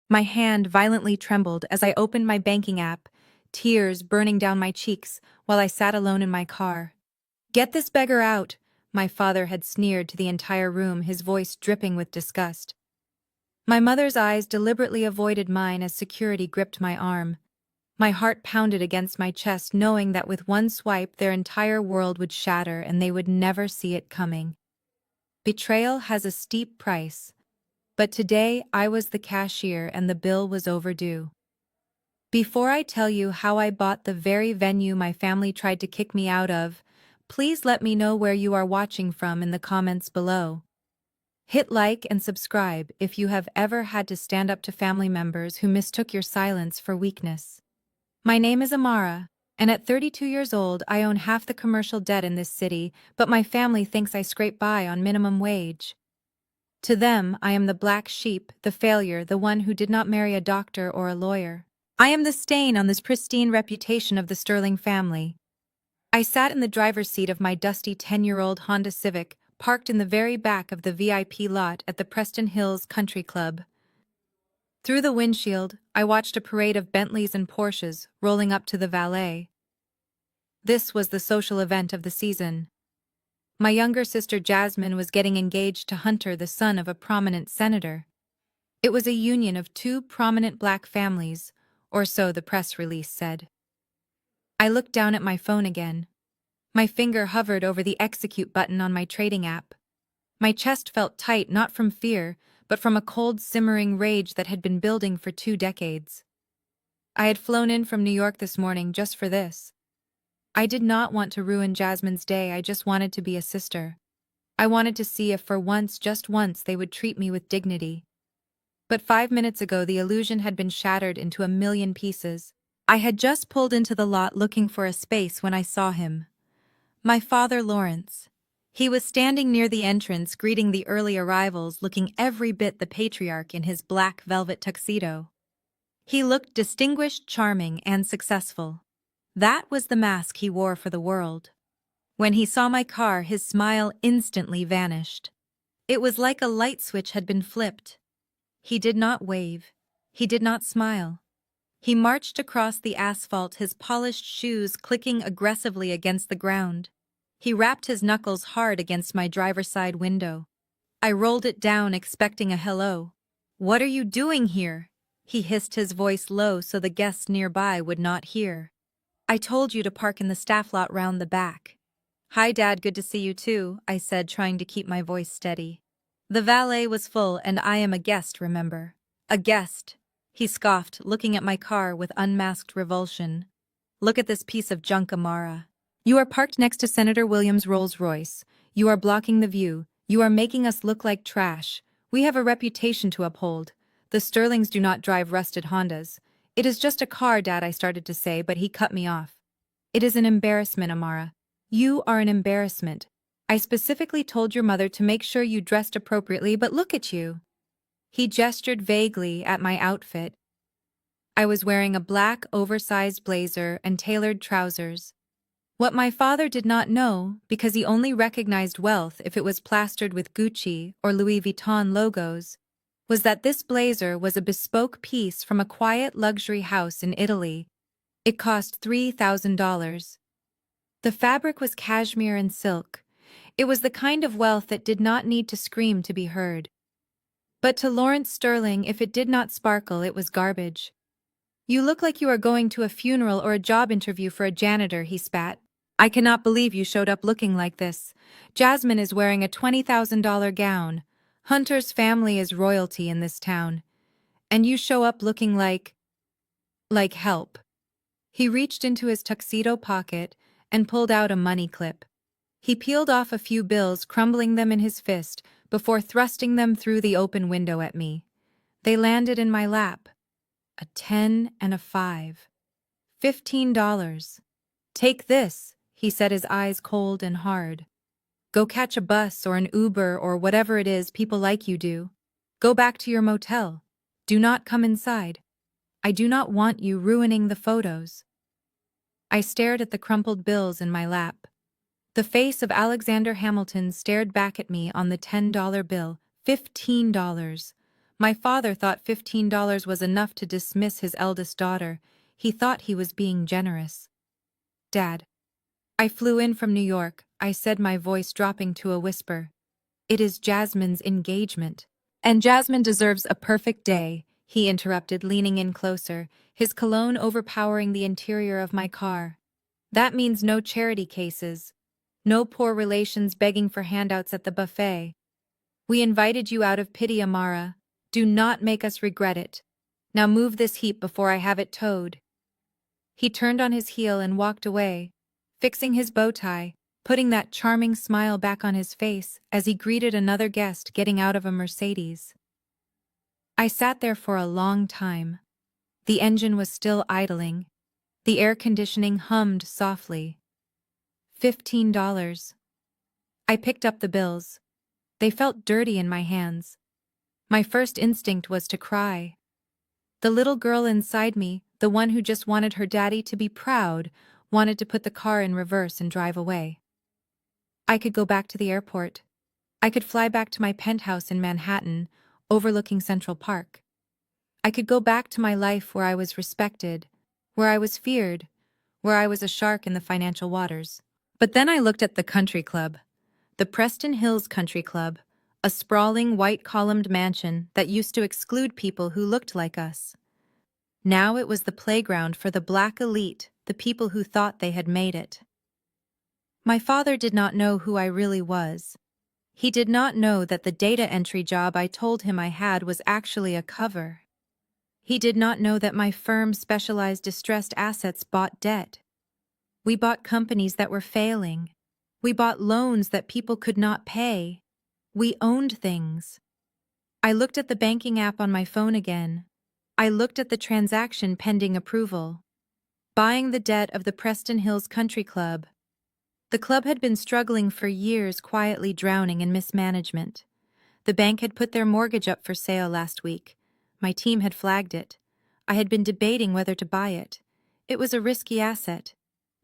My hand violently trembled as I opened my banking app, tears burning down my cheeks while I sat alone in my car. "Get this beggar out," my father had sneered to the entire room, his voice dripping with disgust. My mother's eyes deliberately avoided mine as security gripped my arm. My heart pounded against my chest, knowing that with one swipe their entire world would shatter and they would never see it coming. Betrayal has a steep price, but today I was the cashier and the bill was overdue. Before I tell you how I bought the very venue my family tried to kick me out of, please let me know where you are watching from in the comments below. Hit like and subscribe if you have ever had to stand up to family members who mistook your silence for weakness. My name is Amara, and at 32 years old I own half the commercial debt in this city, but my family thinks I scrape by on minimum wage. To them, I am the black sheep, the failure, the one who did not marry a doctor or a lawyer. I am the stain on this pristine reputation of the Sterling family. I sat in the driver's seat of my dusty 10-year-old Honda Civic, parked in the very back of the VIP lot at the Preston Hills Country Club. Through the windshield, I watched a parade of Bentleys and Porsches rolling up to the valet. This was the social event of the season. My younger sister Jasmine was getting engaged to Hunter, the son of a prominent senator. It was a union of two prominent black families, or so the press release said. I looked down at my phone again. My finger hovered over the execute button on my trading app. My chest felt tight, not from fear, but from a cold, simmering rage that had been building for 2 decades. I had flown in from New York this morning just for this. I did not want to ruin Jasmine's day, I just wanted to be a sister. I wanted to see if for once, just once, they would treat me with dignity. But 5 minutes ago the illusion had been shattered into a million pieces. I had just pulled into the lot looking for a space when I saw him. My father, Lawrence. He was standing near the entrance greeting the early arrivals, looking every bit the patriarch in his black velvet tuxedo. He looked distinguished, charming, and successful. That was the mask he wore for the world. When he saw my car, his smile instantly vanished. It was like a light switch had been flipped. He did not wave. He did not smile. He marched across the asphalt, his polished shoes clicking aggressively against the ground. He rapped his knuckles hard against my driver's side window. I rolled it down, expecting a hello. "What are you doing here?" He hissed, his voice low so the guests nearby would not hear. "I told you to park in the staff lot round the back." "Hi, Dad, good to see you too," I said, trying to keep my voice steady. "The valet was full, and I am a guest, remember." "A guest?" He scoffed, looking at my car with unmasked revulsion. "Look at this piece of junk, Amara. You are parked next to Senator Williams' Rolls-Royce. You are blocking the view. You are making us look like trash. We have a reputation to uphold. The Sterlings do not drive rusted Hondas. It is just a car, Dad," I started to say, but he cut me off. "It is an embarrassment, Amara. You are an embarrassment. I specifically told your mother to make sure you dressed appropriately, but look at you." He gestured vaguely at my outfit. I was wearing a black, oversized blazer and tailored trousers. What my father did not know, because he only recognized wealth if it was plastered with Gucci or Louis Vuitton logos, was that this blazer was a bespoke piece from a quiet luxury house in Italy. It cost $3,000. The fabric was cashmere and silk. It was the kind of wealth that did not need to scream to be heard. But to Lawrence Sterling, if it did not sparkle, it was garbage. "You look like you are going to a funeral or a job interview for a janitor," he spat. "I cannot believe you showed up looking like this. Jasmine is wearing a $20,000 gown. Hunter's family is royalty in this town. And you show up looking like help." He reached into his tuxedo pocket and pulled out a money clip. He peeled off a few bills, crumbling them in his fist, before thrusting them through the open window at me. They landed in my lap. A 10 and a 5. $15. "Take this," he said, his eyes cold and hard. "Go catch a bus or an Uber or whatever it is people like you do. Go back to your motel. Do not come inside. I do not want you ruining the photos." I stared at the crumpled bills in my lap. The face of Alexander Hamilton stared back at me on the $10 bill. $15. My father thought $15 was enough to dismiss his eldest daughter. He thought he was being generous. Dad. I flew in from New York, I said, my voice dropping to a whisper. It is Jasmine's engagement. And Jasmine deserves a perfect day, he interrupted, leaning in closer, his cologne overpowering the interior of my car. That means no charity cases. No poor relations begging for handouts at the buffet. We invited you out of pity, Amara. Do not make us regret it. Now move this heap before I have it towed. He turned on his heel and walked away, fixing his bow tie, putting that charming smile back on his face as he greeted another guest getting out of a Mercedes. I sat there for a long time. The engine was still idling. The air conditioning hummed softly. $15. I picked up the bills. They felt dirty in my hands. My first instinct was to cry. The little girl inside me, the one who just wanted her daddy to be proud, wanted to put the car in reverse and drive away. I could go back to the airport. I could fly back to my penthouse in Manhattan, overlooking Central Park. I could go back to my life where I was respected, where I was feared, where I was a shark in the financial waters. But then I looked at the country club, the Preston Hills Country Club, a sprawling white-columned mansion that used to exclude people who looked like us. Now it was the playground for the black elite, the people who thought they had made it. My father did not know who I really was. He did not know that the data entry job I told him I had was actually a cover. He did not know that my firm specialized distressed assets bought debt. We bought companies that were failing. We bought loans that people could not pay. We owned things. I looked at the banking app on my phone again. I looked at the transaction pending approval. Buying the debt of the Preston Hills Country Club. The club had been struggling for years, quietly drowning in mismanagement. The bank had put their mortgage up for sale last week. My team had flagged it. I had been debating whether to buy it. It was a risky asset.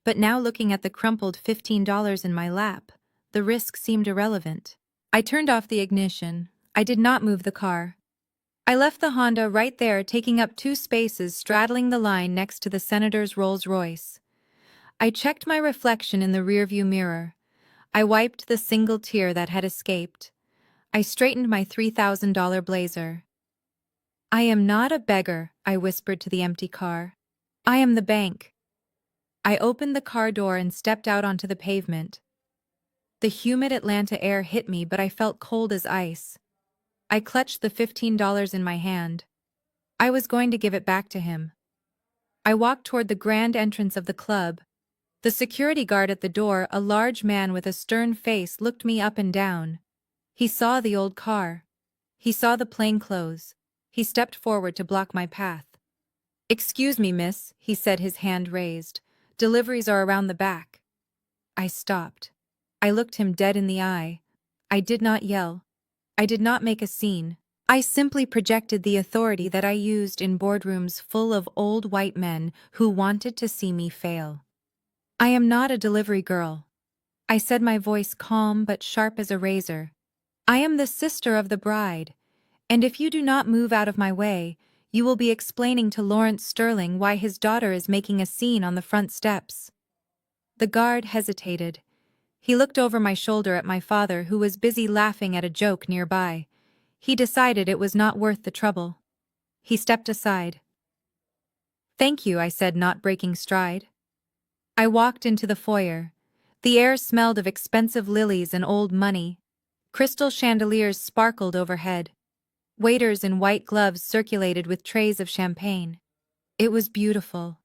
But now, looking at the crumpled $15 in my lap, the risk seemed irrelevant. I turned off the ignition. I did not move the car. I left the Honda right there, taking up 2 spaces, straddling the line next to the senator's Rolls-Royce. I checked my reflection in the rearview mirror. I wiped the single tear that had escaped. I straightened my $3,000 blazer. I am not a beggar, I whispered to the empty car. I am the bank. I opened the car door and stepped out onto the pavement. The humid Atlanta air hit me, but I felt cold as ice. I clutched the $15 in my hand. I was going to give it back to him. I walked toward the grand entrance of the club. The security guard at the door, a large man with a stern face, looked me up and down. He saw the old car. He saw the plainclothes. He stepped forward to block my path. "Excuse me, miss," he said, his hand raised. "Deliveries are around the back." I stopped. I looked him dead in the eye. I did not yell. I did not make a scene. I simply projected the authority that I used in boardrooms full of old white men who wanted to see me fail. "I am not a delivery girl," I said, my voice calm but sharp as a razor. "I am the sister of the bride, and if you do not move out of my way, you will be explaining to Lawrence Sterling why his daughter is making a scene on the front steps." The guard hesitated. He looked over my shoulder at my father, who was busy laughing at a joke nearby. He decided it was not worth the trouble. He stepped aside. "Thank you," I said, not breaking stride. I walked into the foyer. The air smelled of expensive lilies and old money. Crystal chandeliers sparkled overhead. Waiters in white gloves circulated with trays of champagne. It was beautiful.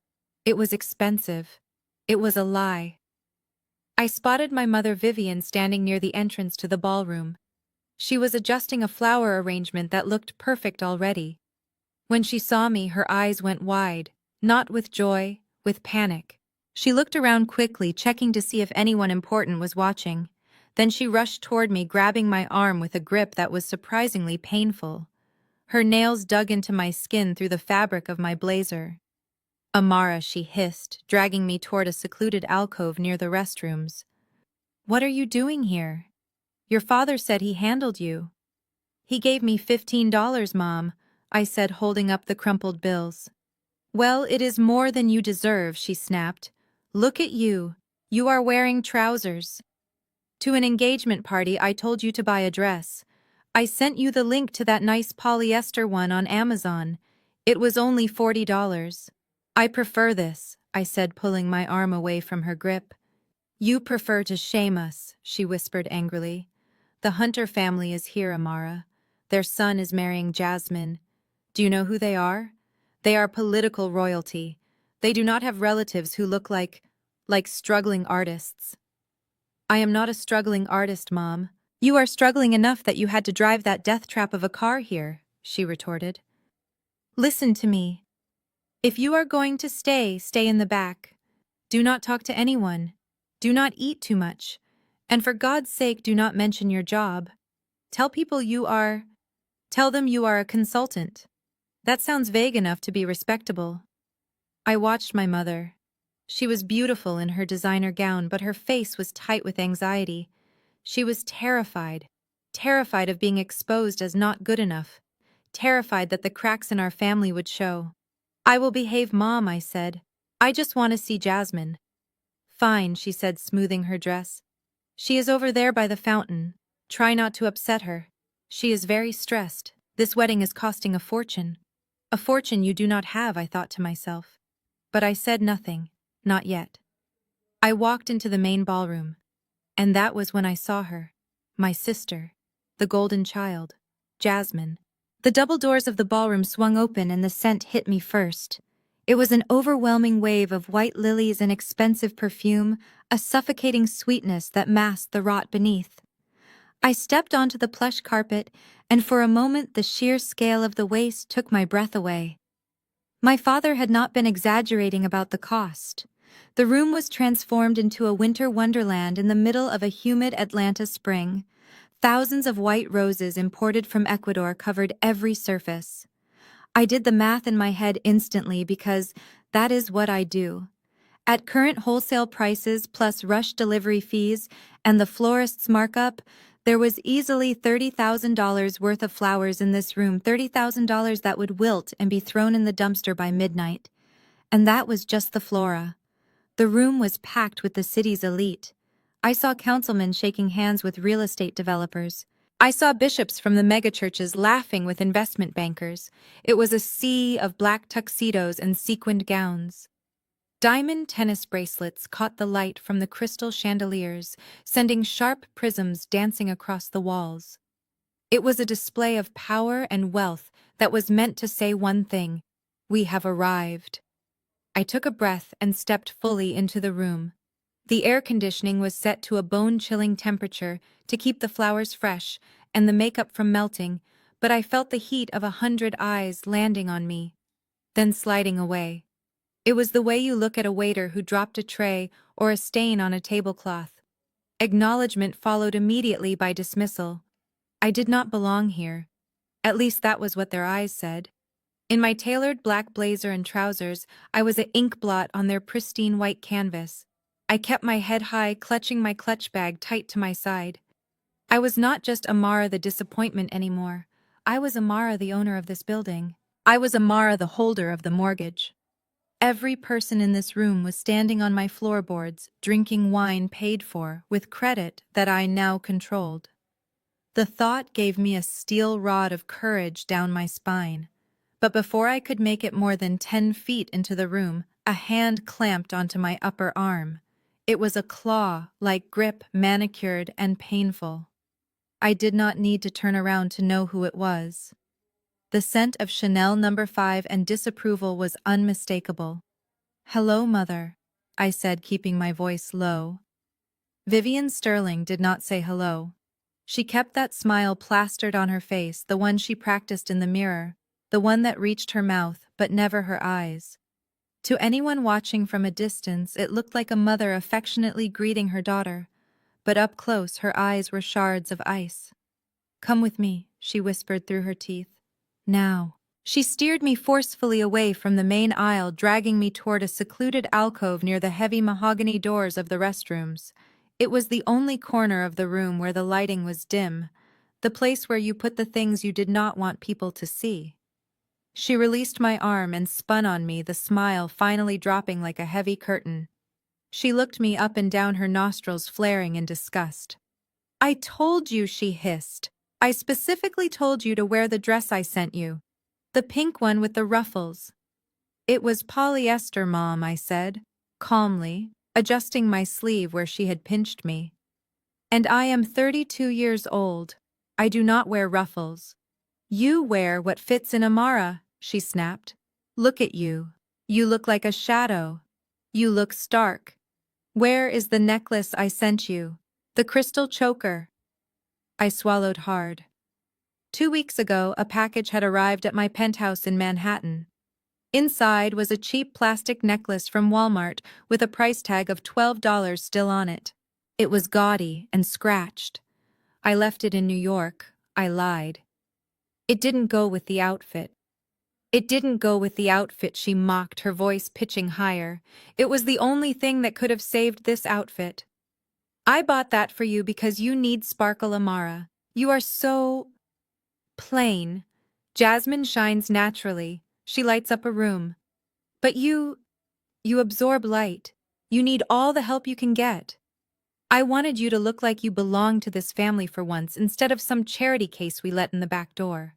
It was expensive. It was a lie. I spotted my mother Vivian standing near the entrance to the ballroom. She was adjusting a flower arrangement that looked perfect already. When she saw me, her eyes went wide, not with joy, with panic. She looked around quickly, checking to see if anyone important was watching. Then she rushed toward me, grabbing my arm with a grip that was surprisingly painful. Her nails dug into my skin through the fabric of my blazer. "Amara," she hissed, dragging me toward a secluded alcove near the restrooms. "What are you doing here? Your father said he handled you." He gave me $15, Mom, I said, holding up the crumpled bills. Well, it is more than you deserve, she snapped. Look at you. You are wearing trousers. To an engagement party, I told you to buy a dress. I sent you the link to that nice polyester one on Amazon. It was only $40. I prefer this, I said, pulling my arm away from her grip. You prefer to shame us, she whispered angrily. The Hunter family is here, Amara. Their son is marrying Jasmine. Do you know who they are? They are political royalty. They do not have relatives who look like struggling artists. I am not a struggling artist, Mom. You are struggling enough that you had to drive that death trap of a car here, she retorted. Listen to me. If you are going to stay, stay in the back. Do not talk to anyone. Do not eat too much. And for God's sake, do not mention your job. Tell them you are a consultant. That sounds vague enough to be respectable. I watched my mother. She was beautiful in her designer gown, but her face was tight with anxiety. She was terrified of being exposed as not good enough, terrified that the cracks in our family would show. I will behave, Mom, I said. I just want to see Jasmine. Fine, she said, smoothing her dress. She is over there by the fountain. Try not to upset her. She is very stressed. This wedding is costing a fortune. A fortune you do not have, I thought to myself. But I said nothing, not yet. I walked into the main ballroom, and that was when I saw her, my sister, the golden child, Jasmine. The double doors of the ballroom swung open and the scent hit me first. It was an overwhelming wave of white lilies and expensive perfume, a suffocating sweetness that masked the rot beneath. I stepped onto the plush carpet, and for a moment the sheer scale of the waste took my breath away. My father had not been exaggerating about the cost. The room was transformed into a winter wonderland in the middle of a humid Atlanta spring. Thousands of white roses imported from Ecuador covered every surface. I did the math in my head instantly because that is what I do. At current wholesale prices plus rush delivery fees and the florist's markup, there was easily $30,000 worth of flowers in this room, $30,000 that would wilt and be thrown in the dumpster by midnight. And that was just the flora. The room was packed with the city's elite. I saw councilmen shaking hands with real estate developers. I saw bishops from the megachurches laughing with investment bankers. It was a sea of black tuxedos and sequined gowns. Diamond tennis bracelets caught the light from the crystal chandeliers, sending sharp prisms dancing across the walls. It was a display of power and wealth that was meant to say one thing: we have arrived. I took a breath and stepped fully into the room. The air conditioning was set to a bone-chilling temperature to keep the flowers fresh and the makeup from melting, but I felt the heat of 100 eyes landing on me, then sliding away. It was the way you look at a waiter who dropped a tray or a stain on a tablecloth. Acknowledgement followed immediately by dismissal. I did not belong here. At least that was what their eyes said. In my tailored black blazer and trousers, I was an ink blot on their pristine white canvas. I kept my head high, clutching my clutch bag tight to my side. I was not just Amara the disappointment anymore. I was Amara the owner of this building. I was Amara the holder of the mortgage. Every person in this room was standing on my floorboards, drinking wine paid for with credit that I now controlled. The thought gave me a steel rod of courage down my spine. But before I could make it more than 10 feet into the room, a hand clamped onto my upper arm. It was a claw-like grip, manicured and painful. I did not need to turn around to know who it was. The scent of Chanel No. 5 and disapproval was unmistakable. "Hello, Mother," I said, keeping my voice low. Vivian Sterling did not say hello. She kept that smile plastered on her face, the one she practiced in the mirror, the one that reached her mouth but never her eyes. To anyone watching from a distance, it looked like a mother affectionately greeting her daughter, but up close her eyes were shards of ice. "Come with me," she whispered through her teeth. "Now." She steered me forcefully away from the main aisle, dragging me toward a secluded alcove near the heavy mahogany doors of the restrooms. It was the only corner of the room where the lighting was dim. the place where you put the things you did not want people to see. She released my arm and spun on me, the smile finally dropping like a heavy curtain. She looked me up and down, her nostrils flaring in disgust. I told you, she hissed. I specifically told you to wear the dress I sent you. The pink one with the ruffles. It was polyester, Mom, I said, calmly, adjusting my sleeve where she had pinched me. And I am 32 years old. I do not wear ruffles. You wear what fits in Amara, she snapped. Look at you. You look like a shadow. You look stark. Where is the necklace I sent you? The crystal choker. I swallowed hard. 2 weeks ago, a package had arrived at my penthouse in Manhattan. Inside was a cheap plastic necklace from Walmart with a price tag of $12 still on it. It was gaudy and scratched. I left it in New York. I lied. It didn't go with the outfit. It didn't go with the outfit, she mocked, her voice pitching higher. It was the only thing that could have saved this outfit. I bought that for you because you need sparkle, Amara. You are so plain. Jasmine shines naturally. She lights up a room. But you absorb light. You need all the help you can get. I wanted you to look like you belong to this family for once instead of some charity case we let in the back door.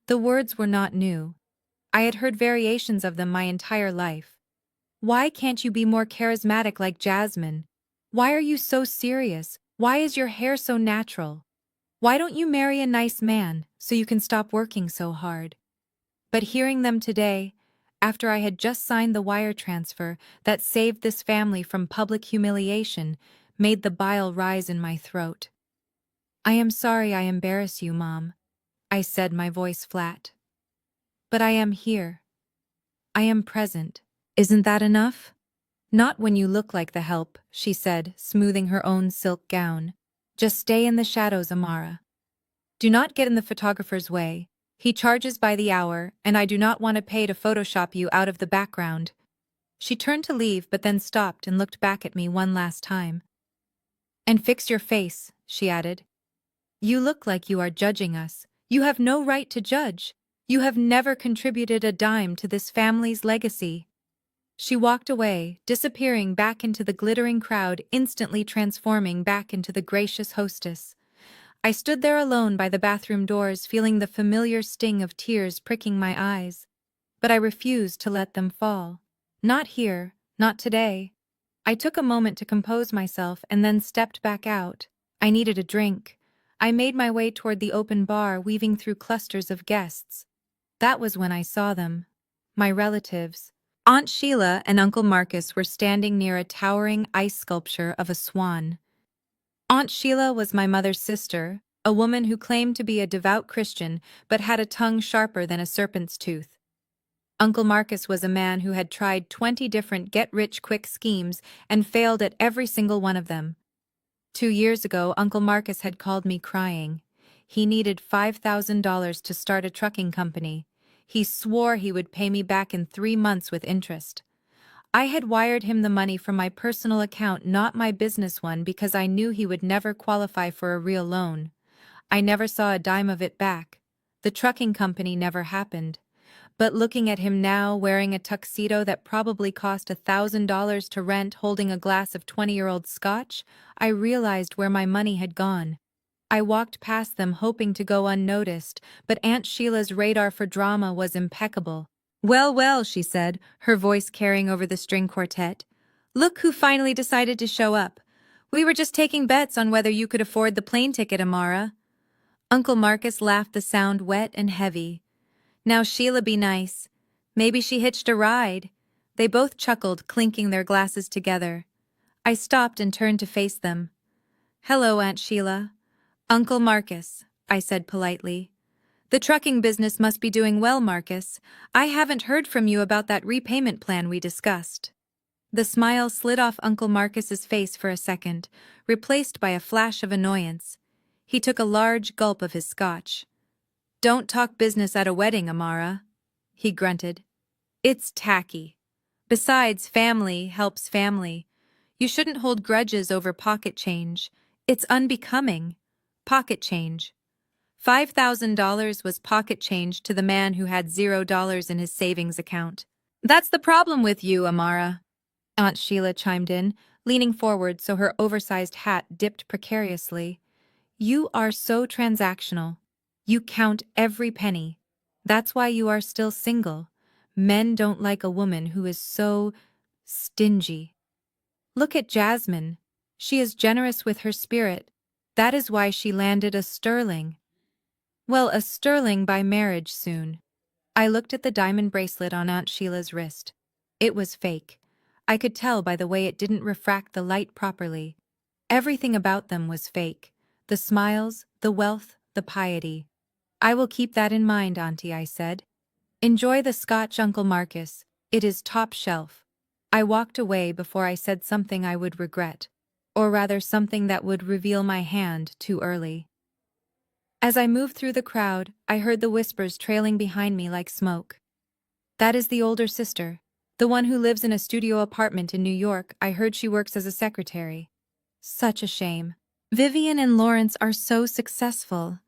The words were not new. I had heard variations of them my entire life. Why can't you be more charismatic like Jasmine? Why are you so serious? Why is your hair so natural? Why don't you marry a nice man so you can stop working so hard? But hearing them today, after I had just signed the wire transfer that saved this family from public humiliation, made the bile rise in my throat. I am sorry I embarrass you, Mom, I said, my voice flat. But I am here. I am present. Isn't that enough? Not when you look like the help, she said, smoothing her own silk gown. Just stay in the shadows, Amara. Do not get in the photographer's way. He charges by the hour, and I do not want to pay to Photoshop you out of the background. She turned to leave but then stopped and looked back at me one last time. And fix your face, she added. You look like you are judging us. You have no right to judge. You have never contributed a dime to this family's legacy. She walked away, disappearing back into the glittering crowd, instantly transforming back into the gracious hostess. I stood there alone by the bathroom doors, feeling the familiar sting of tears pricking my eyes. But I refused to let them fall. Not here, not today. I took a moment to compose myself and then stepped back out. I needed a drink. I made my way toward the open bar, weaving through clusters of guests. That was when I saw them. My relatives. Aunt Sheila and Uncle Marcus were standing near a towering ice sculpture of a swan. Aunt Sheila was my mother's sister, a woman who claimed to be a devout Christian but had a tongue sharper than a serpent's tooth. Uncle Marcus was a man who had tried 20 different get-rich-quick schemes and failed at every single one of them. 2 years ago, Uncle Marcus had called me crying. He needed $5,000 to start a trucking company. He swore he would pay me back in 3 months with interest. I had wired him the money from my personal account, not my business one, because I knew he would never qualify for a real loan. I never saw a dime of it back. The trucking company never happened. But looking at him now, wearing a tuxedo that probably cost $1,000 to rent, holding a glass of 20-year-old scotch, I realized where my money had gone. I walked past them hoping to go unnoticed, but Aunt Sheila's radar for drama was impeccable. Well, well, she said, her voice carrying over the string quartet. Look who finally decided to show up. We were just taking bets on whether you could afford the plane ticket, Amara. Uncle Marcus laughed, the sound wet and heavy. Now Sheila be nice. Maybe she hitched a ride. They both chuckled, clinking their glasses together. I stopped and turned to face them. Hello, Aunt Sheila. Uncle Marcus, I said politely. The trucking business must be doing well, Marcus. I haven't heard from you about that repayment plan we discussed. The smile slid off Uncle Marcus's face for a second, replaced by a flash of annoyance. He took a large gulp of his scotch. Don't talk business at a wedding, Amara, he grunted. It's tacky. Besides, family helps family. You shouldn't hold grudges over pocket change. It's unbecoming. Pocket change. $5,000 was pocket change to the man who had $0 in his savings account. That's the problem with you, Amara, Aunt Sheila chimed in, leaning forward so her oversized hat dipped precariously. You are so transactional. You count every penny. That's why you are still single. Men don't like a woman who is so stingy. Look at Jasmine. She is generous with her spirit. That is why she landed a sterling. Well, a sterling by marriage soon. I looked at the diamond bracelet on Aunt Sheila's wrist. It was fake. I could tell by the way it didn't refract the light properly. Everything about them was fake. The smiles, the wealth, the piety. I will keep that in mind, Auntie, I said. Enjoy the Scotch, Uncle Marcus. It is top shelf. I walked away before I said something I would regret. Or rather something that would reveal my hand too early. As I moved through the crowd, I heard the whispers trailing behind me like smoke. That is the older sister. The one who lives in a studio apartment in New York. I heard she works as a secretary. Such a shame. Vivian and Lawrence are so successful.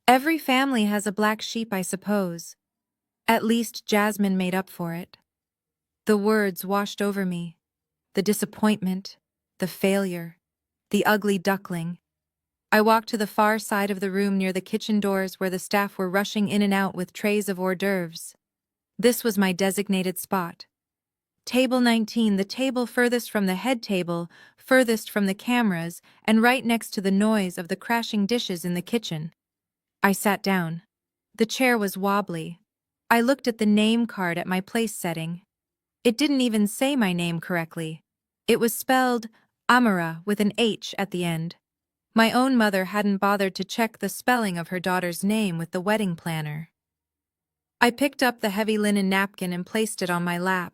Every family has a black sheep, I suppose. At least Jasmine made up for it. The words washed over me. The disappointment, the failure, the ugly duckling. I walked to the far side of the room near the kitchen doors where the staff were rushing in and out with trays of hors d'oeuvres. This was my designated spot. Table 19, the table furthest from the head table, furthest from the cameras, and right next to the noise of the crashing dishes in the kitchen. I sat down. The chair was wobbly. I looked at the name card at my place setting. It didn't even say my name correctly. It was spelled Amara with an H at the end. My own mother hadn't bothered to check the spelling of her daughter's name with the wedding planner. I picked up the heavy linen napkin and placed it on my lap.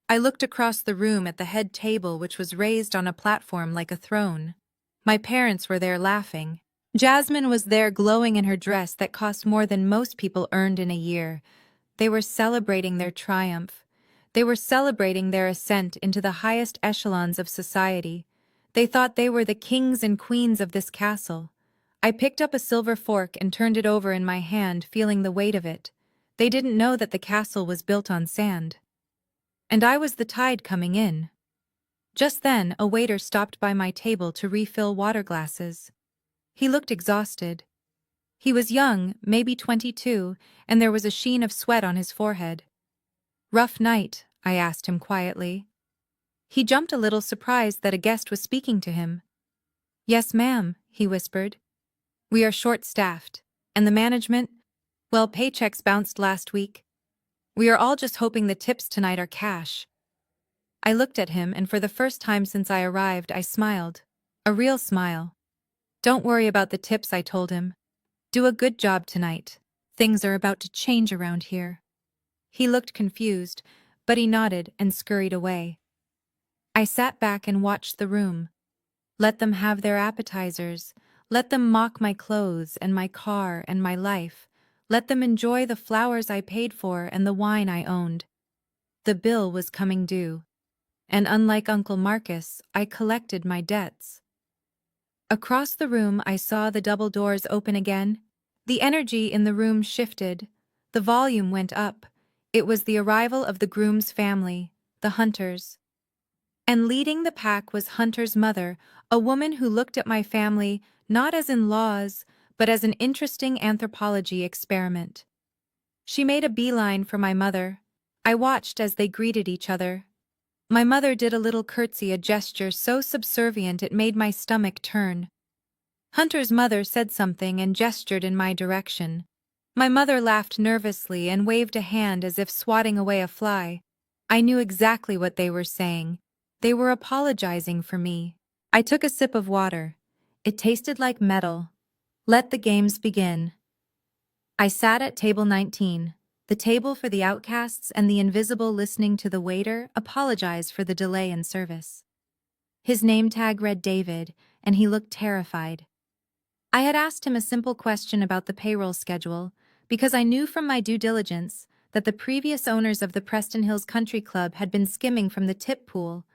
I looked across the room at the head table, which was raised on a platform like a throne. My parents were there laughing. Jasmine was there glowing in her dress that cost more than most people earned in a year. They were celebrating their triumph. They were celebrating their ascent into the highest echelons of society. They thought they were the kings and queens of this castle. I picked up a silver fork and turned it over in my hand, feeling the weight of it. They didn't know that the castle was built on sand. And I was the tide coming in. Just then, a waiter stopped by my table to refill water glasses. He looked exhausted. He was young, maybe 22, and there was a sheen of sweat on his forehead. "Rough night?" I asked him quietly. He jumped a little, surprised that a guest was speaking to him. "Yes, ma'am," he whispered. "We are short-staffed. And the management? Well, paychecks bounced last week. We are all just hoping the tips tonight are cash." I looked at him, and for the first time since I arrived, I smiled. A real smile. "Don't worry about the tips," I told him. "Do a good job tonight. Things are about to change around here." He looked confused, but he nodded and scurried away. I sat back and watched the room. Let them have their appetizers. Let them mock my clothes and my car and my life. Let them enjoy the flowers I paid for and the wine I owned. The bill was coming due. And unlike Uncle Marcus, I collected my debts. Across the room, I saw the double doors open again. The energy in the room shifted. The volume went up. It was the arrival of the groom's family, the Hunters. And leading the pack was Hunter's mother, a woman who looked at my family not as in-laws, but as an interesting anthropology experiment. She made a beeline for my mother. I watched as they greeted each other. My mother did a little curtsy, a gesture so subservient it made my stomach turn. Hunter's mother said something and gestured in my direction. My mother laughed nervously and waved a hand as if swatting away a fly. I knew exactly what they were saying. They were apologizing for me. I took a sip of water. It tasted like metal. Let the games begin. I sat at table 19, the table for the outcasts, and the invisible, listening to the waiter apologize for the delay in service. His name tag read David, and he looked terrified. I had asked him a simple question about the payroll schedule, because I knew from my due diligence that the previous owners of the Preston Hills Country Club had been skimming from the tip pool.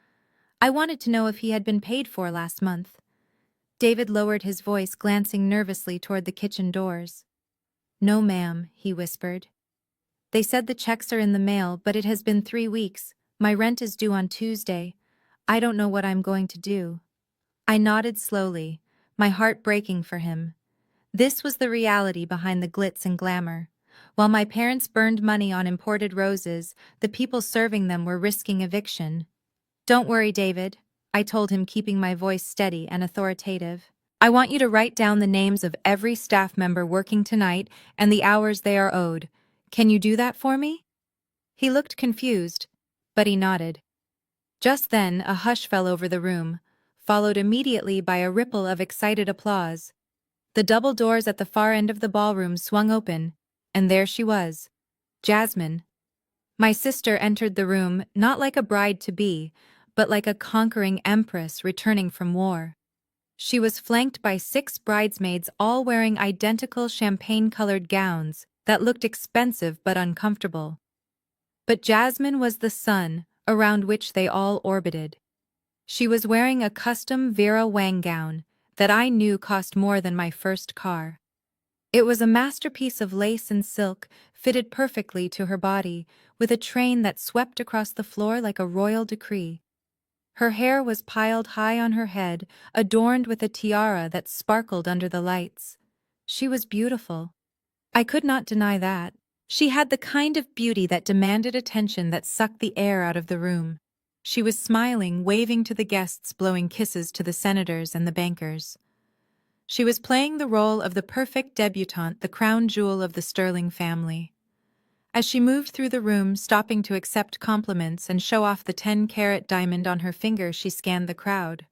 I wanted to know if he had been paid for last month. David lowered his voice, glancing nervously toward the kitchen doors. "No, ma'am," he whispered. "They said the checks are in the mail, but it has been 3 weeks. My rent is due on Tuesday. I don't know what I'm going to do." I nodded slowly, my heart breaking for him. This was the reality behind the glitz and glamour. While my parents burned money on imported roses, the people serving them were risking eviction. "Don't worry, David," I told him, keeping my voice steady and authoritative. "I want you to write down the names of every staff member working tonight and the hours they are owed. Can you do that for me?" He looked confused, but he nodded. Just then, a hush fell over the room, followed immediately by a ripple of excited applause. The double doors at the far end of the ballroom swung open, and there she was, Jasmine. My sister entered the room not like a bride-to-be, but like a conquering empress returning from war. She was flanked by 6 bridesmaids, all wearing identical champagne-colored gowns that looked expensive but uncomfortable. But Jasmine was the sun around which they all orbited. She was wearing a custom Vera Wang gown that I knew cost more than my first car. It was a masterpiece of lace and silk, fitted perfectly to her body, with a train that swept across the floor like a royal decree. Her hair was piled high on her head, adorned with a tiara that sparkled under the lights. She was beautiful. I could not deny that. She had the kind of beauty that demanded attention, that sucked the air out of the room. She was smiling, waving to the guests, blowing kisses to the senators and the bankers. She was playing the role of the perfect debutante, the crown jewel of the Sterling family. As she moved through the room, stopping to accept compliments and show off the 10-carat diamond on her finger, she scanned the crowd.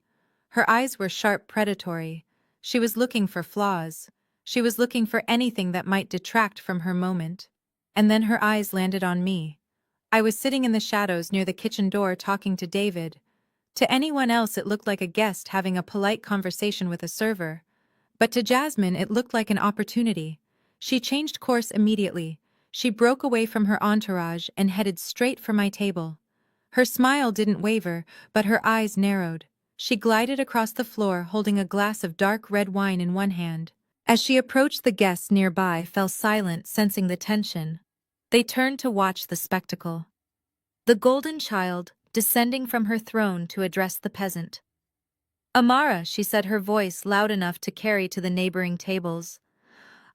Her eyes were sharp, predatory. She was looking for flaws. She was looking for anything that might detract from her moment. And then her eyes landed on me. I was sitting in the shadows near the kitchen door talking to David. To anyone else it looked like a guest having a polite conversation with a server. But to Jasmine it looked like an opportunity. She changed course immediately. She broke away from her entourage and headed straight for my table. Her smile didn't waver, but her eyes narrowed. She glided across the floor, holding a glass of dark red wine in one hand. As she approached, the guests nearby fell silent, sensing the tension. They turned to watch the spectacle. The golden child descending from her throne to address the peasant. "Amara," she said, her voice loud enough to carry to the neighboring tables.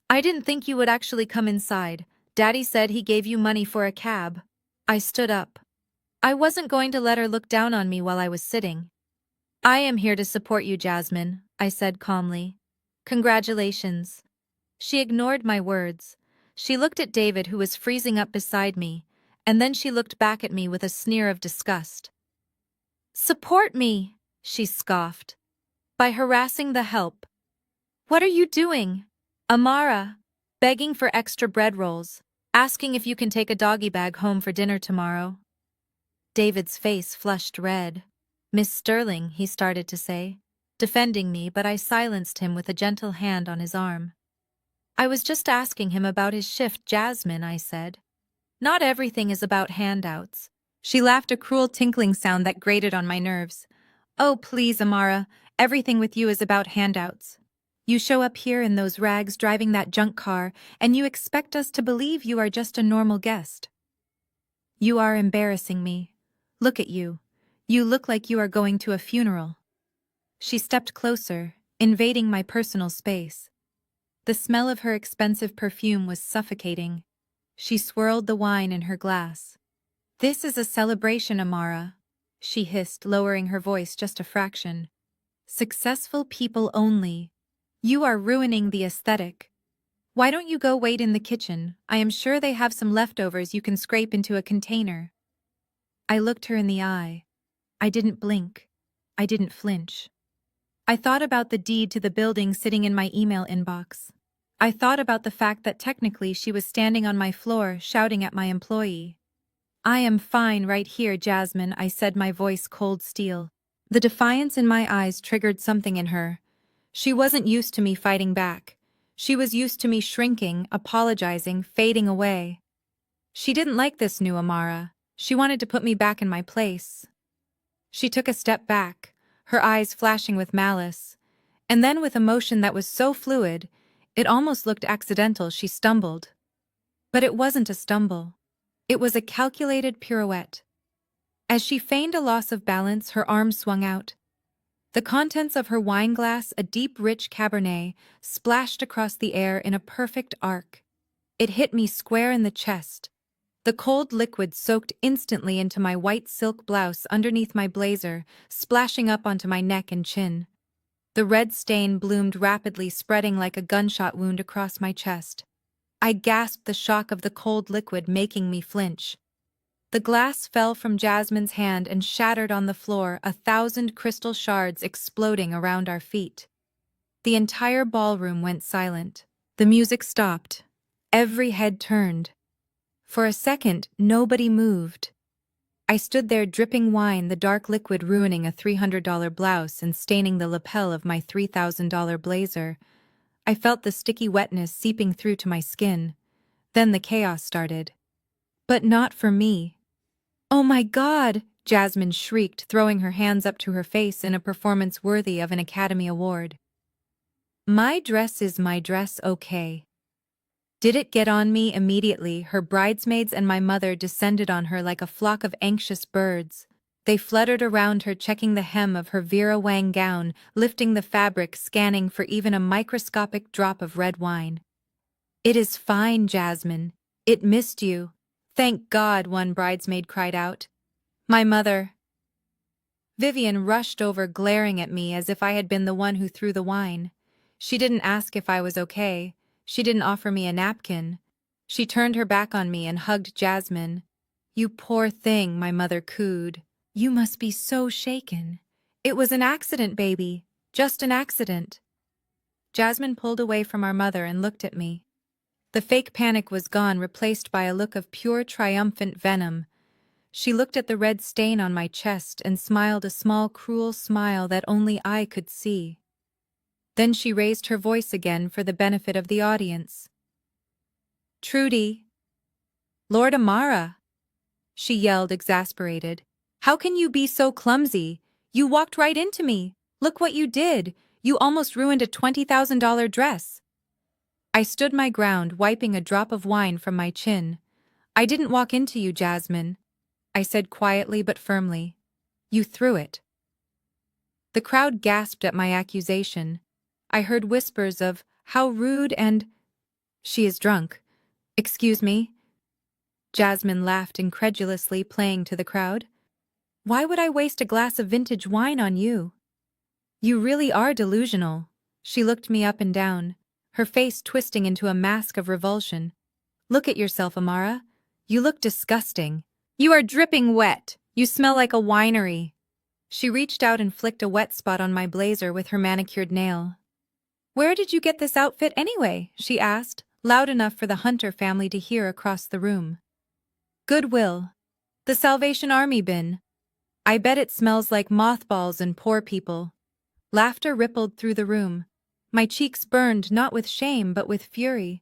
"I didn't think you would actually come inside. Daddy said he gave you money for a cab." I stood up. I wasn't going to let her look down on me while I was sitting. "I am here to support you, Jasmine," I said calmly. "Congratulations." She ignored my words. She looked at David, who was freezing up beside me, and then she looked back at me with a sneer of disgust. "Support me," she scoffed. "By harassing the help. What are you doing?" "Amara, begging for extra bread rolls, asking if you can take a doggy bag home for dinner tomorrow." David's face flushed red. "Miss Sterling," he started to say, defending me, but I silenced him with a gentle hand on his arm. "I was just asking him about his shift, Jasmine," I said. "Not everything is about handouts." She laughed, a cruel tinkling sound that grated on my nerves. "Oh, please, Amara, everything with you is about handouts. You show up here in those rags driving that junk car, and you expect us to believe you are just a normal guest. You are embarrassing me. Look at you. You look like you are going to a funeral." She stepped closer, invading my personal space. The smell of her expensive perfume was suffocating. She swirled the wine in her glass. "This is a celebration, Amara," she hissed, lowering her voice just a fraction. "Successful people only. You are ruining the aesthetic. Why don't you go wait in the kitchen? I am sure they have some leftovers you can scrape into a container." I looked her in the eye. I didn't blink. I didn't flinch. I thought about the deed to the building sitting in my email inbox. I thought about the fact that technically she was standing on my floor, shouting at my employee. "I am fine right here, Jasmine," I said, my voice cold steel. The defiance in my eyes triggered something in her. She wasn't used to me fighting back. She was used to me shrinking, apologizing, fading away. She didn't like this new Amara. She wanted to put me back in my place. She took a step back, her eyes flashing with malice. And then with a motion that was so fluid, it almost looked accidental, she stumbled. But it wasn't a stumble. It was a calculated pirouette. As she feigned a loss of balance, her arm swung out. The contents of her wineglass, a deep, rich Cabernet, splashed across the air in a perfect arc. It hit me square in the chest. The cold liquid soaked instantly into my white silk blouse underneath my blazer, splashing up onto my neck and chin. The red stain bloomed rapidly, spreading like a gunshot wound across my chest. I gasped, the shock of the cold liquid making me flinch. The glass fell from Jasmine's hand and shattered on the floor, 1,000 crystal shards exploding around our feet. The entire ballroom went silent. The music stopped. Every head turned. For a second, nobody moved. I stood there dripping wine, the dark liquid ruining a $300 blouse and staining the lapel of my $3,000 blazer. I felt the sticky wetness seeping through to my skin. Then the chaos started. But not for me. "Oh my God!" Jasmine shrieked, throwing her hands up to her face in a performance worthy of an Academy Award. "My dress is my dress, okay?" Did it get on me immediately? Her bridesmaids and my mother descended on her like a flock of anxious birds. They fluttered around her, checking the hem of her Vera Wang gown, lifting the fabric, scanning for even a microscopic drop of red wine. "It is fine, Jasmine. It missed you." "Thank God," one bridesmaid cried out. My mother. Vivian rushed over, glaring at me as if I had been the one who threw the wine. She didn't ask if I was okay. She didn't offer me a napkin. She turned her back on me and hugged Jasmine. "You poor thing," my mother cooed. "You must be so shaken." "It was an accident, baby. Just an accident." Jasmine pulled away from our mother and looked at me. The fake panic was gone, replaced by a look of pure triumphant venom. She looked at the red stain on my chest and smiled a small, cruel smile that only I could see. Then she raised her voice again for the benefit of the audience. "Trudy." "Lord Amara," she yelled, exasperated. "How can you be so clumsy? You walked right into me. Look what you did. You almost ruined a $20,000 dress." I stood my ground, wiping a drop of wine from my chin. "I didn't walk into you, Jasmine," I said quietly but firmly. "You threw it." The crowd gasped at my accusation. I heard whispers of, "How rude," and "She is drunk. Excuse me." Jasmine laughed incredulously, playing to the crowd. "Why would I waste a glass of vintage wine on you?" "You really are delusional." She looked me up and down, her face twisting into a mask of revulsion. "Look at yourself, Amara. You look disgusting. You are dripping wet. You smell like a winery." She reached out and flicked a wet spot on my blazer with her manicured nail. "Where did you get this outfit anyway?" she asked, loud enough for the Hunter family to hear across the room. "Goodwill. The Salvation Army bin. I bet it smells like mothballs and poor people." Laughter rippled through the room. My cheeks burned, not with shame but with fury.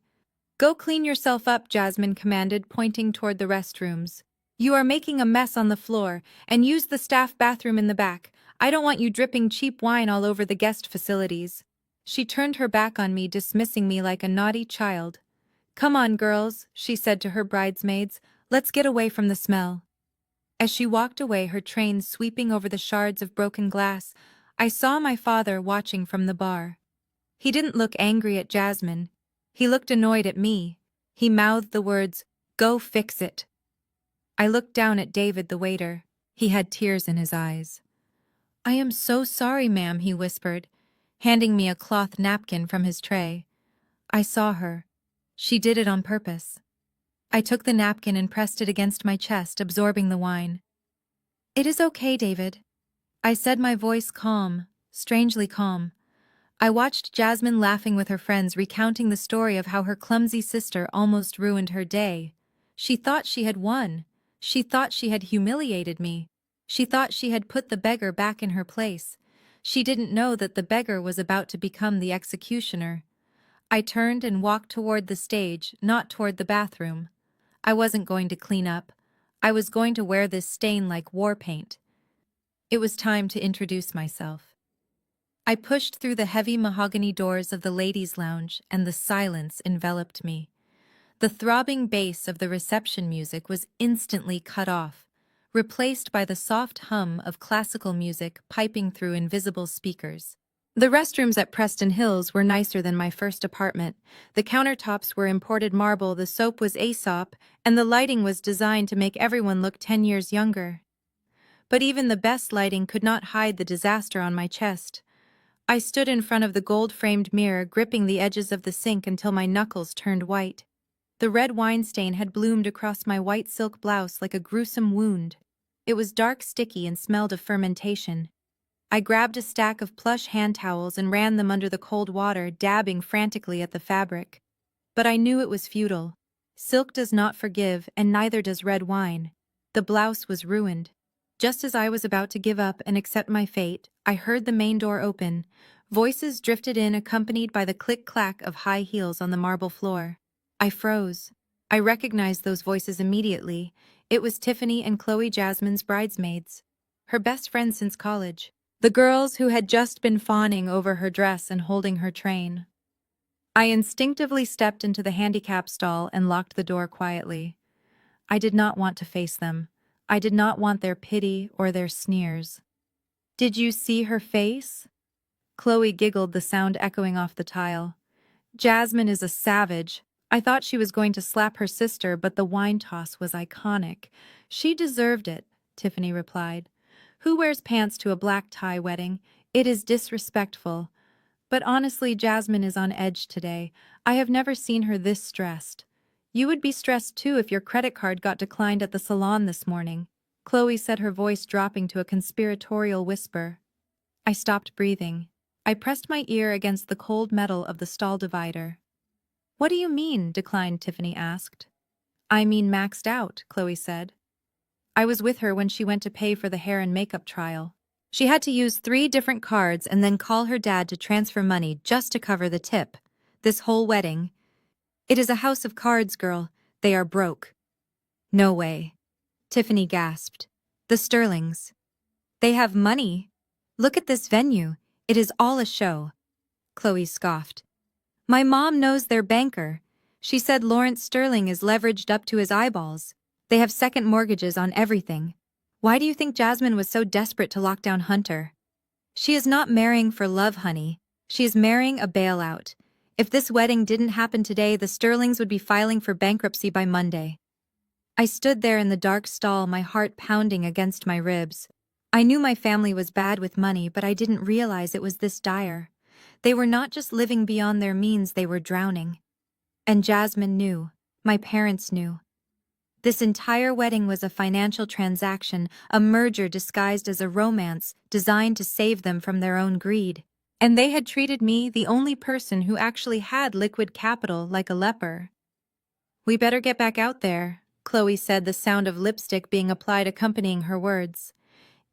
"Go clean yourself up," Jasmine commanded, pointing toward the restrooms. "You are making a mess on the floor, and use the staff bathroom in the back. I don't want you dripping cheap wine all over the guest facilities." She turned her back on me, dismissing me like a naughty child. "Come on, girls," she said to her bridesmaids. "Let's get away from the smell." As she walked away, her train sweeping over the shards of broken glass, I saw my father watching from the bar. He didn't look angry at Jasmine. He looked annoyed at me. He mouthed the words, "Go fix it." I looked down at David, the waiter. He had tears in his eyes. "I am so sorry, ma'am," he whispered, handing me a cloth napkin from his tray. I saw her. She did it on purpose. I took the napkin and pressed it against my chest, absorbing the wine. "It is okay, David," I said, my voice calm, strangely calm. I watched Jasmine laughing with her friends, recounting the story of how her clumsy sister almost ruined her day. She thought she had won. She thought she had humiliated me. She thought she had put the beggar back in her place. She didn't know that the beggar was about to become the executioner. I turned and walked toward the stage, not toward the bathroom. I wasn't going to clean up. I was going to wear this stain like war paint. It was time to introduce myself. I pushed through the heavy mahogany doors of the ladies' lounge, and the silence enveloped me. The throbbing bass of the reception music was instantly cut off, replaced by the soft hum of classical music piping through invisible speakers. The restrooms at Preston Hills were nicer than my first apartment. The countertops were imported marble, the soap was Aesop, and the lighting was designed to make everyone look 10 years younger. But even the best lighting could not hide the disaster on my chest. I stood in front of the gold-framed mirror, gripping the edges of the sink until my knuckles turned white. The red wine stain had bloomed across my white silk blouse like a gruesome wound. It was dark, sticky, and smelled of fermentation. I grabbed a stack of plush hand towels and ran them under the cold water, dabbing frantically at the fabric. But I knew it was futile. Silk does not forgive, and neither does red wine. The blouse was ruined. Just as I was about to give up and accept my fate, I heard the main door open. Voices drifted in, accompanied by the click-clack of high heels on the marble floor. I froze. I recognized those voices immediately. It was Tiffany and Chloe, Jasmine's bridesmaids. Her best friends since college. The girls who had just been fawning over her dress and holding her train. I instinctively stepped into the handicap stall and locked the door quietly. I did not want to face them. I did not want their pity or their sneers. "Did you see her face?" Chloe giggled, the sound echoing off the tile. "Jasmine is a savage. I thought she was going to slap her sister, but the wine toss was iconic." "She deserved it," Tiffany replied. "Who wears pants to a black tie wedding? It is disrespectful." But honestly, Jasmine is on edge today. I have never seen her this stressed. "You would be stressed too if your credit card got declined at the salon this morning," Chloe said, her voice dropping to a conspiratorial whisper. I stopped breathing. I pressed my ear against the cold metal of the stall divider. "What do you mean?" declined Tiffany asked. "I mean maxed out," Chloe said. "I was with her when she went to pay for the hair and makeup trial. She had to use 3 different cards and then call her dad to transfer money just to cover the tip. This whole wedding. It is a house of cards, girl. They are broke." "No way." Tiffany gasped. "The Sterlings. They have money. Look at this venue. It is all a show." Chloe scoffed. "My mom knows their banker. She said Lawrence Sterling is leveraged up to his eyeballs. They have second mortgages on everything. Why do you think Jasmine was so desperate to lock down Hunter? She is not marrying for love, honey. She is marrying a bailout. If this wedding didn't happen today, the Sterlings would be filing for bankruptcy by Monday." I stood there in the dark stall, my heart pounding against my ribs. I knew my family was bad with money, but I didn't realize it was this dire. They were not just living beyond their means, they were drowning. And Jasmine knew. My parents knew. This entire wedding was a financial transaction, a merger disguised as a romance designed to save them from their own greed. And they had treated me, the only person who actually had liquid capital, like a leper. "We better get back out there," Chloe said, the sound of lipstick being applied accompanying her words.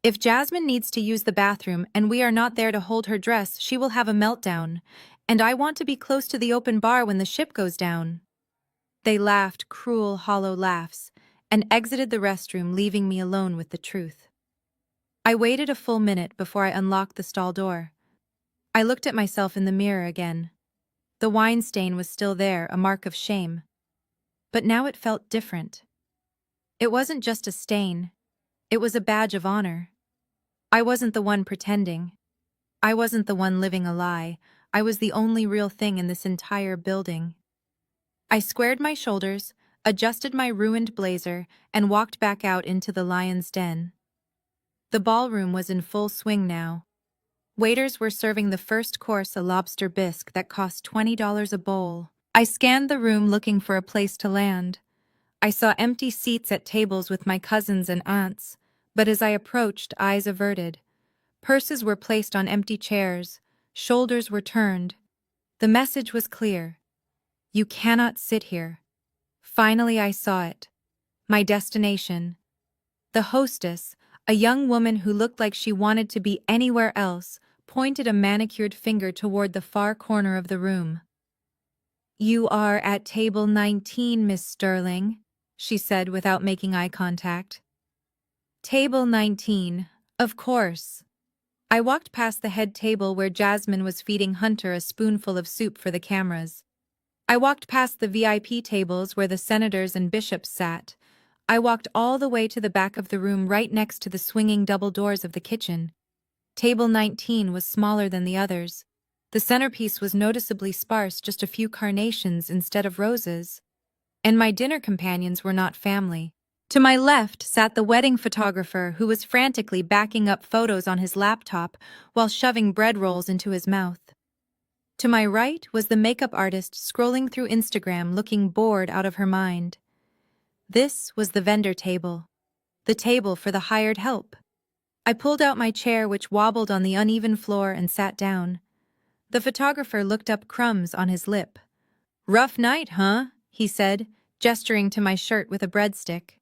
"If Jasmine needs to use the bathroom and we are not there to hold her dress, she will have a meltdown. And I want to be close to the open bar when the ship goes down." They laughed cruel, hollow laughs and exited the restroom, leaving me alone with the truth. I waited a full minute before I unlocked the stall door. I looked at myself in the mirror again. The wine stain was still there, a mark of shame. But now it felt different. It wasn't just a stain. It was a badge of honor. I wasn't the one pretending. I wasn't the one living a lie. I was the only real thing in this entire building. I squared my shoulders, adjusted my ruined blazer, and walked back out into the lion's den. The ballroom was in full swing now. Waiters were serving the first course, a lobster bisque that cost $20 a bowl. I scanned the room looking for a place to land. I saw empty seats at tables with my cousins and aunts, but as I approached, eyes averted. Purses were placed on empty chairs, shoulders were turned. The message was clear. You cannot sit here. Finally, I saw it. My destination. The hostess, a young woman who looked like she wanted to be anywhere else, pointed a manicured finger toward the far corner of the room. "You are at table 19, Miss Sterling," she said without making eye contact. "Table 19, of course." I walked past the head table where Jasmine was feeding Hunter a spoonful of soup for the cameras. I walked past the VIP tables where the senators and bishops sat. I walked all the way to the back of the room right next to the swinging double doors of the kitchen. Table 19 was smaller than the others. The centerpiece was noticeably sparse, just a few carnations instead of roses. And my dinner companions were not family. To my left sat the wedding photographer who was frantically backing up photos on his laptop while shoving bread rolls into his mouth. To my right was the makeup artist scrolling through Instagram looking bored out of her mind. This was the vendor table. The table for the hired help. I pulled out my chair which wobbled on the uneven floor and sat down. The photographer looked up, crumbs on his lip. "Rough night, huh?" he said, gesturing to my shirt with a breadstick.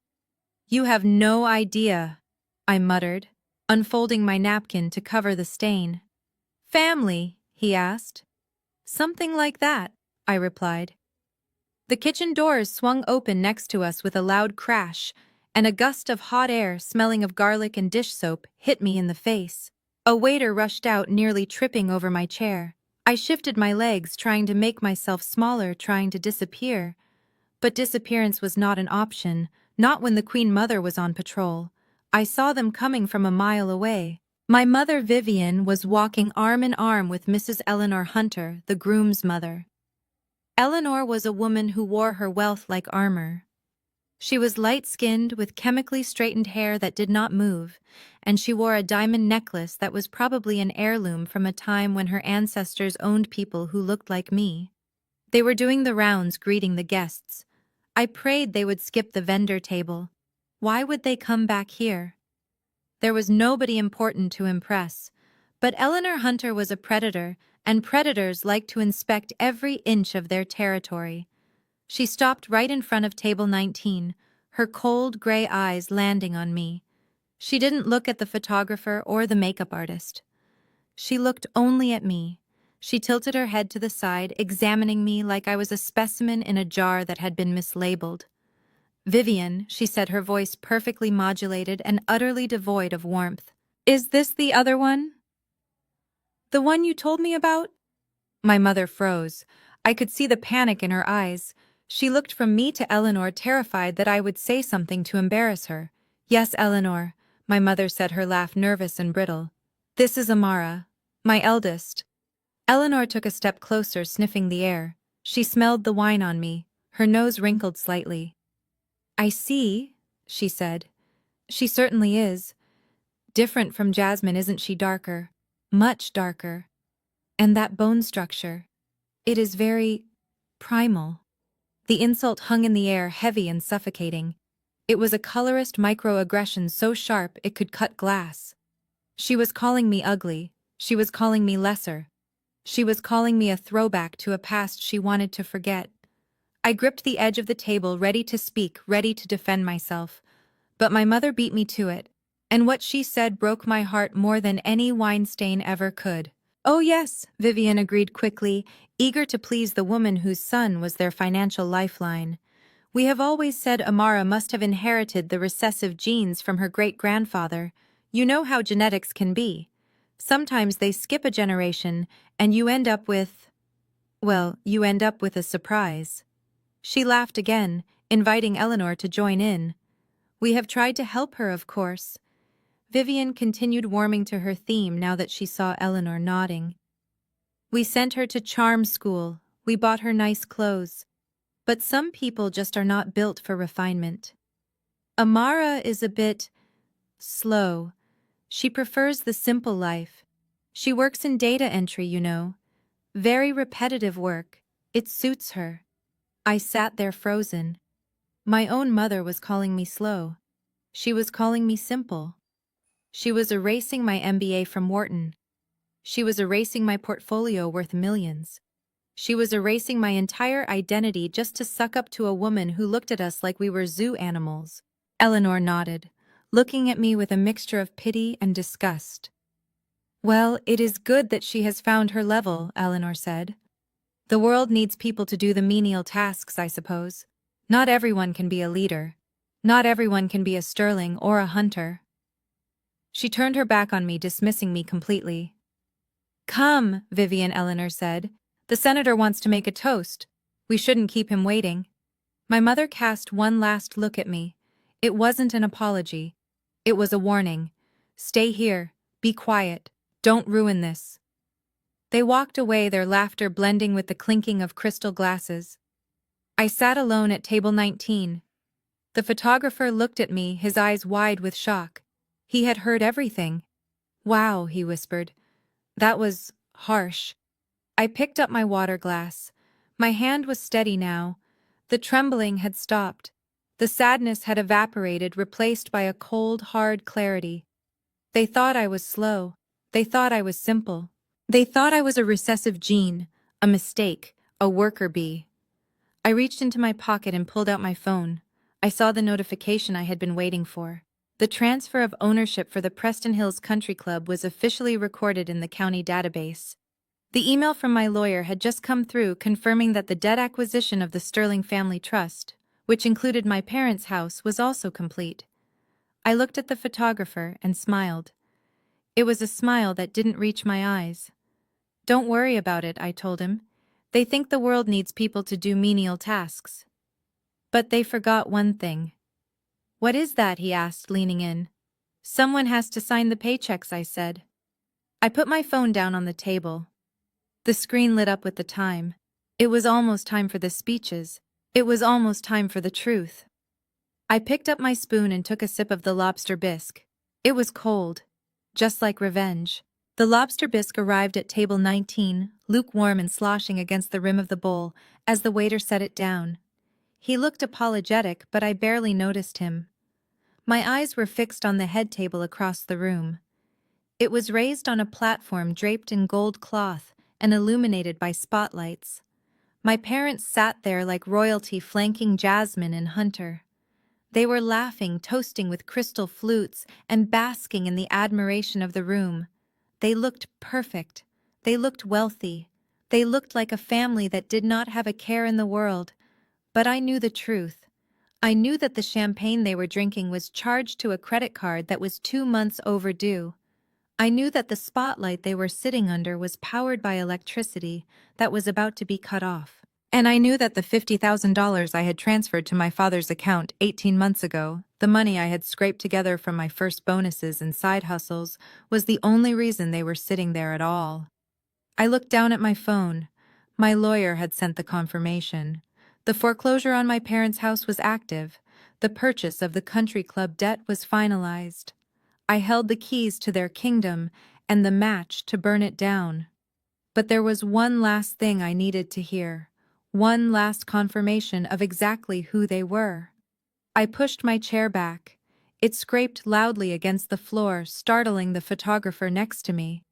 "You have no idea," I muttered, unfolding my napkin to cover the stain. "Family?" he asked. "Something like that," I replied. The kitchen doors swung open next to us with a loud crash, and a gust of hot air smelling of garlic and dish soap hit me in the face. A waiter rushed out, nearly tripping over my chair. I shifted my legs, trying to make myself smaller, trying to disappear. But disappearance was not an option, not when the Queen Mother was on patrol. I saw them coming from a mile away. My mother, Vivian, was walking arm in arm with Mrs. Eleanor Hunter, the groom's mother. Eleanor was a woman who wore her wealth like armor. She was light-skinned with chemically straightened hair that did not move, and she wore a diamond necklace that was probably an heirloom from a time when her ancestors owned people who looked like me. They were doing the rounds greeting the guests. I prayed they would skip the vendor table. Why would they come back here? There was nobody important to impress, but Eleanor Hunter was a predator, and predators like to inspect every inch of their territory. She stopped right in front of table 19, her cold gray eyes landing on me. She didn't look at the photographer or the makeup artist. She looked only at me. She tilted her head to the side, examining me like I was a specimen in a jar that had been mislabeled. "Vivian," she said, her voice perfectly modulated and utterly devoid of warmth. "Is this the other one? The one you told me about?" My mother froze. I could see the panic in her eyes. She looked from me to Eleanor, terrified that I would say something to embarrass her. "Yes, Eleanor," my mother said, her laugh nervous and brittle. "This is Amara, my eldest." Eleanor took a step closer, sniffing the air. She smelled the wine on me. Her nose wrinkled slightly. "I see," she said. "She certainly is. Different from Jasmine, isn't she? Darker. Much darker. And that bone structure. It is very primal." The insult hung in the air, heavy and suffocating. It was a colorist microaggression so sharp it could cut glass. She was calling me ugly. She was calling me lesser. She was calling me a throwback to a past she wanted to forget. I gripped the edge of the table, ready to speak, ready to defend myself. But my mother beat me to it, and what she said broke my heart more than any wine stain ever could. "Oh yes," Vivian agreed quickly, eager to please the woman whose son was their financial lifeline. "We have always said Amara must have inherited the recessive genes from her great-grandfather. You know how genetics can be. Sometimes they skip a generation, and you end up with a surprise." She laughed again, inviting Eleanor to join in. "We have tried to help her, of course." Vivian continued, warming to her theme now that she saw Eleanor nodding. "We sent her to charm school. We bought her nice clothes. But some people just are not built for refinement. Amara is a bit slow. She prefers the simple life. She works in data entry, you know. Very repetitive work. It suits her." I sat there frozen. My own mother was calling me slow. She was calling me simple. She was erasing my MBA from Wharton. She was erasing my portfolio worth millions. She was erasing my entire identity just to suck up to a woman who looked at us like we were zoo animals. Eleanor nodded, looking at me with a mixture of pity and disgust. "Well, it is good that she has found her level," Eleanor said. "The world needs people to do the menial tasks, I suppose. Not everyone can be a leader. Not everyone can be a Sterling or a Hunter." She turned her back on me, dismissing me completely. "Come," Vivian Eleanor said. "The senator wants to make a toast. We shouldn't keep him waiting." My mother cast one last look at me. It wasn't an apology. It was a warning. "Stay here. Be quiet. Don't ruin this." They walked away, their laughter blending with the clinking of crystal glasses. I sat alone at table 19. The photographer looked at me, his eyes wide with shock. He had heard everything. "Wow," he whispered. "That was harsh." I picked up my water glass. My hand was steady now. The trembling had stopped. The sadness had evaporated, replaced by a cold, hard clarity. They thought I was slow. They thought I was simple. They thought I was a recessive gene, a mistake, a worker bee. I reached into my pocket and pulled out my phone. I saw the notification I had been waiting for. The transfer of ownership for the Preston Hills Country Club was officially recorded in the county database. The email from my lawyer had just come through confirming that the debt acquisition of the Sterling Family Trust, which included my parents' house, was also complete. I looked at the photographer and smiled. It was a smile that didn't reach my eyes. "Don't worry about it," I told him. "They think the world needs people to do menial tasks." But they forgot one thing. "What is that?" he asked, leaning in. "Someone has to sign the paychecks," I said. I put my phone down on the table. The screen lit up with the time. It was almost time for the speeches. It was almost time for the truth. I picked up my spoon and took a sip of the lobster bisque. It was cold, just like revenge. The lobster bisque arrived at table 19, lukewarm and sloshing against the rim of the bowl, as the waiter set it down. He looked apologetic, but I barely noticed him. My eyes were fixed on the head table across the room. It was raised on a platform draped in gold cloth and illuminated by spotlights. My parents sat there like royalty, flanking Jasmine and Hunter. They were laughing, toasting with crystal flutes, and basking in the admiration of the room. They looked perfect. They looked wealthy. They looked like a family that did not have a care in the world. But I knew the truth. I knew that the champagne they were drinking was charged to a credit card that was 2 months overdue. I knew that the spotlight they were sitting under was powered by electricity that was about to be cut off. And I knew that the $50,000 I had transferred to my father's account 18 months ago, the money I had scraped together from my first bonuses and side hustles, was the only reason they were sitting there at all. I looked down at my phone. My lawyer had sent the confirmation. The foreclosure on my parents' house was active. The purchase of the country club debt was finalized. I held the keys to their kingdom and the match to burn it down. But there was one last thing I needed to hear. One last confirmation of exactly who they were. I pushed my chair back. It scraped loudly against the floor, startling the photographer next to me.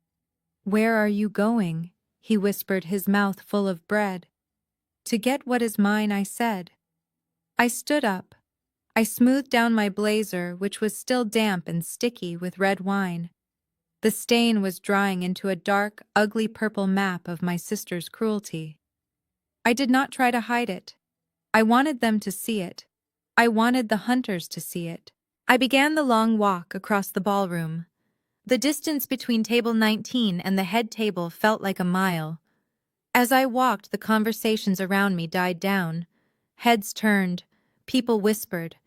"Where are you going?" he whispered, his mouth full of bread. "To get what is mine," I said. I stood up. I smoothed down my blazer, which was still damp and sticky with red wine. The stain was drying into a dark, ugly purple map of my sister's cruelty. I did not try to hide it. I wanted them to see it. I wanted the Hunters to see it. I began the long walk across the ballroom. The distance between table 19 and the head table felt like a mile. As I walked, the conversations around me died down. Heads turned. People whispered.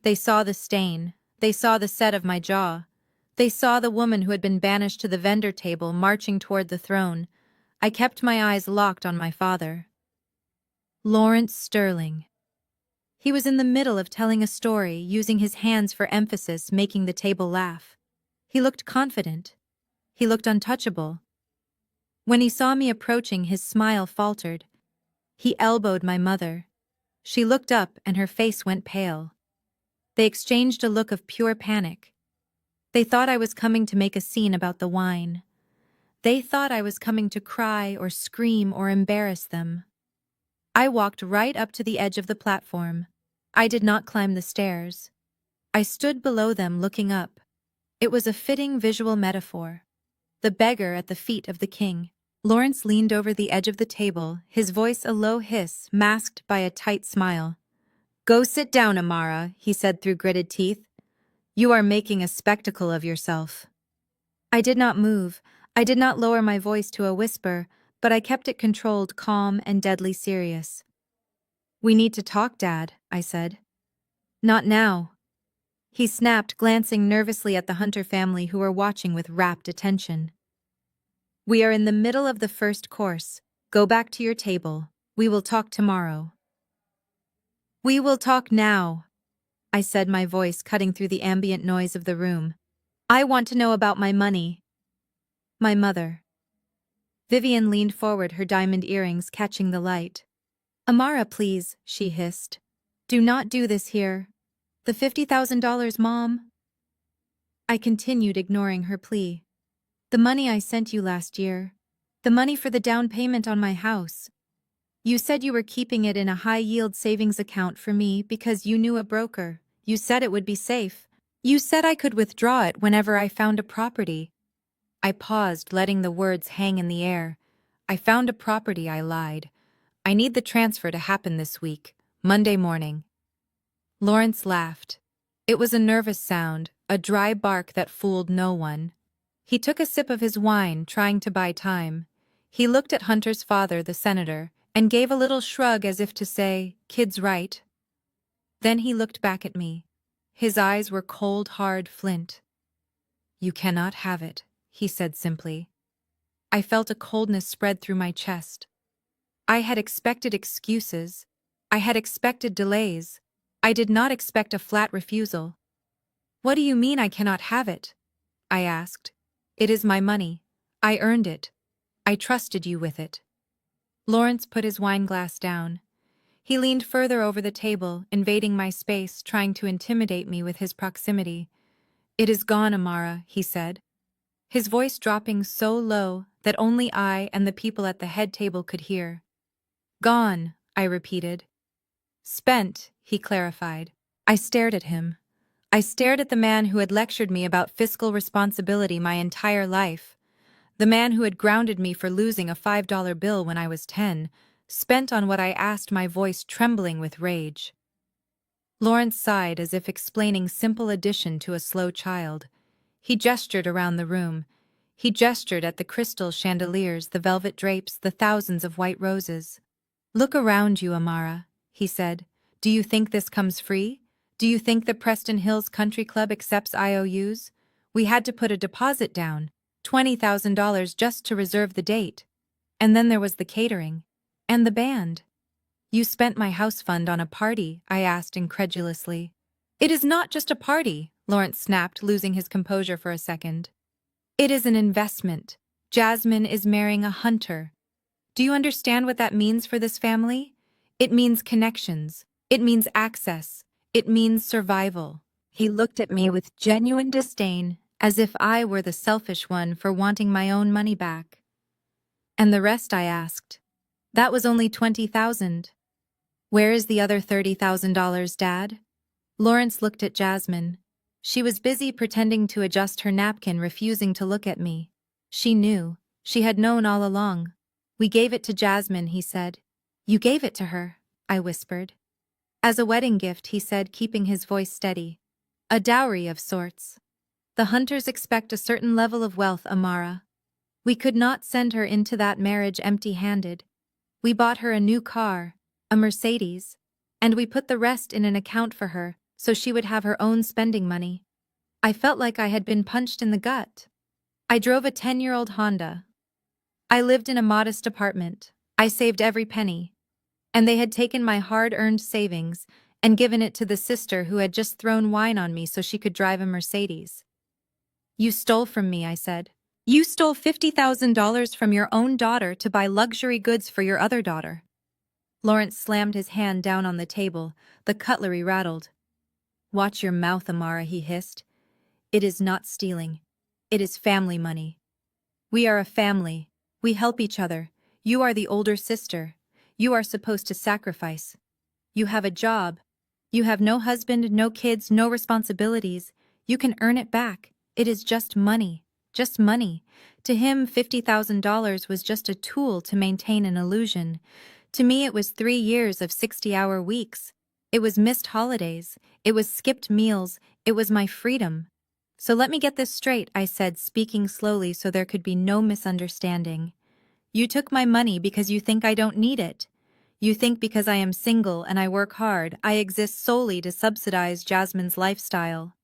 They saw the stain. They saw the set of my jaw. They saw the woman who had been banished to the vendor table marching toward the throne. I kept my eyes locked on my father. Lawrence Sterling. He was in the middle of telling a story, using his hands for emphasis, making the table laugh. He looked confident. He looked untouchable. When he saw me approaching, his smile faltered. He elbowed my mother. She looked up and her face went pale. They exchanged a look of pure panic. They thought I was coming to make a scene about the wine. They thought I was coming to cry or scream or embarrass them. I walked right up to the edge of the platform. I did not climb the stairs. I stood below them looking up. It was a fitting visual metaphor. The beggar at the feet of the king. Lawrence leaned over the edge of the table, his voice a low hiss masked by a tight smile. "Go sit down, Amara," he said through gritted teeth. You are making a spectacle of yourself. I did not move. I did not lower my voice to a whisper, but I kept it controlled, calm, and deadly serious. We need to talk, Dad, I said. Not now. He snapped, glancing nervously at the Hunter family who were watching with rapt attention. We are in the middle of the first course. Go back to your table. We will talk tomorrow. We will talk now, I said, my voice cutting through the ambient noise of the room. I want to know about my money. My mother. Vivian leaned forward, her diamond earrings catching the light. Amara, please, she hissed. Do not do this here. The $50,000, Mom. I continued, ignoring her plea. The money I sent you last year. The money for the down payment on my house. You said you were keeping it in a high-yield savings account for me because you knew a broker. You said it would be safe. You said I could withdraw it whenever I found a property. I paused, letting the words hang in the air. I found a property, I lied. I need the transfer to happen this week, Monday morning. Lawrence laughed. It was a nervous sound, a dry bark that fooled no one. He took a sip of his wine, trying to buy time. He looked at Hunter's father, the senator, and gave a little shrug as if to say, "Kid's right." Then he looked back at me. His eyes were cold, hard flint. "You cannot have it," he said simply. I felt a coldness spread through my chest. I had expected excuses. I had expected delays. I did not expect a flat refusal. "What do you mean I cannot have it?" I asked. "It is my money. I earned it. I trusted you with it." Lawrence put his wineglass down. He leaned further over the table, invading my space, trying to intimidate me with his proximity. "It is gone, Amara," he said, his voice dropping so low that only I and the people at the head table could hear. "Gone," I repeated. "Spent," he clarified. I stared at him. I stared at the man who had lectured me about fiscal responsibility my entire life. The man who had grounded me for losing a $5 bill when I was 10, spent on what I asked, my voice trembling with rage. Lawrence sighed as if explaining simple addition to a slow child. He gestured around the room. He gestured at the crystal chandeliers, the velvet drapes, the thousands of white roses. "Look around you, Amara," he said. "Do you think this comes free? Do you think the Preston Hills Country Club accepts IOUs? We had to put a deposit down, $20,000 just to reserve the date. And then there was the catering. And the band." "You spent my house fund on a party?" I asked incredulously. "It is not just a party," Lawrence snapped, losing his composure for a second. "It is an investment. Jasmine is marrying a hunter. Do you understand what that means for this family? It means connections. It means access. It means survival." He looked at me with genuine disdain, as if I were the selfish one for wanting my own money back. "And the rest?" I asked. "That was only $20,000. Where is the other $30,000, Dad?" Lawrence looked at Jasmine. She was busy pretending to adjust her napkin, refusing to look at me. She knew. She had known all along. "We gave it to Jasmine," he said. "You gave it to her," I whispered. "As a wedding gift," he said, keeping his voice steady. "A dowry of sorts. The Hunters expect a certain level of wealth, Amara. We could not send her into that marriage empty-handed. We bought her a new car, a Mercedes, and we put the rest in an account for her so she would have her own spending money." I felt like I had been punched in the gut. I drove a 10-year-old Honda. I lived in a modest apartment. I saved every penny. And they had taken my hard-earned savings and given it to the sister who had just thrown wine on me so she could drive a Mercedes. "You stole from me," I said. "You stole $50,000 from your own daughter to buy luxury goods for your other daughter." Lawrence slammed his hand down on the table. The cutlery rattled. "Watch your mouth, Amara," he hissed. "It is not stealing. It is family money. We are a family. We help each other. You are the older sister. You are supposed to sacrifice. You have a job. You have no husband, no kids, no responsibilities. You can earn it back. It is just money. Just money." To him, $50,000 was just a tool to maintain an illusion. To me, it was 3 years of 60-hour weeks. It was missed holidays. It was skipped meals. It was my freedom. So let me get this straight, I said, speaking slowly so there could be no misunderstanding. You took my money because you think I don't need it. You think because I am single and I work hard, I exist solely to subsidize Jasmine's lifestyle.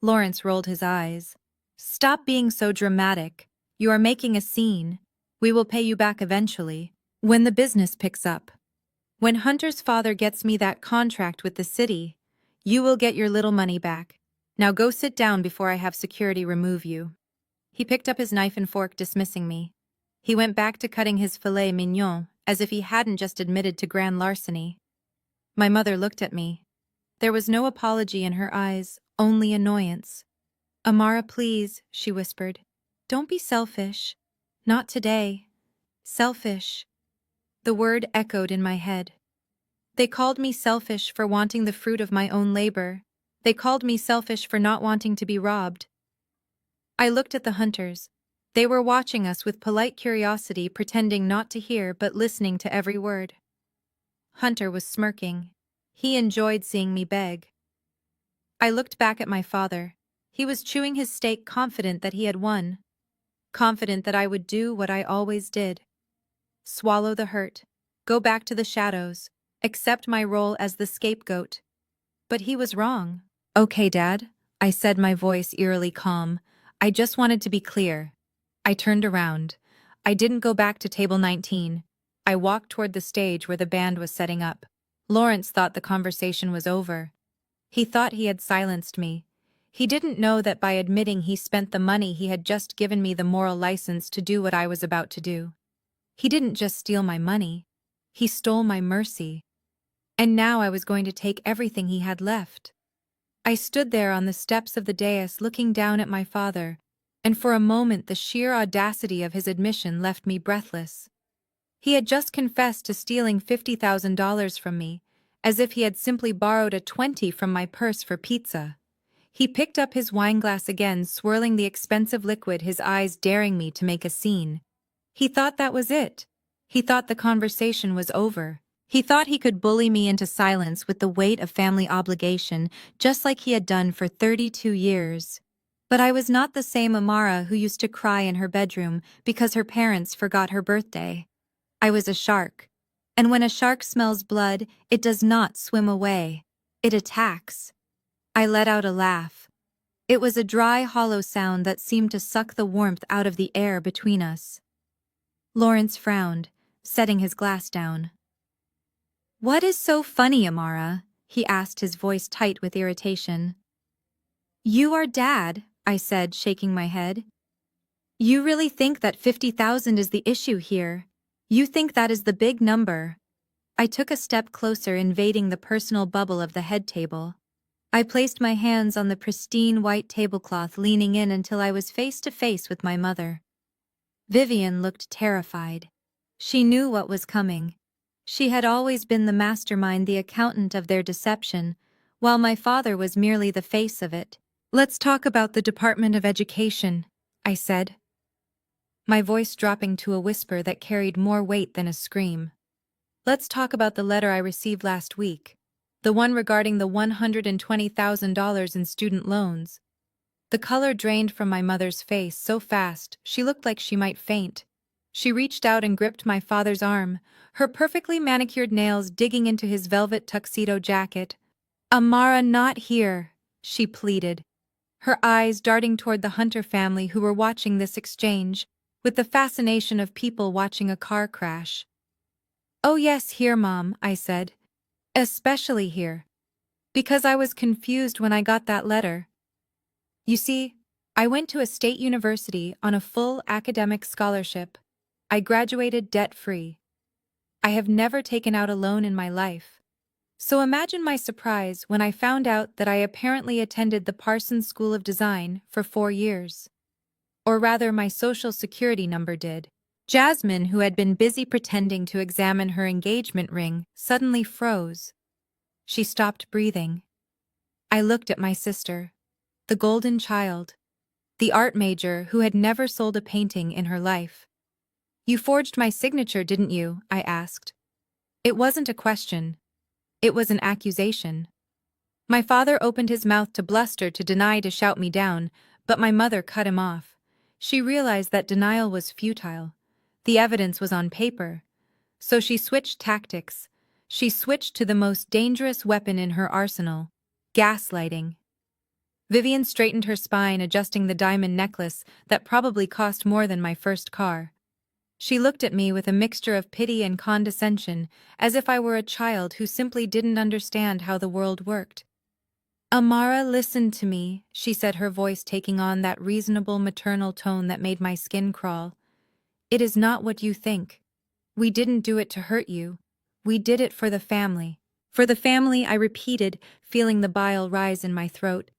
Lawrence rolled his eyes. Stop being so dramatic. You are making a scene. We will pay you back eventually, when the business picks up. When Hunter's father gets me that contract with the city, you will get your little money back. Now go sit down before I have security remove you. He picked up his knife and fork, dismissing me. He went back to cutting his filet mignon, as if he hadn't just admitted to grand larceny. My mother looked at me. There was no apology in her eyes, only annoyance. Amara, please, she whispered. Don't be selfish. Not today. Selfish. The word echoed in my head. They called me selfish for wanting the fruit of my own labor. They called me selfish for not wanting to be robbed. I looked at the hunters. They were watching us with polite curiosity, pretending not to hear but listening to every word. Hunter was smirking. He enjoyed seeing me beg. I looked back at my father. He was chewing his steak, confident that he had won. Confident that I would do what I always did. Swallow the hurt. Go back to the shadows. Accept my role as the scapegoat. But he was wrong. Okay, Dad, I said, my voice eerily calm. I just wanted to be clear. I turned around. I didn't go back to table 19. I walked toward the stage where the band was setting up. Lawrence thought the conversation was over. He thought he had silenced me. He didn't know that by admitting he spent the money he had just given me the moral license to do what I was about to do. He didn't just steal my money. He stole my mercy. And now I was going to take everything he had left. I stood there on the steps of the dais looking down at my father, and for a moment the sheer audacity of his admission left me breathless. He had just confessed to stealing $50,000 from me, as if he had simply borrowed a 20 from my purse for pizza. He picked up his wineglass again, swirling the expensive liquid, his eyes daring me to make a scene. He thought that was it. He thought the conversation was over. He thought he could bully me into silence with the weight of family obligation, just like he had done for 32 years. But I was not the same Amara who used to cry in her bedroom because her parents forgot her birthday. I was a shark. And when a shark smells blood, it does not swim away. It attacks. I let out a laugh. It was a dry, hollow sound that seemed to suck the warmth out of the air between us. Lawrence frowned, setting his glass down. What is so funny, Amara? He asked, his voice tight with irritation. You are Dad, I said, shaking my head. You really think that 50,000 is the issue here? You think that is the big number? I took a step closer, invading the personal bubble of the head table. I placed my hands on the pristine white tablecloth, leaning in until I was face to face with my mother. Vivian looked terrified. She knew what was coming. She had always been the mastermind, the accountant of their deception, while my father was merely the face of it. Let's talk about the Department of Education, I said, my voice dropping to a whisper that carried more weight than a scream. Let's talk about the letter I received last week, the one regarding the $120,000 in student loans. The color drained from my mother's face so fast she looked like she might faint. She reached out and gripped my father's arm, her perfectly manicured nails digging into his velvet tuxedo jacket. Amara, not here, she pleaded, her eyes darting toward the Hunter family who were watching this exchange, with the fascination of people watching a car crash. Oh yes, here, Mom, I said. Especially here. Because I was confused when I got that letter. You see, I went to a state university on a full academic scholarship. I graduated debt-free. I have never taken out a loan in my life. So imagine my surprise when I found out that I apparently attended the Parsons School of Design for 4 years. Or rather, my social security number did. Jasmine, who had been busy pretending to examine her engagement ring, suddenly froze. She stopped breathing. I looked at my sister, the golden child, the art major who had never sold a painting in her life. You forged my signature, didn't you? I asked. It wasn't a question. It was an accusation. My father opened his mouth to bluster, to deny, to shout me down, but my mother cut him off. She realized that denial was futile. The evidence was on paper. So she switched tactics. She switched to the most dangerous weapon in her arsenal: gaslighting. Vivian straightened her spine, adjusting the diamond necklace that probably cost more than my first car. She looked at me with a mixture of pity and condescension, as if I were a child who simply didn't understand how the world worked. "Amara, listen to me," she said, her voice taking on that reasonable maternal tone that made my skin crawl. "It is not what you think. We didn't do it to hurt you. We did it for the family." "For the family," I repeated, feeling the bile rise in my throat.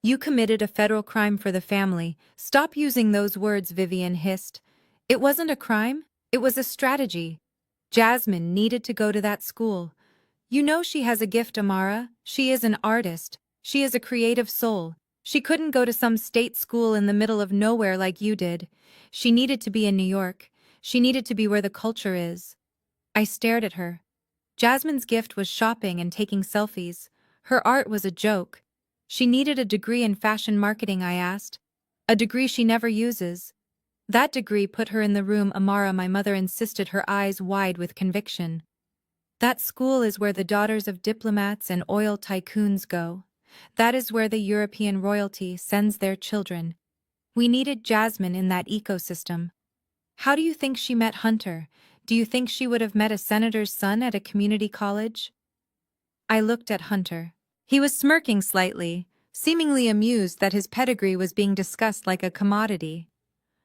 "You committed a federal crime for the family." "Stop using those words," Vivian hissed. "It wasn't a crime. It was a strategy. Jasmine needed to go to that school. You know she has a gift, Amara. She is an artist. She is a creative soul. She couldn't go to some state school in the middle of nowhere like you did. She needed to be in New York. She needed to be where the culture is." I stared at her. Jasmine's gift was shopping and taking selfies. Her art was a joke. She needed a degree in fashion marketing, I asked. "A degree she never uses." "That degree put her in the room, Amara," my mother insisted, her eyes wide with conviction. "That school is where the daughters of diplomats and oil tycoons go. That is where the European royalty sends their children. We needed Jasmine in that ecosystem." "How do you think she met Hunter? Do you think she would have met a senator's son at a community college?" I looked at Hunter. He was smirking slightly, seemingly amused that his pedigree was being discussed like a commodity.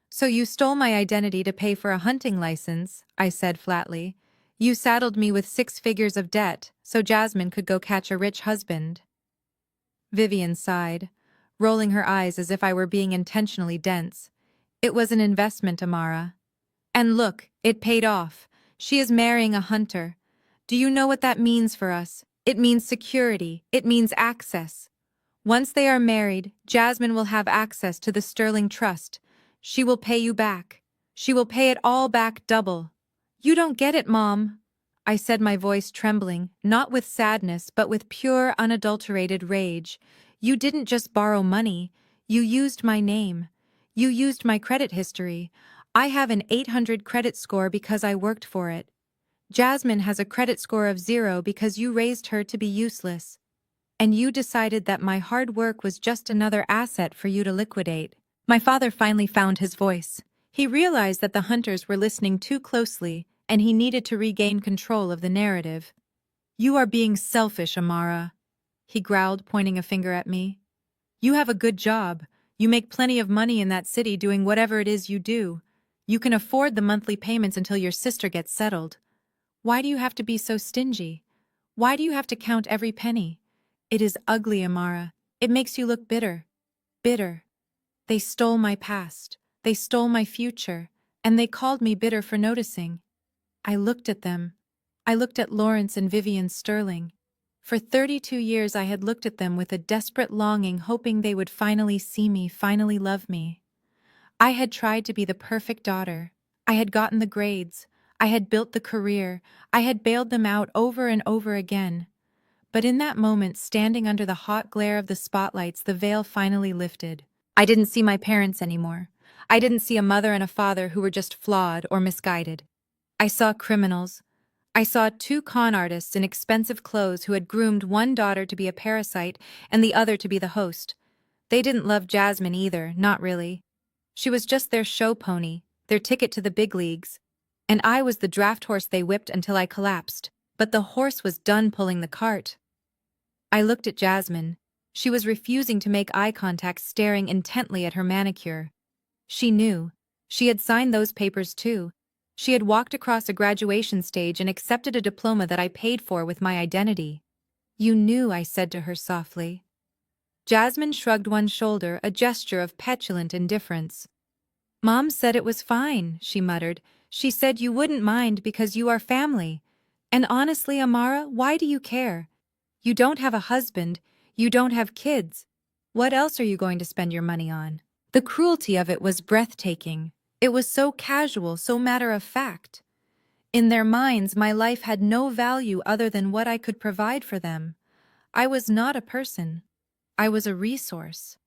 "So you stole my identity to pay for a hunting license," I said flatly. "You saddled me with 6 figures of debt so Jasmine could go catch a rich husband." Vivian sighed, rolling her eyes as if I were being intentionally dense. "It was an investment, Amara. And look, it paid off. She is marrying a hunter. Do you know what that means for us? It means security. It means access. Once they are married, Jasmine will have access to the Sterling Trust. She will pay you back. She will pay it all back double." "You don't get it, Mom," I said, my voice trembling, not with sadness but with pure, unadulterated rage. "You didn't just borrow money. You used my name. You used my credit history. I have an 800 credit score because I worked for it. Jasmine has a credit score of 0 because you raised her to be useless. And you decided that my hard work was just another asset for you to liquidate." My father finally found his voice. He realized that the hunters were listening too closely, and he needed to regain control of the narrative. "You are being selfish, Amara," he growled, pointing a finger at me. "You have a good job. You make plenty of money in that city doing whatever it is you do. You can afford the monthly payments until your sister gets settled. Why do you have to be so stingy? Why do you have to count every penny? It is ugly, Amara. It makes you look bitter. Bitter. They stole my past. They stole my future. And they called me bitter for noticing." I looked at them. I looked at Lawrence and Vivian Sterling. For 32 years I had looked at them with a desperate longing, hoping they would finally see me, finally love me. I had tried to be the perfect daughter. I had gotten the grades. I had built the career. I had bailed them out over and over again. But in that moment, standing under the hot glare of the spotlights, the veil finally lifted. I didn't see my parents anymore. I didn't see a mother and a father who were just flawed or misguided. I saw criminals. I saw 2 con artists in expensive clothes who had groomed one daughter to be a parasite and the other to be the host. They didn't love Jasmine either, not really. She was just their show pony, their ticket to the big leagues. And I was the draft horse they whipped until I collapsed. But the horse was done pulling the cart. I looked at Jasmine. She was refusing to make eye contact, staring intently at her manicure. She knew. She had signed those papers too. She had walked across a graduation stage and accepted a diploma that I paid for with my identity. "You knew," I said to her softly. Jasmine shrugged one shoulder, a gesture of petulant indifference. "Mom said it was fine," she muttered. "She said you wouldn't mind because you are family. And honestly, Amara, why do you care? You don't have a husband. You don't have kids. What else are you going to spend your money on?" The cruelty of it was breathtaking. It was so casual, so matter of fact. In their minds, my life had no value other than what I could provide for them. I was not a person. I was a resource.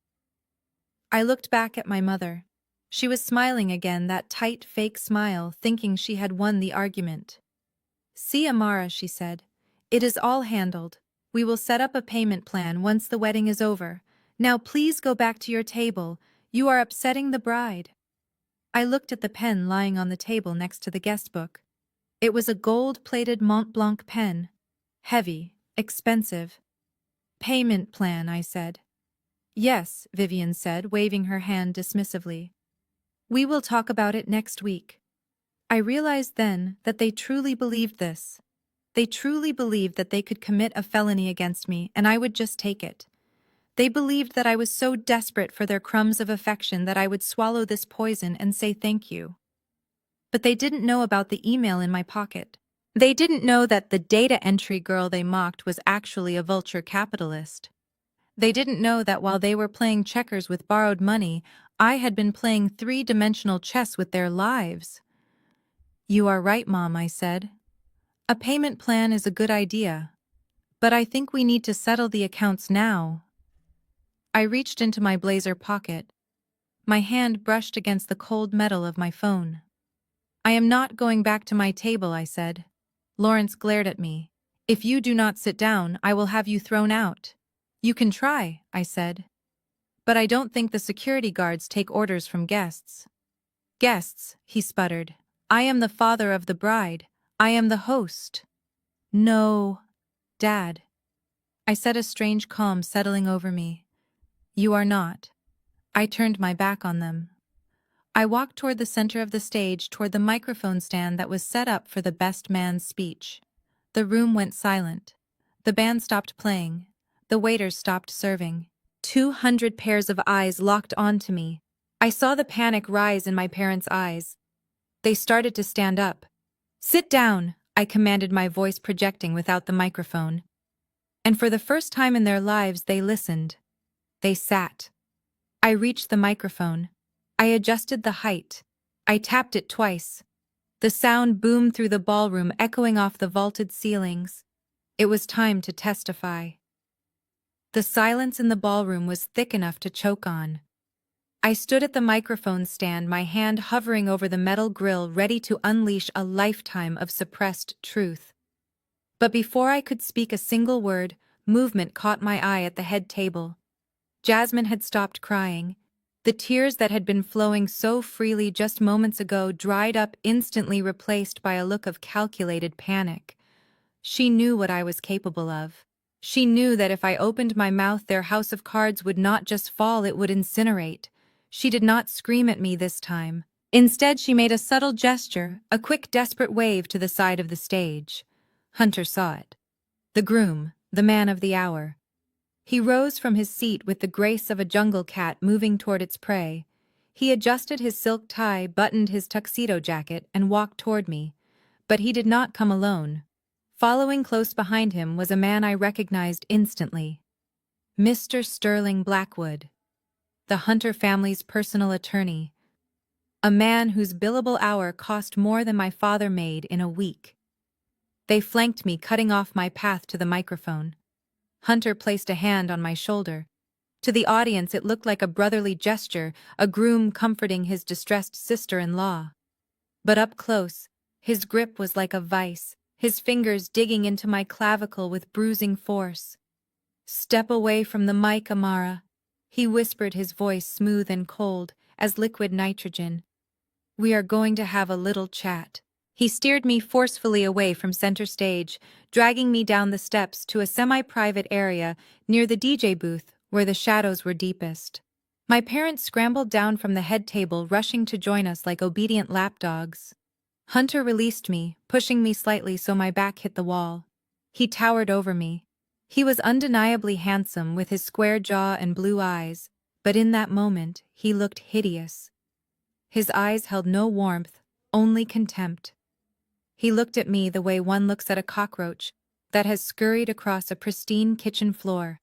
I looked back at my mother. She was smiling again, that tight, fake smile, thinking she had won the argument. "See, Amara," she said. "It is all handled. We will set up a payment plan once the wedding is over. Now please go back to your table. You are upsetting the bride." I looked at the pen lying on the table next to the guest book. It was a gold-plated Mont Blanc pen. Heavy, expensive. "Payment plan," I said. "Yes," Vivian said, waving her hand dismissively. "We will talk about it next week." I realized then that they truly believed this. They truly believed that they could commit a felony against me and I would just take it. They believed that I was so desperate for their crumbs of affection that I would swallow this poison and say thank you. But they didn't know about the email in my pocket. They didn't know that the data entry girl they mocked was actually a vulture capitalist. They didn't know that while they were playing checkers with borrowed money, I had been playing three-dimensional chess with their lives. "You are right, Mom," I said. "A payment plan is a good idea. But I think we need to settle the accounts now." I reached into my blazer pocket. My hand brushed against the cold metal of my phone. "I am not going back to my table," I said. Lawrence glared at me. "If you do not sit down, I will have you thrown out." "You can try," I said. "But I don't think the security guards take orders from guests." "Guests," he sputtered. "I am the father of the bride. I am the host." "No, Dad." I said, a strange calm settling over me. "You are not." I turned my back on them. I walked toward the center of the stage, toward the microphone stand that was set up for the best man's speech. The room went silent. The band stopped playing. The waiters stopped serving. 200 pairs of eyes locked onto me. I saw the panic rise in my parents' eyes. They started to stand up. "Sit down," I commanded, my voice projecting without the microphone. And for the first time in their lives, they listened. They sat. I reached the microphone. I adjusted the height. I tapped it twice. The sound boomed through the ballroom, echoing off the vaulted ceilings. It was time to testify. The silence in the ballroom was thick enough to choke on. I stood at the microphone stand, my hand hovering over the metal grill, ready to unleash a lifetime of suppressed truth. But before I could speak a single word, movement caught my eye at the head table. Jasmine had stopped crying. The tears that had been flowing so freely just moments ago dried up, instantly replaced by a look of calculated panic. She knew what I was capable of. She knew that if I opened my mouth, their house of cards would not just fall, it would incinerate. She did not scream at me this time. Instead, she made a subtle gesture, a quick, desperate wave to the side of the stage. Hunter saw it. The groom, the man of the hour. He rose from his seat with the grace of a jungle cat moving toward its prey. He adjusted his silk tie, buttoned his tuxedo jacket, and walked toward me. But he did not come alone. Following close behind him was a man I recognized instantly. Mr. Sterling Blackwood, the Hunter family's personal attorney. A man whose billable hour cost more than my father made in a week. They flanked me, cutting off my path to the microphone. Hunter placed a hand on my shoulder. To the audience, it looked like a brotherly gesture, a groom comforting his distressed sister-in-law. But up close, his grip was like a vice, his fingers digging into my clavicle with bruising force. "Step away from the mic, Amara," he whispered, his voice smooth and cold as liquid nitrogen. "We are going to have a little chat." He steered me forcefully away from center stage, dragging me down the steps to a semi-private area near the DJ booth where the shadows were deepest. My parents scrambled down from the head table, rushing to join us like obedient lapdogs. Hunter released me, pushing me slightly so my back hit the wall. He towered over me. He was undeniably handsome, with his square jaw and blue eyes, but in that moment, he looked hideous. His eyes held no warmth, only contempt. He looked at me the way one looks at a cockroach that has scurried across a pristine kitchen floor.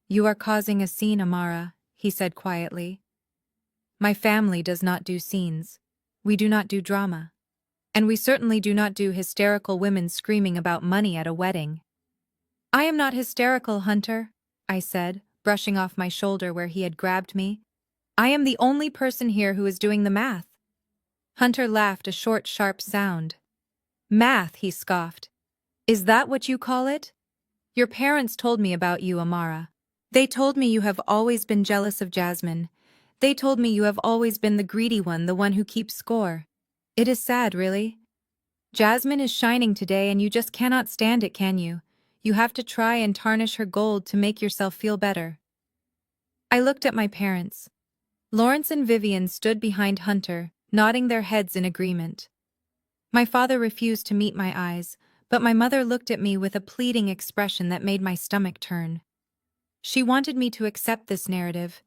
"You are causing a scene, Amara," he said quietly. "My family does not do scenes. We do not do drama. And we certainly do not do hysterical women screaming about money at a wedding. I am not hysterical, Hunter, I said, brushing off my shoulder where he had grabbed me. I am the only person here who is doing the math. Hunter laughed a short, sharp sound. Math, he scoffed. Is that what you call it? Your parents told me about you, Amara. They told me you have always been jealous of Jasmine. They told me you have always been the greedy one, the one who keeps score. It is sad, really. Jasmine is shining today and you just cannot stand it, can you? You have to try and tarnish her gold to make yourself feel better. I looked at my parents. Lawrence and Vivian stood behind Hunter, nodding their heads in agreement. My father refused to meet my eyes, but my mother looked at me with a pleading expression that made my stomach turn. She wanted me to accept this narrative.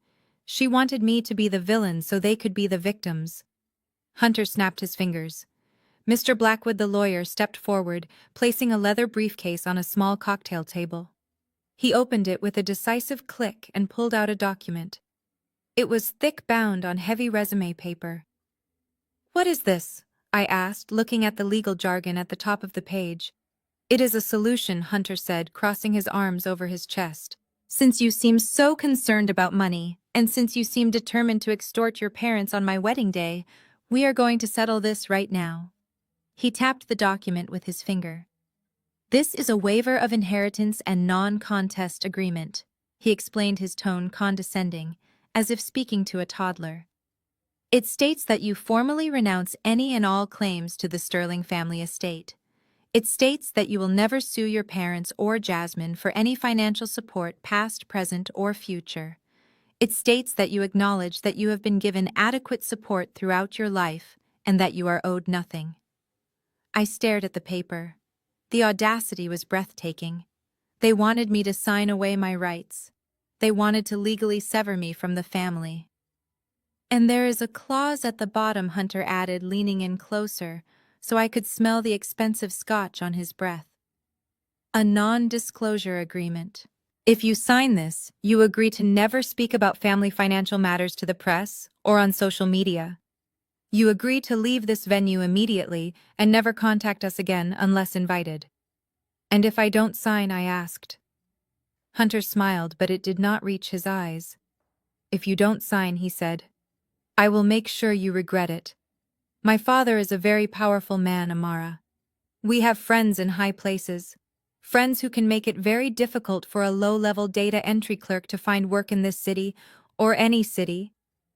She wanted me to be the villain so they could be the victims. Hunter snapped his fingers. Mr. Blackwood, the lawyer, stepped forward, placing a leather briefcase on a small cocktail table. He opened it with a decisive click and pulled out a document. It was thick bound on heavy resume paper. What is this? I asked, looking at the legal jargon at the top of the page. It is a solution, Hunter said, crossing his arms over his chest. Since you seem so concerned about money, and since you seem determined to extort your parents on my wedding day, we are going to settle this right now. He tapped the document with his finger. This is a waiver of inheritance and non-contest agreement. He explained, his tone condescending, as if speaking to a toddler. It states that you formally renounce any and all claims to the Sterling family estate. It states that you will never sue your parents or Jasmine for any financial support, past, present, or future. It states that you acknowledge that you have been given adequate support throughout your life and that you are owed nothing. I stared at the paper. The audacity was breathtaking. They wanted me to sign away my rights. They wanted to legally sever me from the family. And there is a clause at the bottom, Hunter added, leaning in closer, so I could smell the expensive scotch on his breath. A non-disclosure agreement. If you sign this, you agree to never speak about family financial matters to the press or on social media. You agree to leave this venue immediately and never contact us again unless invited. And if I don't sign, I asked. Hunter smiled, but it did not reach his eyes. If you don't sign, he said, I will make sure you regret it. My father is a very powerful man, Amara. We have friends in high places. Friends who can make it very difficult for a low-level data entry clerk to find work in this city, or any city.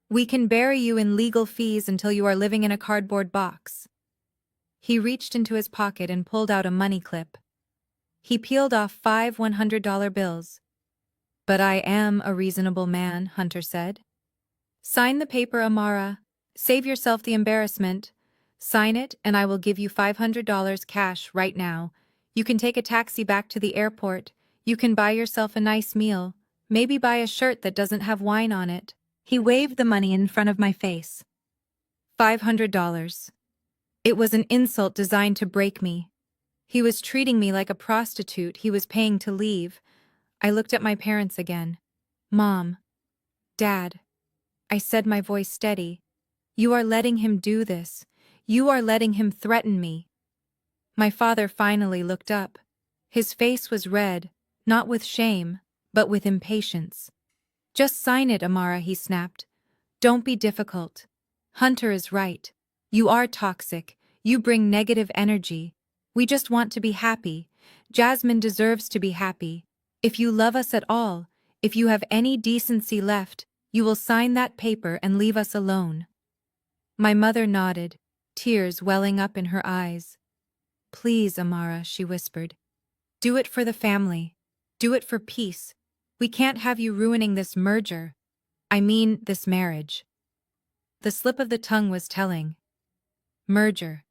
We can bury you in legal fees until you are living in a cardboard box. He reached into his pocket and pulled out a money clip. He peeled off 5 $100 bills. But I am a reasonable man, Hunter said. Sign the paper, Amara. Save yourself the embarrassment. Sign it, and I will give you $500 cash right now. You can take a taxi back to the airport. You can buy yourself a nice meal. Maybe buy a shirt that doesn't have wine on it. He waved the money in front of my face. $500. It was an insult designed to break me. He was treating me like a prostitute he was paying to leave. I looked at my parents again. Mom. Dad. I said, my voice steady. You are letting him do this. You are letting him threaten me. My father finally looked up. His face was red, not with shame, but with impatience. Just sign it, Amara, he snapped. Don't be difficult. Hunter is right. You are toxic. You bring negative energy. We just want to be happy. Jasmine deserves to be happy. If you love us at all, if you have any decency left, you will sign that paper and leave us alone. My mother nodded, tears welling up in her eyes. Please, Amara, she whispered. Do it for the family. Do it for peace. We can't have you ruining this merger. I mean, this marriage. The slip of the tongue was telling. Merger.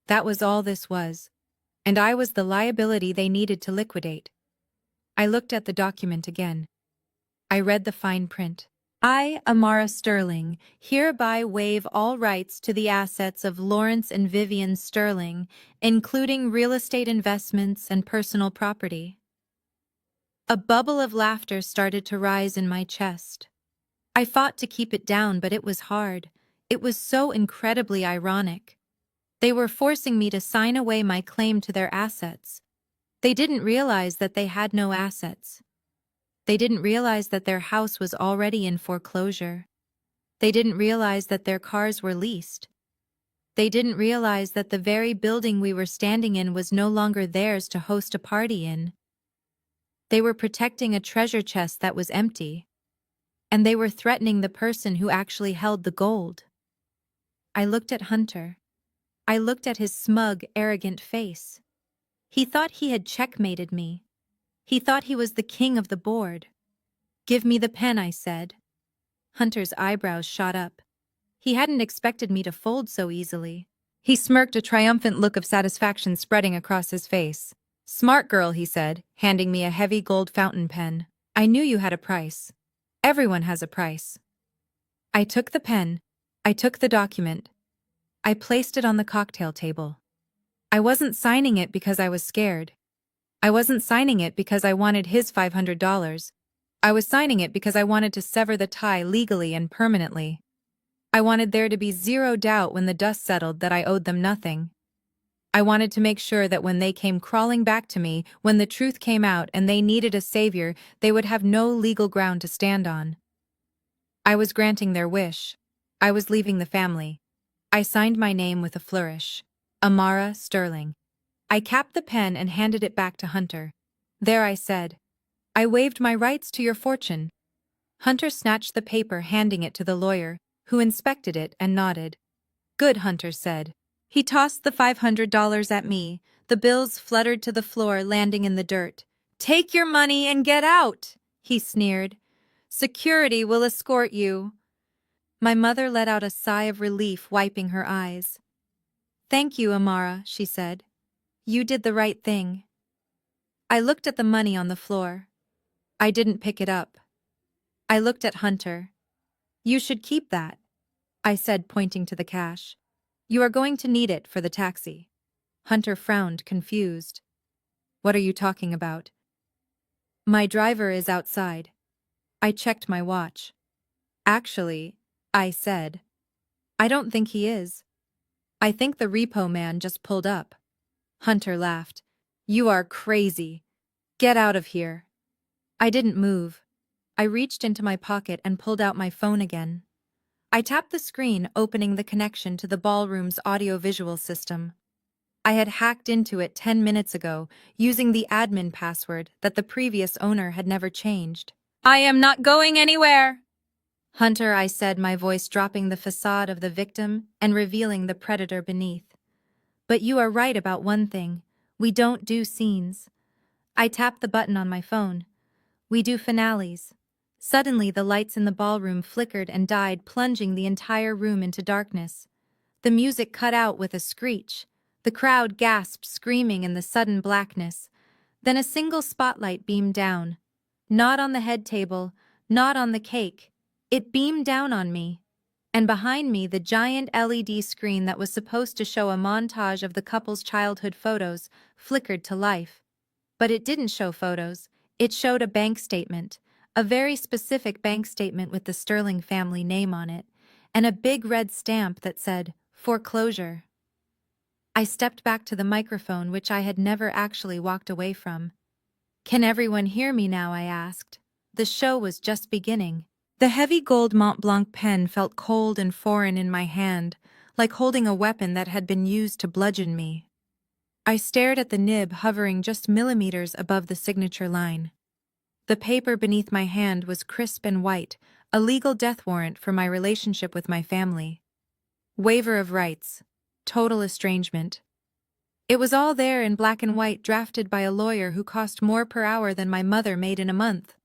That was all this was. And I was the liability they needed to liquidate. I looked at the document again. I read the fine print. I, Amara Sterling, hereby waive all rights to the assets of Lawrence and Vivian Sterling, including real estate investments and personal property. A bubble of laughter started to rise in my chest. I fought to keep it down, but it was hard. It was so incredibly ironic. They were forcing me to sign away my claim to their assets. They didn't realize that they had no assets. They didn't realize that their house was already in foreclosure. They didn't realize that their cars were leased. They didn't realize that the very building we were standing in was no longer theirs to host a party in. They were protecting a treasure chest that was empty. And they were threatening the person who actually held the gold. I looked at Hunter. I looked at his smug, arrogant face. He thought he had checkmated me. He thought he was the king of the board. "Give me the pen," I said. Hunter's eyebrows shot up. He hadn't expected me to fold so easily. He smirked, a triumphant look of satisfaction spreading across his face. "Smart girl," he said, handing me a heavy gold fountain pen. "I knew you had a price. Everyone has a price." I took the pen. I took the document. I placed it on the cocktail table. I wasn't signing it because I was scared. I wasn't signing it because I wanted his $500. I was signing it because I wanted to sever the tie legally and permanently. I wanted there to be zero doubt when the dust settled that I owed them nothing. I wanted to make sure that when they came crawling back to me, when the truth came out and they needed a savior, they would have no legal ground to stand on. I was granting their wish. I was leaving the family. I signed my name with a flourish. Amara Sterling. I capped the pen and handed it back to Hunter. "There," I said. "I waived my rights to your fortune." Hunter snatched the paper, handing it to the lawyer, who inspected it and nodded. "Good," Hunter said. He tossed the $500 at me. The bills fluttered to the floor, landing in the dirt. "Take your money and get out," he sneered. "Security will escort you." My mother let out a sigh of relief, wiping her eyes. "Thank you, Amara," she said. "You did the right thing." I looked at the money on the floor. I didn't pick it up. I looked at Hunter. "You should keep that," I said, pointing to the cash. "You are going to need it for the taxi." Hunter frowned, confused. "What are you talking about?" "My driver is outside." I checked my watch. "Actually," I said, "I don't think he is. I think the repo man just pulled up." Hunter laughed. "You are crazy. Get out of here." I didn't move. I reached into my pocket and pulled out my phone again. I tapped the screen, opening the connection to the ballroom's audio-visual system. I had hacked into it 10 minutes ago, using the admin password that the previous owner had never changed. "I am not going anywhere!" "Hunter," I said, my voice dropping the facade of the victim and revealing the predator beneath. "But you are right about one thing. We don't do scenes." I tapped the button on my phone. "We do finales." Suddenly, the lights in the ballroom flickered and died, plunging the entire room into darkness. The music cut out with a screech. The crowd gasped, screaming in the sudden blackness. Then a single spotlight beamed down. Not on the head table, not on the cake. It beamed down on me. And behind me, the giant LED screen that was supposed to show a montage of the couple's childhood photos flickered to life. But it didn't show photos. It showed a bank statement. A very specific bank statement with the Sterling family name on it, and a big red stamp that said, "Foreclosure." I stepped back to the microphone, which I had never actually walked away from. "Can everyone hear me now?" I asked. The show was just beginning. The heavy gold Mont Blanc pen felt cold and foreign in my hand, like holding a weapon that had been used to bludgeon me. I stared at the nib hovering just millimeters above the signature line. The paper beneath my hand was crisp and white, a legal death warrant for my relationship with my family. Waiver of rights. Total estrangement. It was all there in black and white, drafted by a lawyer who cost more per hour than my mother made in a month.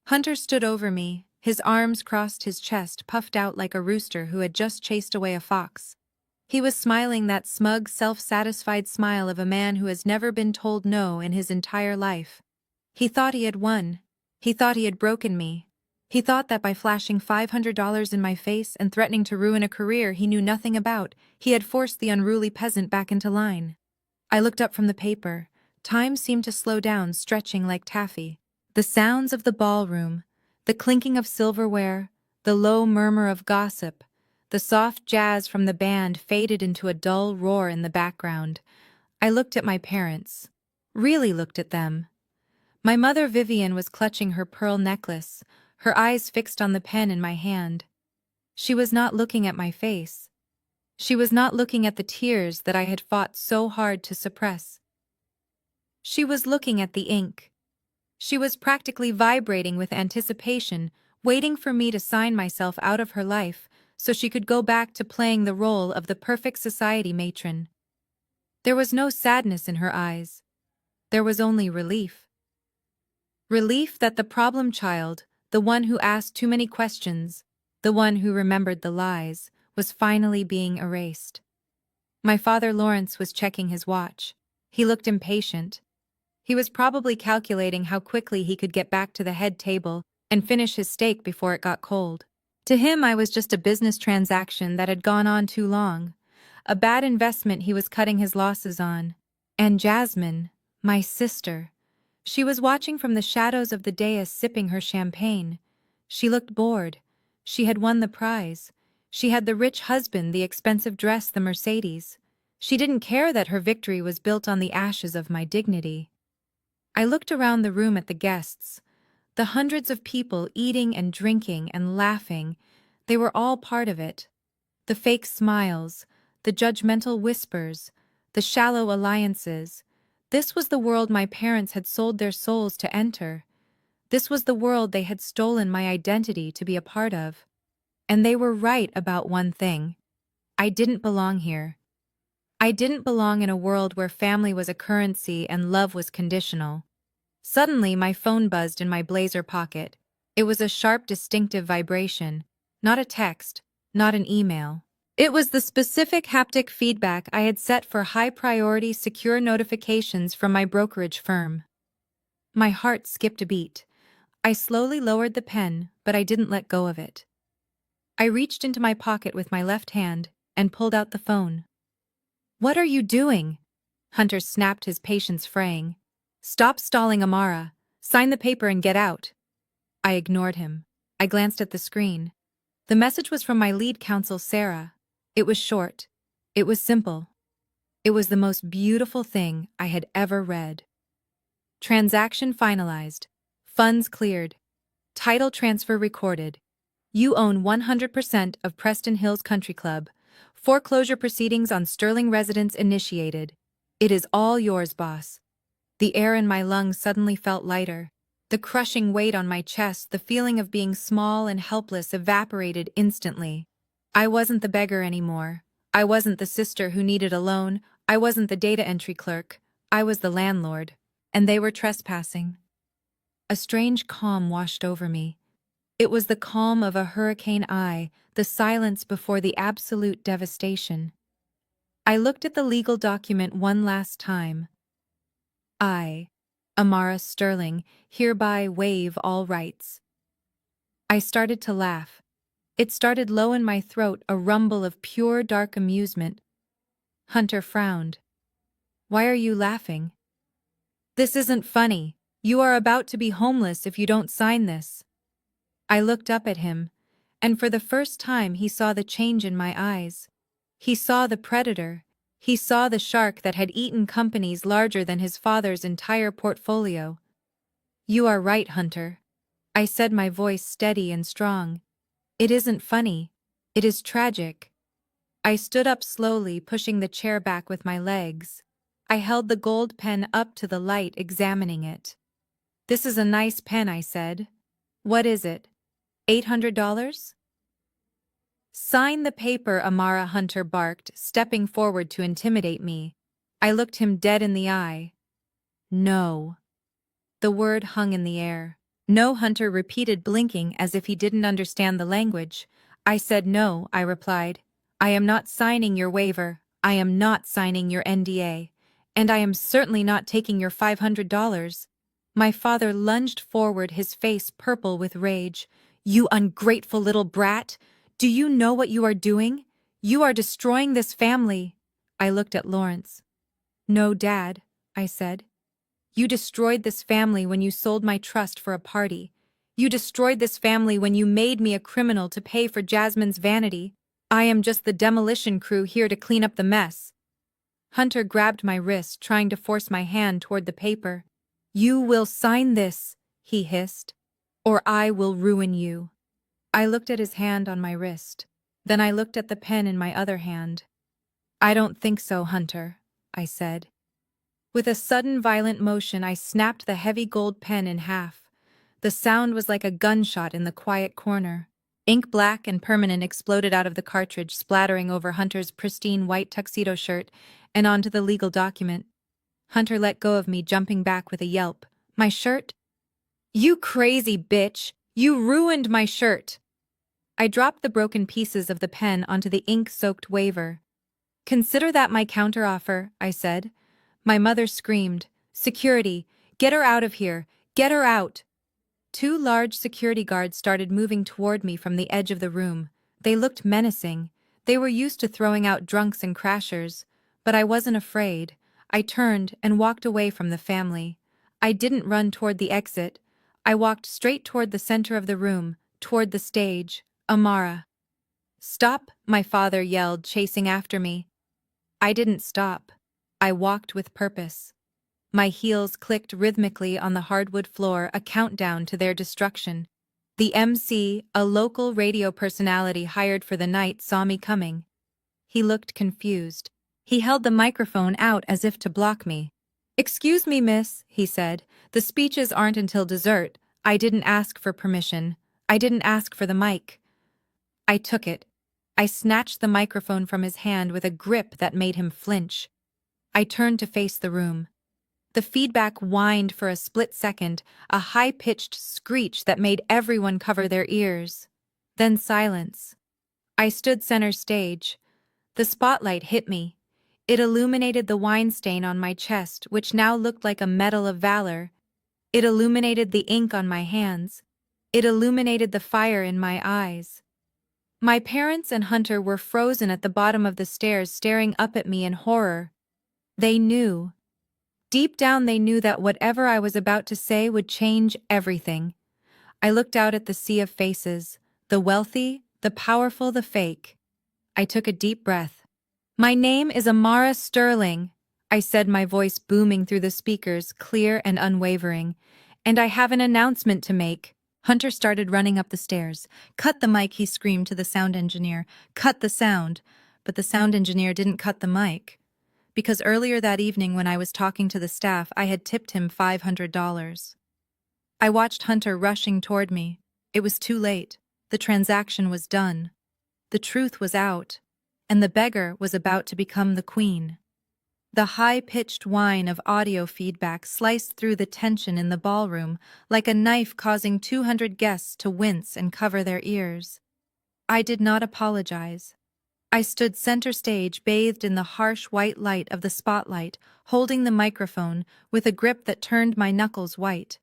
Hunter stood over me, his arms crossed his chest, puffed out like a rooster who had just chased away a fox. He was smiling, that smug, self-satisfied smile of a man who has never been told no in his entire life. He thought he had won. He thought he had broken me. He thought that by flashing $500 in my face and threatening to ruin a career he knew nothing about, he had forced the unruly peasant back into line. I looked up from the paper. Time seemed to slow down, stretching like taffy. The sounds of the ballroom, the clinking of silverware, the low murmur of gossip, The soft jazz from the band faded into a dull roar in the background. I looked at my parents. Really looked at them. My mother Vivian was clutching her pearl necklace, her eyes fixed on the pen in my hand. She was not looking at my face. She was not looking at the tears that I had fought so hard to suppress. She was looking at the ink. She was practically vibrating with anticipation, waiting for me to sign myself out of her life so she could go back to playing the role of the perfect society matron. There was no sadness in her eyes. There was only relief. Relief that the problem child, the one who asked too many questions, the one who remembered the lies, was finally being erased. My father Lawrence was checking his watch. He looked impatient. He was probably calculating how quickly he could get back to the head table and finish his steak before it got cold. To him, I was just a business transaction that had gone on too long, a bad investment he was cutting his losses on. And Jasmine, my sister, she was watching from the shadows of the dais sipping her champagne. She looked bored. She had won the prize. She had the rich husband, the expensive dress, the Mercedes. She didn't care that her victory was built on the ashes of my dignity. I looked around the room at the guests. The hundreds of people eating and drinking and laughing, they were all part of it. The fake smiles, the judgmental whispers, the shallow alliances. This was the world my parents had sold their souls to enter. This was the world they had stolen my identity to be a part of. And they were right about one thing. I didn't belong here. I didn't belong in a world where family was a currency and love was conditional. Suddenly, my phone buzzed in my blazer pocket. It was a sharp, distinctive vibration. Not a text, not an email. It was the specific haptic feedback I had set for high-priority, secure notifications from my brokerage firm. My heart skipped a beat. I slowly lowered the pen, but I didn't let go of it. I reached into my pocket with my left hand and pulled out the phone. "What are you doing?" Hunter snapped, his patience fraying. "Stop stalling, Amara. Sign the paper and get out." I ignored him. I glanced at the screen. The message was from my lead counsel, Sarah. It was short. It was simple. It was the most beautiful thing I had ever read. Transaction finalized. Funds cleared. Title transfer recorded. You own 100% of Preston Hills Country Club. Foreclosure proceedings on Sterling residence initiated. It is all yours, boss. The air in my lungs suddenly felt lighter. The crushing weight on my chest, the feeling of being small and helpless evaporated instantly. I wasn't the beggar anymore. I wasn't the sister who needed a loan. I wasn't the data entry clerk. I was the landlord. And they were trespassing. A strange calm washed over me. It was the calm of a hurricane eye, the silence before the absolute devastation. I looked at the legal document one last time. I, Amara Sterling, hereby waive all rights. I started to laugh. It started low in my throat, a rumble of pure dark amusement. Hunter frowned. "Why are you laughing?" "This isn't funny. You are about to be homeless if you don't sign this." I looked up at him, and for the first time he saw the change in my eyes. He saw the predator. He saw the shark that had eaten companies larger than his father's entire portfolio. "You are right, Hunter," I said, my voice steady and strong. "It isn't funny. It is tragic." I stood up slowly, pushing the chair back with my legs. I held the gold pen up to the light, examining it. "This is a nice pen," I said. "What is it? $800? "Sign the paper," Amara, Hunter barked, stepping forward to intimidate me. I looked him dead in the eye. "No." The word hung in the air. "No," Hunter repeated, blinking as if he didn't understand the language. "I said no," I replied. "I am not signing your waiver. I am not signing your NDA. And I am certainly not taking your $500. My father lunged forward, his face purple with rage. "You ungrateful little brat! Do you know what you are doing? You are destroying this family." I looked at Lawrence. "No, Dad," I said. "You destroyed this family when you sold my trust for a party. You destroyed this family when you made me a criminal to pay for Jasmine's vanity." I am just the demolition crew here to clean up the mess. Hunter grabbed my wrist, trying to force my hand toward the paper. You will sign this, he hissed, or I will ruin you. I looked at his hand on my wrist. Then I looked at the pen in my other hand. I don't think so, Hunter, I said. With a sudden violent motion, I snapped the heavy gold pen in half. The sound was like a gunshot in the quiet corner. Ink black and permanent exploded out of the cartridge, splattering over Hunter's pristine white tuxedo shirt and onto the legal document. Hunter let go of me, jumping back with a yelp. My shirt? You crazy bitch! You ruined my shirt! I dropped the broken pieces of the pen onto the ink-soaked waiver. Consider that my counteroffer, I said. My mother screamed. Security! Get her out of here! Get her out! Two large security guards started moving toward me from the edge of the room. They looked menacing. They were used to throwing out drunks and crashers. But I wasn't afraid. I turned and walked away from the family. I didn't run toward the exit. I walked straight toward the center of the room, toward the stage. Amara. Stop, my father yelled, chasing after me. I didn't stop. I walked with purpose. My heels clicked rhythmically on the hardwood floor, a countdown to their destruction. The MC, a local radio personality hired for the night, saw me coming. He looked confused. He held the microphone out as if to block me. Excuse me, miss, he said. The speeches aren't until dessert. I didn't ask for permission. I didn't ask for the mic. I took it. I snatched the microphone from his hand with a grip that made him flinch. I turned to face the room. The feedback whined for a split second, a high-pitched screech that made everyone cover their ears. Then silence. I stood center stage. The spotlight hit me. It illuminated the wine stain on my chest, which now looked like a medal of valor. It illuminated the ink on my hands. It illuminated the fire in my eyes. My parents and Hunter were frozen at the bottom of the stairs, staring up at me in horror. They knew. Deep down they knew that whatever I was about to say would change everything. I looked out at the sea of faces, the wealthy, the powerful, the fake. I took a deep breath. My name is Amara Sterling, I said, my voice booming through the speakers, clear and unwavering. And I have an announcement to make. Hunter started running up the stairs. Cut the mic, he screamed to the sound engineer. Cut the sound. But the sound engineer didn't cut the mic. Because earlier that evening when I was talking to the staff, I had tipped him $500. I watched Hunter rushing toward me. It was too late. The transaction was done. The truth was out, and the beggar was about to become the queen. The high-pitched whine of audio feedback sliced through the tension in the ballroom like a knife, causing 200 guests to wince and cover their ears. I did not apologize. I stood center stage, bathed in the harsh white light of the spotlight, holding the microphone with a grip that turned my knuckles white.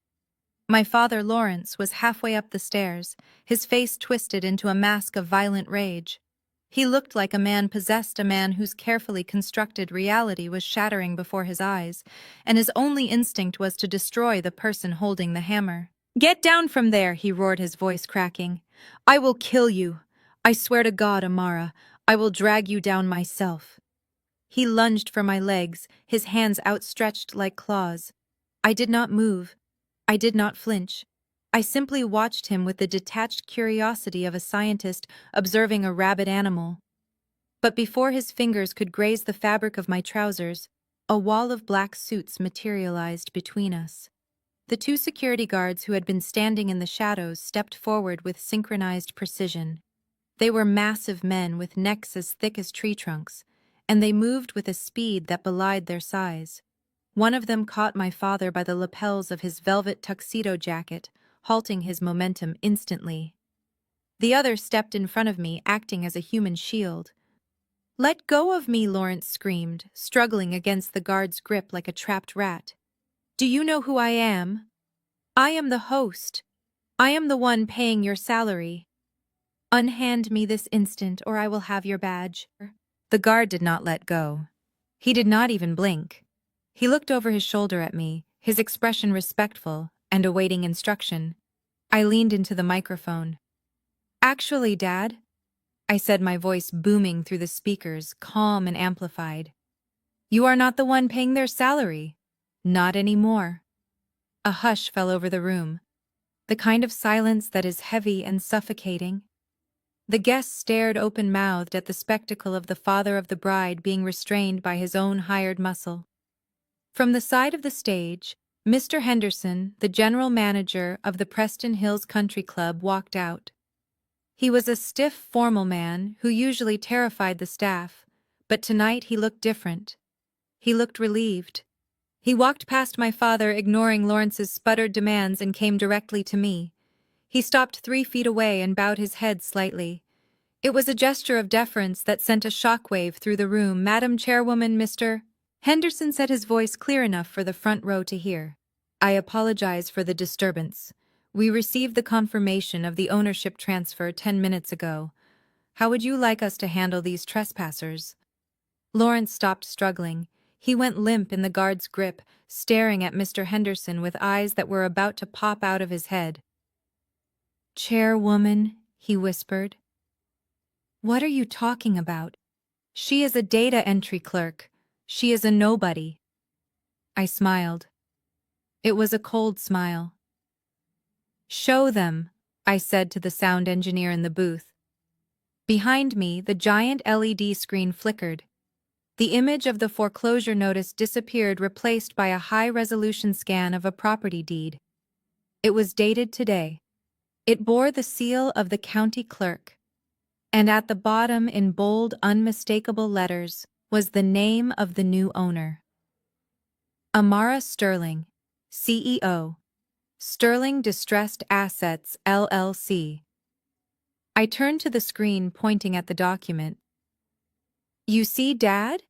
My father, Lawrence, was halfway up the stairs, his face twisted into a mask of violent rage. He looked like a man possessed, a man whose carefully constructed reality was shattering before his eyes, and his only instinct was to destroy the person holding the hammer. Get down from there, he roared, his voice cracking. I will kill you. I swear to God, Amara, I will drag you down myself. He lunged for my legs, his hands outstretched like claws. I did not move. I did not flinch. I simply watched him with the detached curiosity of a scientist observing a rabid animal. But before his fingers could graze the fabric of my trousers, a wall of black suits materialized between us. The two security guards who had been standing in the shadows stepped forward with synchronized precision. They were massive men with necks as thick as tree trunks, and they moved with a speed that belied their size. One of them caught my father by the lapels of his velvet tuxedo jacket, halting his momentum instantly. The other stepped in front of me, acting as a human shield. Let go of me, Lawrence screamed, struggling against the guard's grip like a trapped rat. Do you know who I am? I am the host. I am the one paying your salary. Unhand me this instant, or I will have your badge. The guard did not let go. He did not even blink. He looked over his shoulder at me, his expression respectful and awaiting instruction. I leaned into the microphone. Actually, Dad, I said, my voice booming through the speakers, calm and amplified. You are not the one paying their salary. Not anymore. A hush fell over the room, the kind of silence that is heavy and suffocating. The guests stared open-mouthed at the spectacle of the father of the bride being restrained by his own hired muscle. From the side of the stage, Mr. Henderson, the general manager of the Preston Hills Country Club, walked out. He was a stiff, formal man who usually terrified the staff, but tonight he looked different. He looked relieved. He walked past my father, ignoring Lawrence's sputtered demands, and came directly to me. He stopped 3 feet away and bowed his head slightly. It was a gesture of deference that sent a shockwave through the room. Madam Chairwoman, Mr. Henderson said, his voice clear enough for the front row to hear. I apologize for the disturbance. We received the confirmation of the ownership transfer 10 minutes ago. How would you like us to handle these trespassers? Lawrence stopped struggling. He went limp in the guard's grip, staring at Mr. Henderson with eyes that were about to pop out of his head. Chairwoman, he whispered. What are you talking about? She is a data entry clerk. She is a nobody. I smiled. It was a cold smile. Show them, I said to the sound engineer in the booth. Behind me, the giant LED screen flickered. The image of the foreclosure notice disappeared, replaced by a high-resolution scan of a property deed. It was dated today. It bore the seal of the county clerk. And at the bottom, in bold, unmistakable letters, was the name of the new owner. Amara Sterling, CEO. Sterling Distressed Assets, LLC. I turned to the screen, pointing at the document. You see, Dad?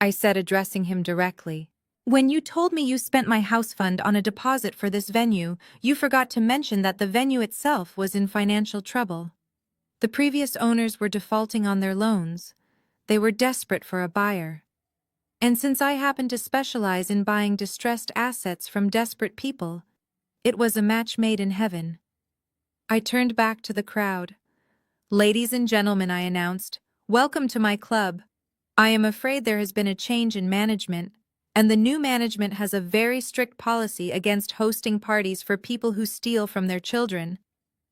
I said, addressing him directly. When you told me you spent my house fund on a deposit for this venue, you forgot to mention that the venue itself was in financial trouble. The previous owners were defaulting on their loans. They were desperate for a buyer. And since I happen to specialize in buying distressed assets from desperate people, it was a match made in heaven. I turned back to the crowd. Ladies and gentlemen, I announced, welcome to my club. I am afraid there has been a change in management, and the new management has a very strict policy against hosting parties for people who steal from their children.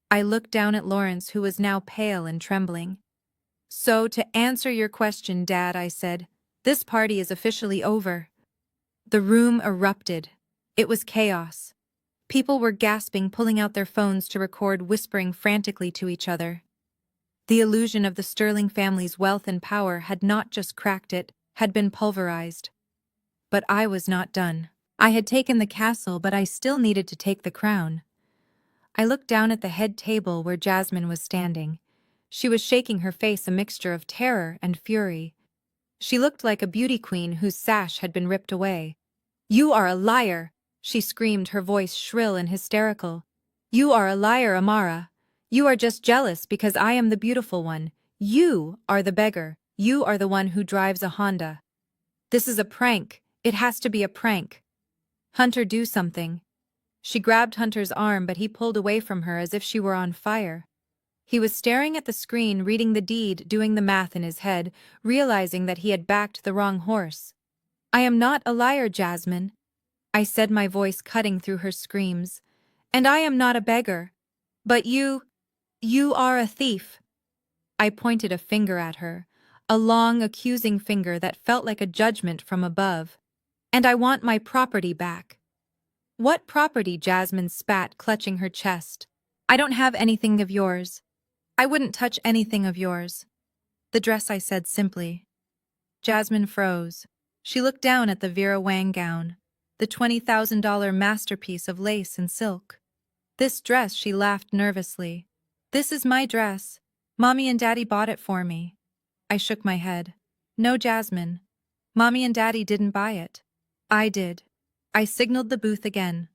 I looked down at Lawrence, who was now pale and trembling. So, to answer your question, Dad, I said, this party is officially over. The room erupted. It was chaos. People were gasping, pulling out their phones to record, whispering frantically to each other. The illusion of the Sterling family's wealth and power had not just cracked, it had been pulverized. But I was not done. I had taken the castle, but I still needed to take the crown. I looked down at the head table where Jasmine was standing. She was shaking, her face a mixture of terror and fury. She looked like a beauty queen whose sash had been ripped away. You are a liar, she screamed, her voice shrill and hysterical. You are a liar, Amara. You are just jealous because I am the beautiful one. You are the beggar. You are the one who drives a Honda. This is a prank. It has to be a prank. Hunter, do something. She grabbed Hunter's arm, but he pulled away from her as if she were on fire. He was staring at the screen, reading the deed, doing the math in his head, realizing that he had backed the wrong horse. I am not a liar, Jasmine, I said, my voice cutting through her screams. And I am not a beggar. But you are a thief. I pointed a finger at her, a long, accusing finger that felt like a judgment from above. And I want my property back. What property? Jasmine spat, clutching her chest. I don't have anything of yours. I wouldn't touch anything of yours. The dress, I said simply. Jasmine froze. She looked down at the Vera Wang gown, the $20,000 masterpiece of lace and silk. This dress, she laughed nervously. This is my dress. Mommy and Daddy bought it for me. I shook my head. No, Jasmine. Mommy and Daddy didn't buy it. I did. I signaled the booth again.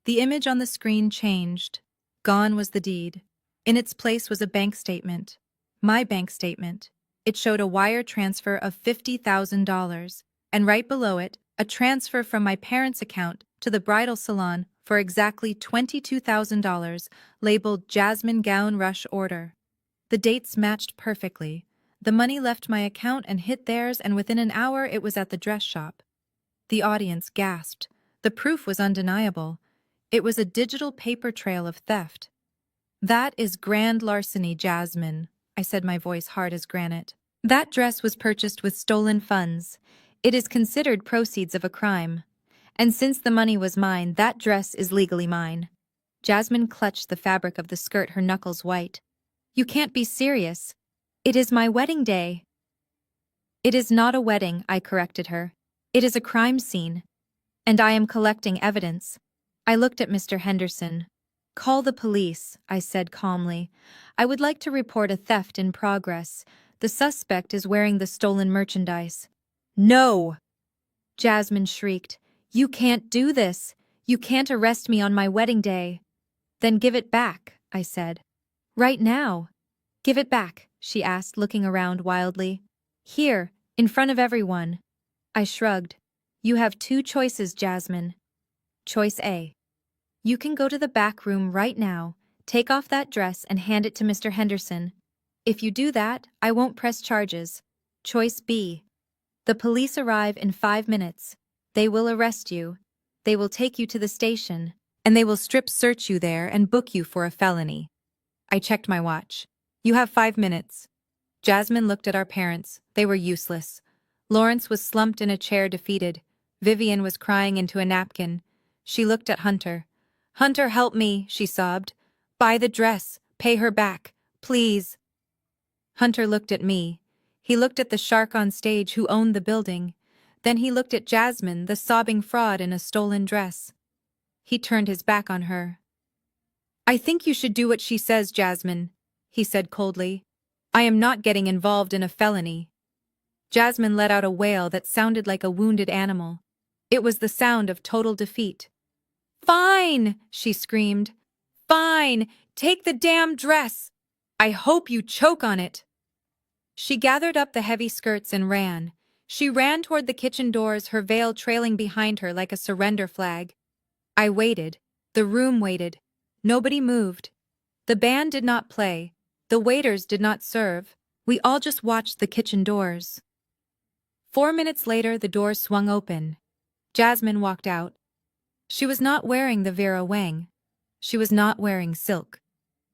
The image on the screen changed. Gone was the deed. In its place was a bank statement. My bank statement. It showed a wire transfer of $50,000, and right below it, a transfer from my parents' account to the bridal salon for exactly $22,000, labeled Jasmine Gown Rush Order. The dates matched perfectly. The money left my account and hit theirs, and within an hour it was at the dress shop. The audience gasped. The proof was undeniable. It was a digital paper trail of theft. "That is grand larceny, Jasmine," I said, my voice hard as granite. "That dress was purchased with stolen funds. It is considered proceeds of a crime. And since the money was mine, that dress is legally mine." Jasmine clutched the fabric of the skirt, her knuckles white. "You can't be serious. It is my wedding day." "It is not a wedding," I corrected her. "It is a crime scene. And I am collecting evidence." I looked at Mr. Henderson. "Call the police," I said calmly. "I would like to report a theft in progress. The suspect is wearing the stolen merchandise." "No!" Jasmine shrieked. "You can't do this. You can't arrest me on my wedding day." "Then give it back," I said. "Right now." "Give it back," she asked, looking around wildly. "Here, in front of everyone." I shrugged. "You have two choices, Jasmine. Choice A. You can go to the back room right now, take off that dress and hand it to Mr. Henderson. If you do that, I won't press charges. Choice B. The police arrive in 5 minutes. They will arrest you. They will take you to the station, and they will strip search you there and book you for a felony." I checked my watch. "You have 5 minutes." Jasmine looked at our parents. They were useless. Lawrence was slumped in a chair, defeated. Vivian was crying into a napkin. She looked at Hunter. "Hunter, help me," she sobbed. "Buy the dress. Pay her back. Please." Hunter looked at me. He looked at the shark on stage who owned the building. Then he looked at Jasmine, the sobbing fraud in a stolen dress. He turned his back on her. "I think you should do what she says, Jasmine," he said coldly. "I am not getting involved in a felony." Jasmine let out a wail that sounded like a wounded animal. It was the sound of total defeat. "Fine!" she screamed. "Fine! Take the damn dress! I hope you choke on it!" She gathered up the heavy skirts and ran. She ran toward the kitchen doors, her veil trailing behind her like a surrender flag. I waited. The room waited. Nobody moved. The band did not play. The waiters did not serve. We all just watched the kitchen doors. 4 minutes later, the doors swung open. Jasmine walked out. She was not wearing the Vera Wang. She was not wearing silk.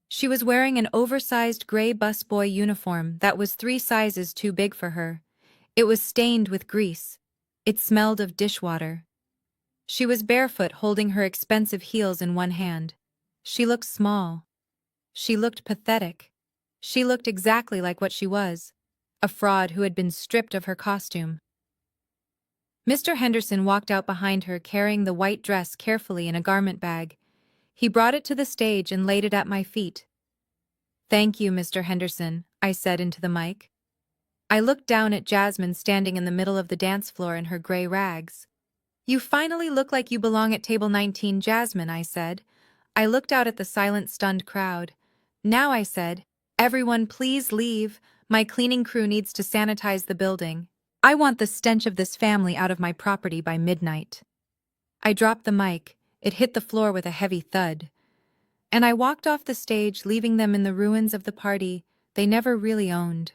She was wearing an oversized gray busboy uniform that was 3 sizes too big for her. It was stained with grease. It smelled of dishwater. She was barefoot, holding her expensive heels in one hand. She looked small. She looked pathetic. She looked exactly like what she was, a fraud who had been stripped of her costume. Mr. Henderson walked out behind her, carrying the white dress carefully in a garment bag. He brought it to the stage and laid it at my feet. "Thank you, Mr. Henderson," I said into the mic. I looked down at Jasmine standing in the middle of the dance floor in her gray rags. "You finally look like you belong at table 19, Jasmine," I said. I looked out at the silent, stunned crowd. "Now," I said, "everyone please leave. My cleaning crew needs to sanitize the building. I want the stench of this family out of my property by midnight." I dropped the mic. It hit the floor with a heavy thud. And I walked off the stage, leaving them in the ruins of the party they never really owned.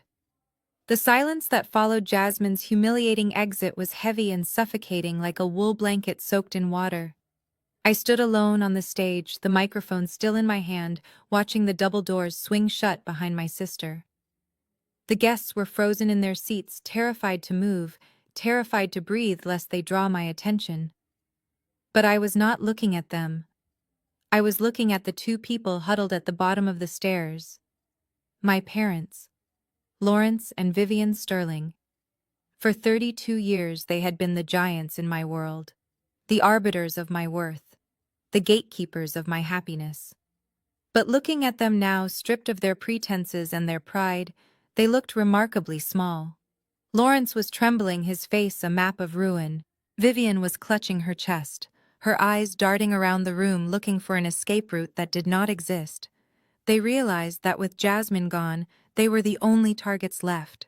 The silence that followed Jasmine's humiliating exit was heavy and suffocating, like a wool blanket soaked in water. I stood alone on the stage, the microphone still in my hand, watching the double doors swing shut behind my sister. The guests were frozen in their seats, terrified to move, terrified to breathe lest they draw my attention. But I was not looking at them. I was looking at the 2 people huddled at the bottom of the stairs. My parents, Lawrence and Vivian Sterling. For 32 years they had been the giants in my world, the arbiters of my worth, the gatekeepers of my happiness. But looking at them now, stripped of their pretenses and their pride, they looked remarkably small. Lawrence was trembling, his face a map of ruin. Vivian was clutching her chest, her eyes darting around the room looking for an escape route that did not exist. They realized that with Jasmine gone, they were the only targets left.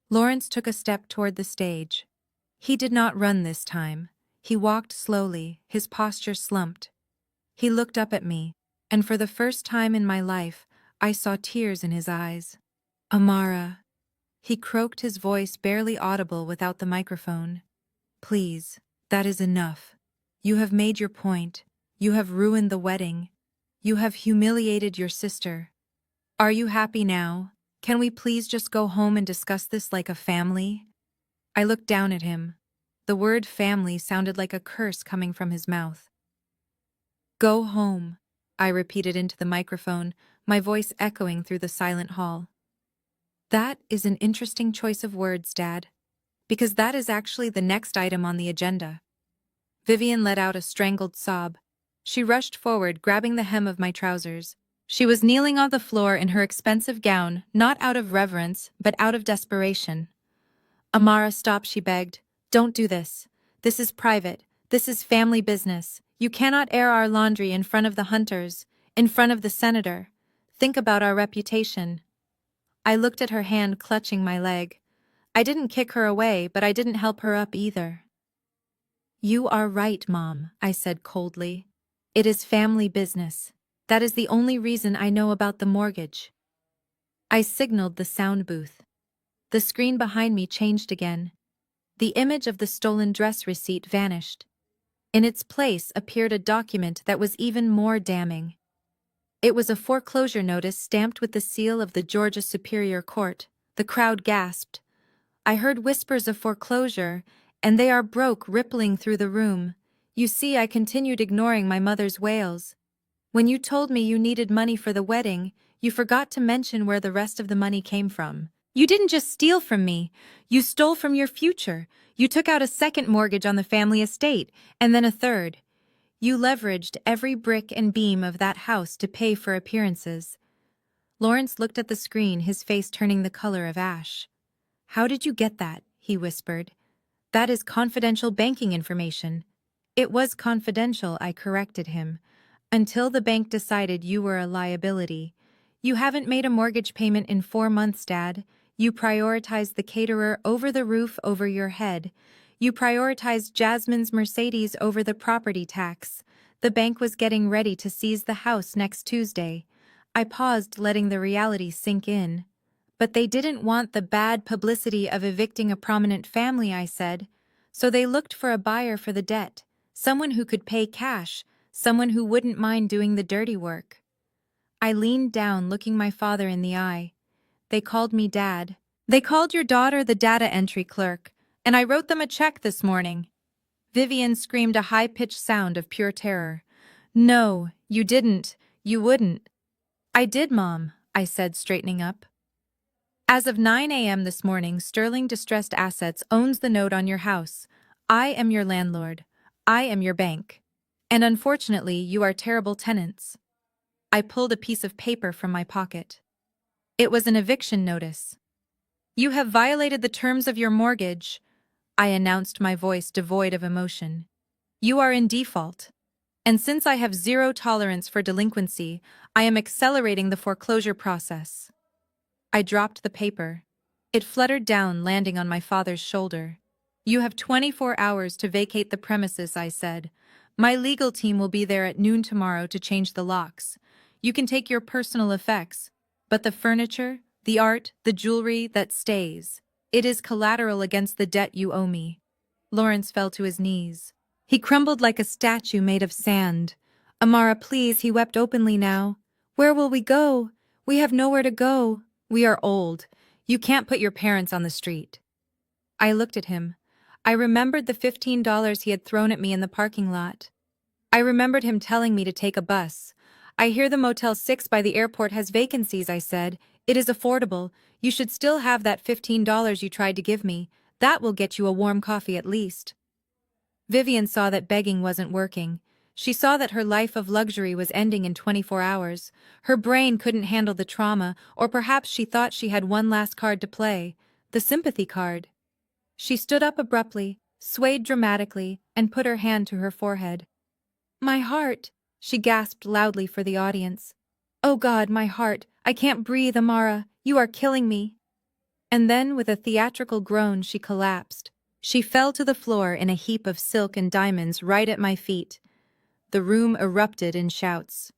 Lawrence took a step toward the stage. He did not run this time. He walked slowly, his posture slumped. He looked up at me, and for the first time in my life, I saw tears in his eyes. Amara. He croaked, his voice barely audible without the microphone. Please, that is enough. You have made your point. You have ruined the wedding. You have humiliated your sister. Are you happy now? Can we please just go home and discuss this like a family? I looked down at him. The word family sounded like a curse coming from his mouth. Go home, I repeated into the microphone, my voice echoing through the silent hall. That is an interesting choice of words, Dad, because that is actually the next item on the agenda. Vivian let out a strangled sob. She rushed forward, grabbing the hem of my trousers. She was kneeling on the floor in her expensive gown, not out of reverence, but out of desperation. Amara, stop, she begged. Don't do this. This is private. This is family business. You cannot air our laundry in front of the Hunters, in front of the senator. Think about our reputation. I looked at her hand clutching my leg. I didn't kick her away, but I didn't help her up either. You are right, Mom, I said coldly. It is family business. That is the only reason I know about the mortgage. I signaled the sound booth. The screen behind me changed again. The image of the stolen dress receipt vanished. In its place appeared a document that was even more damning. It was a foreclosure notice stamped with the seal of the Georgia Superior Court. The crowd gasped. I heard whispers of foreclosure, and they are broke rippling through the room. You see, I continued ignoring my mother's wails. When you told me you needed money for the wedding, you forgot to mention where the rest of the money came from. You didn't just steal from me, you stole from your future. You took out a second mortgage on the family estate, and then a third. You leveraged every brick and beam of that house to pay for appearances. Lawrence looked at the screen, his face turning the color of ash. How did you get that? He whispered. That is confidential banking information. It was confidential, I corrected him. Until the bank decided you were a liability. You haven't made a mortgage payment in 4 months, Dad. You prioritized the caterer over the roof over your head. You prioritized Jasmine's Mercedes over the property tax. The bank was getting ready to seize the house next Tuesday. I paused, letting the reality sink in. But they didn't want the bad publicity of evicting a prominent family, I said. So they looked for a buyer for the debt, someone who could pay cash, someone who wouldn't mind doing the dirty work. I leaned down, looking my father in the eye. They called me Dad. They called your daughter the data entry clerk, and I wrote them a check this morning. Vivian screamed, a high-pitched sound of pure terror. No, you didn't. You wouldn't. I did, Mom, I said, straightening up. As of 9 a.m. this morning, Sterling Distressed Assets owns the note on your house. I am your landlord. I am your bank. And unfortunately, you are terrible tenants. I pulled a piece of paper from my pocket. It was an eviction notice. You have violated the terms of your mortgage, I announced, my voice devoid of emotion. You are in default. And since I have zero tolerance for delinquency, I am accelerating the foreclosure process. I dropped the paper. It fluttered down, landing on my father's shoulder. You have 24 hours to vacate the premises, I said. My legal team will be there at noon tomorrow to change the locks. You can take your personal effects, but the furniture, the art, the jewelry, that stays. It is collateral against the debt you owe me. Lawrence fell to his knees. He crumbled like a statue made of sand. Amara, please, he wept openly now. Where will we go? We have nowhere to go. We are old. You can't put your parents on the street. I looked at him. I remembered the $15 he had thrown at me in the parking lot. I remembered him telling me to take a bus. I hear the Motel 6 by the airport has vacancies, I said. It is affordable. You should still have that $15 you tried to give me. That will get you a warm coffee at least. Vivian saw that begging wasn't working. She saw that her life of luxury was ending in 24 hours. Her brain couldn't handle the trauma, or perhaps she thought she had one last card to play, the sympathy card. She stood up abruptly, swayed dramatically, and put her hand to her forehead. My heart, she gasped loudly for the audience. Oh God, my heart, I can't breathe, Amara, you are killing me. And then, with a theatrical groan, she collapsed. She fell to the floor in a heap of silk and diamonds right at my feet. The room erupted in shouts.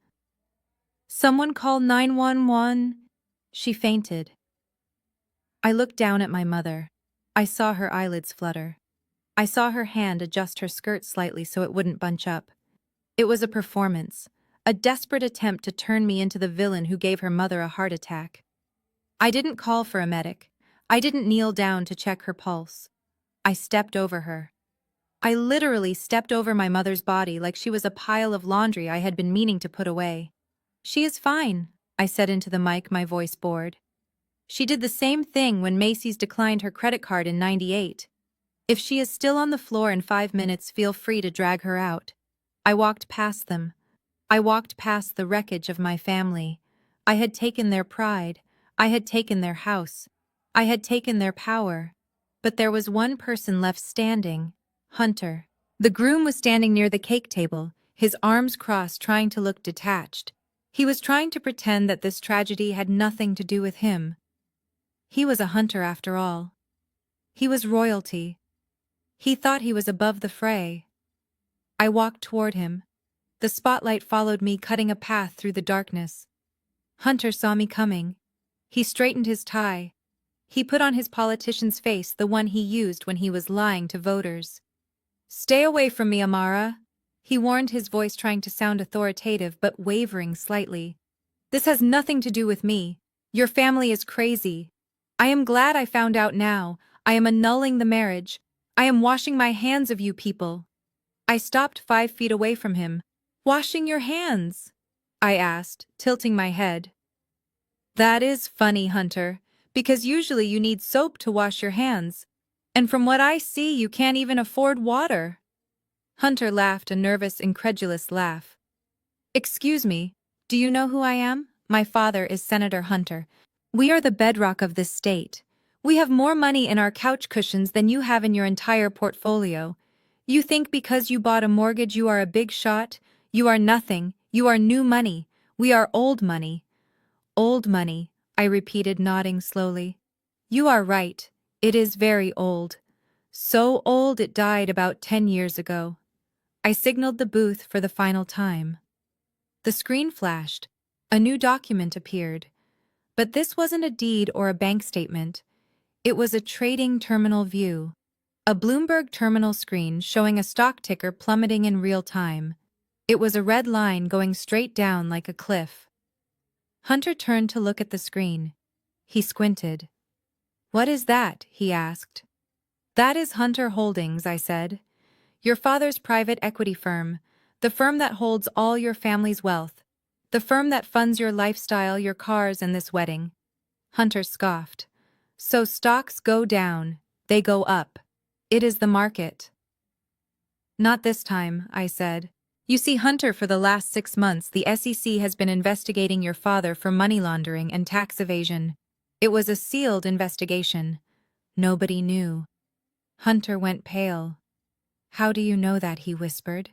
Someone call 911. She fainted. I looked down at my mother. I saw her eyelids flutter. I saw her hand adjust her skirt slightly so it wouldn't bunch up. It was a performance, a desperate attempt to turn me into the villain who gave her mother a heart attack. I didn't call for a medic. I didn't kneel down to check her pulse. I stepped over her. I literally stepped over my mother's body like she was a pile of laundry I had been meaning to put away. "She is fine," I said into the mic, my voice bored. "She did the same thing when Macy's declined her credit card in '98. If she is still on the floor in 5 minutes, feel free to drag her out." I walked past them. I walked past the wreckage of my family. I had taken their pride. I had taken their house. I had taken their power. But there was one person left standing: Hunter. The groom was standing near the cake table, his arms crossed, trying to look detached. He was trying to pretend that this tragedy had nothing to do with him. He was a hunter after all. He was royalty. He thought he was above the fray. I walked toward him. The spotlight followed me, cutting a path through the darkness. Hunter saw me coming. He straightened his tie. He put on his politician's face, the one he used when he was lying to voters. "Stay away from me, Amara," he warned, his voice trying to sound authoritative but wavering slightly. "This has nothing to do with me. Your family is crazy. I am glad I found out now. I am annulling the marriage. I am washing my hands of you people." I stopped 5 feet away from him. "Washing your hands?" I asked, tilting my head. "That is funny, Hunter, because usually you need soap to wash your hands. And from what I see, you can't even afford water." Hunter laughed, a nervous, incredulous laugh. "Excuse me, do you know who I am? My father is Senator Hunter. We are the bedrock of this state. We have more money in our couch cushions than you have in your entire portfolio. You think because you bought a mortgage you are a big shot? You are nothing. You are new money. We are old money." "Old money," I repeated, nodding slowly. "You are right. It is very old. So old it died about 10 years ago." I signaled the booth for the final time. The screen flashed. A new document appeared. But this wasn't a deed or a bank statement. It was a trading terminal view. A Bloomberg terminal screen showing a stock ticker plummeting in real time. It was a red line going straight down like a cliff. Hunter turned to look at the screen. He squinted. "What is that?" he asked. "That is Hunter Holdings," I said. "Your father's private equity firm, the firm that holds all your family's wealth, the firm that funds your lifestyle, your cars, and this wedding." Hunter scoffed. "So stocks go down, they go up. It is the market." "Not this time," I said. "You see, Hunter, for the last 6 months, the SEC has been investigating your father for money laundering and tax evasion. It was a sealed investigation. Nobody knew." Hunter went pale. "How do you know that?" he whispered.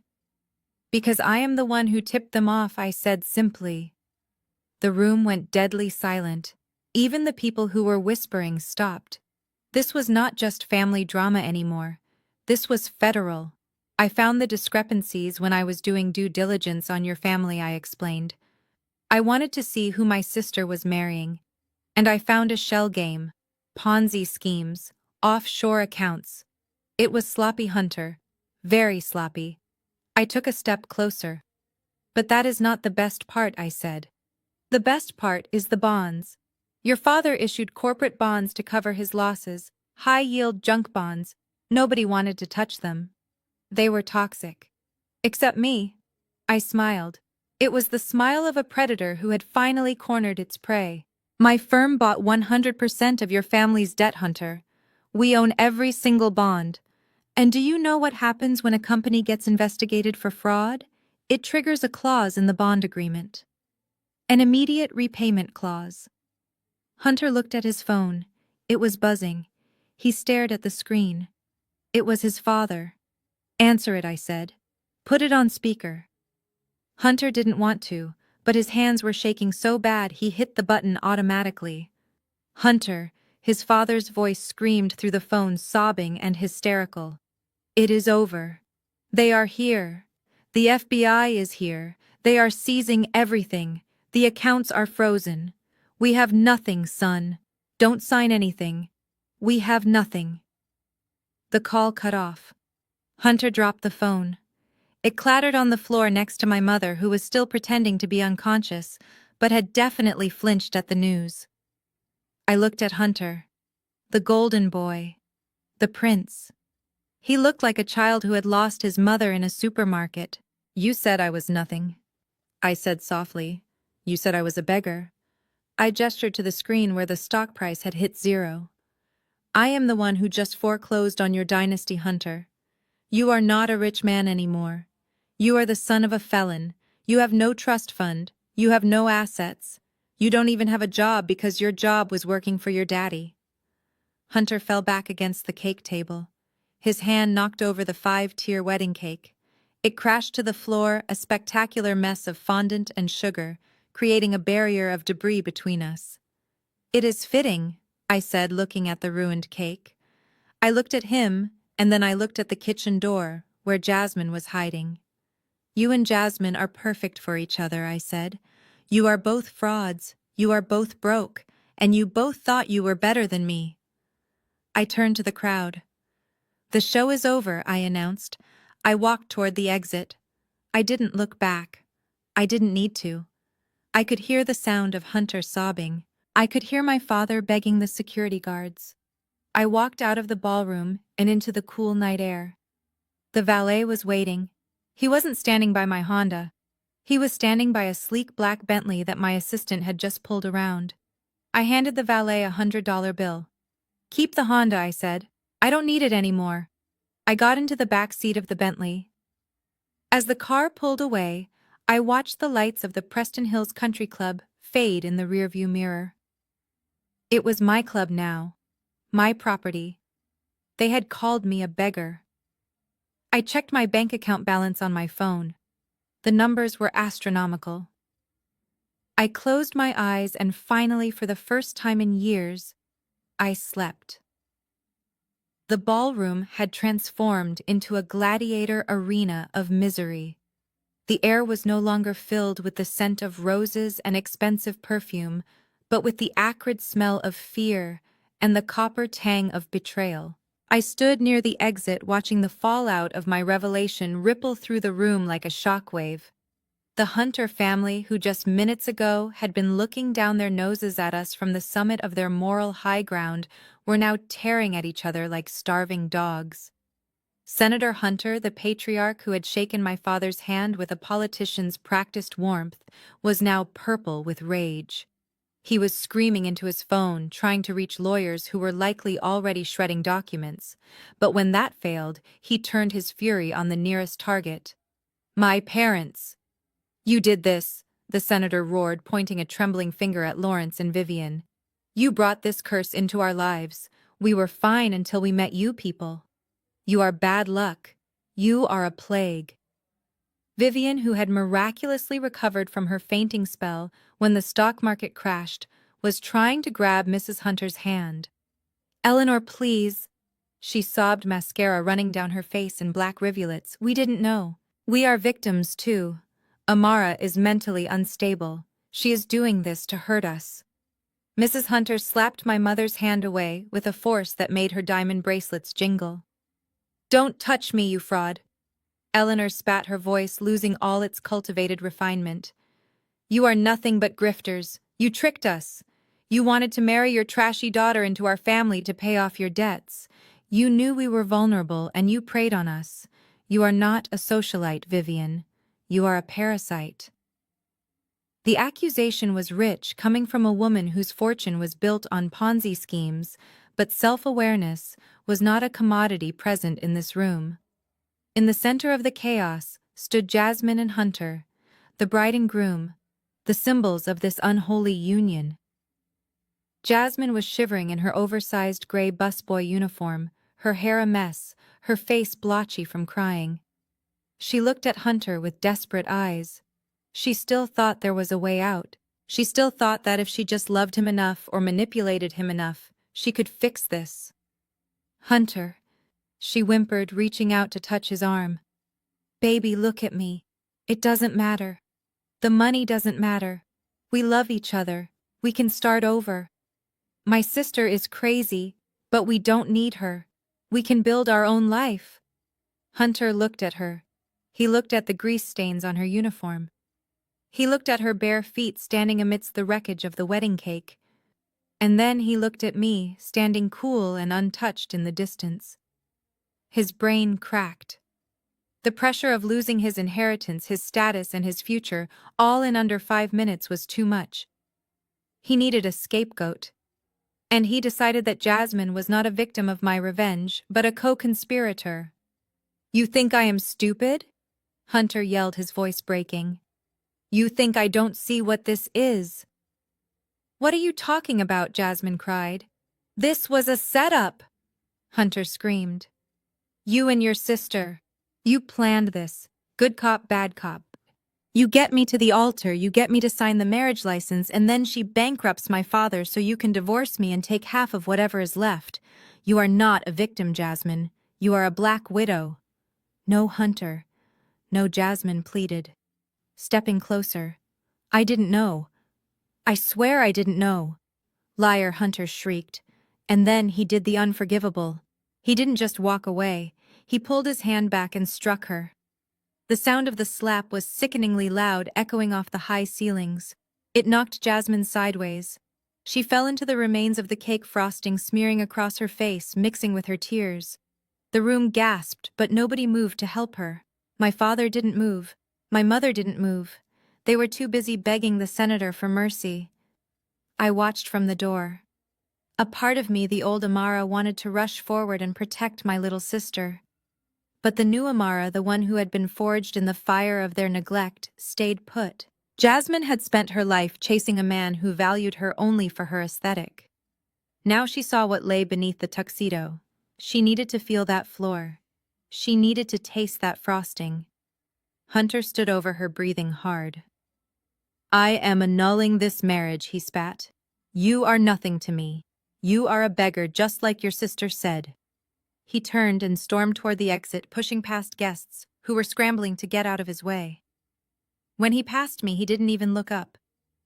"Because I am the one who tipped them off," I said simply. The room went deadly silent. Even the people who were whispering stopped. This was not just family drama anymore. This was federal. "I found the discrepancies when I was doing due diligence on your family," I explained. "I wanted to see who my sister was marrying. And I found a shell game, Ponzi schemes, offshore accounts. It was sloppy, Hunter. Very sloppy." I took a step closer. "But that is not the best part," I said. "The best part is the bonds. Your father issued corporate bonds to cover his losses, high-yield junk bonds. Nobody wanted to touch them. They were toxic. Except me." I smiled. It was the smile of a predator who had finally cornered its prey. "My firm bought 100% of your family's debt, Hunter. We own every single bond. And do you know what happens when a company gets investigated for fraud? It triggers a clause in the bond agreement. An immediate repayment clause." Hunter looked at his phone. It was buzzing. He stared at the screen. It was his father. "Answer it," I said. "Put it on speaker." Hunter didn't want to, but his hands were shaking so bad he hit the button automatically. "Hunter," his father's voice screamed through the phone, sobbing and hysterical. "It is over. They are here. The FBI is here. They are seizing everything. The accounts are frozen. We have nothing, son. Don't sign anything. We have nothing. The call cut off. Hunter dropped the phone. It clattered on the floor next to my mother, who was still pretending to be unconscious, but had definitely flinched at the news. I looked at Hunter. The golden boy. The prince. He looked like a child who had lost his mother in a supermarket. You said I was nothing. I said softly. You said I was a beggar. I gestured to the screen where the stock price had hit 0. I am the one who just foreclosed on your dynasty, Hunter. You are not a rich man anymore. You are the son of a felon. You have no trust fund. You have no assets. You don't even have a job because your job was working for your daddy. Hunter fell back against the cake table. His hand knocked over the 5-tier wedding cake. It crashed to the floor, a spectacular mess of fondant and sugar, creating a barrier of debris between us. It is fitting, I said, looking at the ruined cake. I looked at him, and then I looked at the kitchen door, where Jasmine was hiding. You and Jasmine are perfect for each other, I said. You are both frauds, you are both broke, and you both thought you were better than me. I turned to the crowd. The show is over, I announced. I walked toward the exit. I didn't look back. I didn't need to. I could hear the sound of Hunter sobbing. I could hear my father begging the security guards. I walked out of the ballroom and into the cool night air. The valet was waiting. He wasn't standing by my Honda. He was standing by a sleek black Bentley that my assistant had just pulled around. I handed the valet a $100 bill. Keep the Honda, I said. I don't need it anymore. I got into the back seat of the Bentley. As the car pulled away, I watched the lights of the Preston Hills Country Club fade in the rearview mirror. It was my club now. My property. They had called me a beggar. I checked my bank account balance on my phone. The numbers were astronomical. I closed my eyes and finally, for the first time in years, I slept. The ballroom had transformed into a gladiator arena of misery. The air was no longer filled with the scent of roses and expensive perfume, but with the acrid smell of fear and the copper tang of betrayal. I stood near the exit watching the fallout of my revelation ripple through the room like a shockwave. The Hunter family, who just minutes ago had been looking down their noses at us from the summit of their moral high ground, were now tearing at each other like starving dogs. Senator Hunter, the patriarch who had shaken my father's hand with a politician's practiced warmth, was now purple with rage. He was screaming into his phone, trying to reach lawyers who were likely already shredding documents. But when that failed, he turned his fury on the nearest target. My parents. You did this, the senator roared, pointing a trembling finger at Lawrence and Vivian. You brought this curse into our lives. We were fine until we met you people. You are bad luck. You are a plague. Vivian, who had miraculously recovered from her fainting spell when the stock market crashed, was trying to grab Mrs. Hunter's hand. Eleanor, please. She sobbed, mascara running down her face in black rivulets. We didn't know. We are victims, too. Amara is mentally unstable. She is doing this to hurt us. Mrs. Hunter slapped my mother's hand away with a force that made her diamond bracelets jingle. Don't touch me, you fraud. Eleanor spat, her voice losing all its cultivated refinement. You are nothing but grifters. You tricked us. You wanted to marry your trashy daughter into our family to pay off your debts. You knew we were vulnerable and you preyed on us. You are not a socialite, Vivian. You are a parasite. The accusation was rich, coming from a woman whose fortune was built on Ponzi schemes, but self-awareness was not a commodity present in this room. In the center of the chaos stood Jasmine and Hunter, the bride and groom, the symbols of this unholy union. Jasmine was shivering in her oversized gray busboy uniform, her hair a mess, her face blotchy from crying. She looked at Hunter with desperate eyes. She still thought there was a way out. She still thought that if she just loved him enough or manipulated him enough, she could fix this. Hunter, she whimpered, reaching out to touch his arm. Baby, look at me. It doesn't matter. The money doesn't matter. We love each other. We can start over. My sister is crazy, but we don't need her. We can build our own life. Hunter looked at her. He looked at the grease stains on her uniform. He looked at her bare feet standing amidst the wreckage of the wedding cake. And then he looked at me, standing cool and untouched in the distance. His brain cracked. The pressure of losing his inheritance, his status, and his future, all in under 5 minutes, was too much. He needed a scapegoat. And he decided that Jasmine was not a victim of my revenge, but a co-conspirator. You think I am stupid? Hunter yelled, his voice breaking. You think I don't see what this is? What are you talking about? Jasmine cried. This was a setup, Hunter screamed. You and your sister. You planned this. Good cop, bad cop. You get me to the altar, you get me to sign the marriage license, and then she bankrupts my father so you can divorce me and take half of whatever is left. You are not a victim, Jasmine. You are a black widow. No, Hunter. No, Jasmine pleaded, stepping closer. I didn't know. I swear I didn't know. Liar, Hunter shrieked. And then he did the unforgivable. He didn't just walk away. He pulled his hand back and struck her. The sound of the slap was sickeningly loud, echoing off the high ceilings. It knocked Jasmine sideways. She fell into the remains of the cake frosting smearing across her face, mixing with her tears. The room gasped, but nobody moved to help her. My father didn't move. My mother didn't move. They were too busy begging the senator for mercy. I watched from the door. A part of me, the old Amara, wanted to rush forward and protect my little sister. But the new Amara, the one who had been forged in the fire of their neglect, stayed put. Jasmine had spent her life chasing a man who valued her only for her aesthetic. Now she saw what lay beneath the tuxedo. She needed to feel that floor. She needed to taste that frosting. Hunter stood over her, breathing hard. I am annulling this marriage, he spat. You are nothing to me. You are a beggar, just like your sister said. He turned and stormed toward the exit, pushing past guests who were scrambling to get out of his way. When he passed me, he didn't even look up.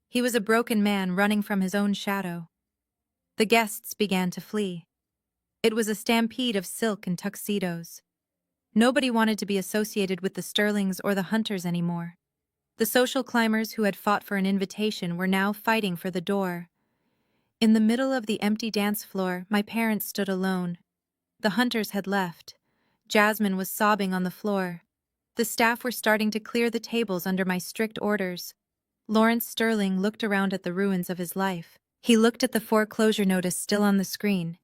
He was a broken man running from his own shadow. The guests began to flee. It was a stampede of silk and tuxedos. Nobody wanted to be associated with the Sterlings or the Hunters anymore. The social climbers who had fought for an invitation were now fighting for the door. In the middle of the empty dance floor, my parents stood alone. The Hunters had left. Jasmine was sobbing on the floor. The staff were starting to clear the tables under my strict orders. Lawrence Sterling looked around at the ruins of his life. He looked at the foreclosure notice still on the screen.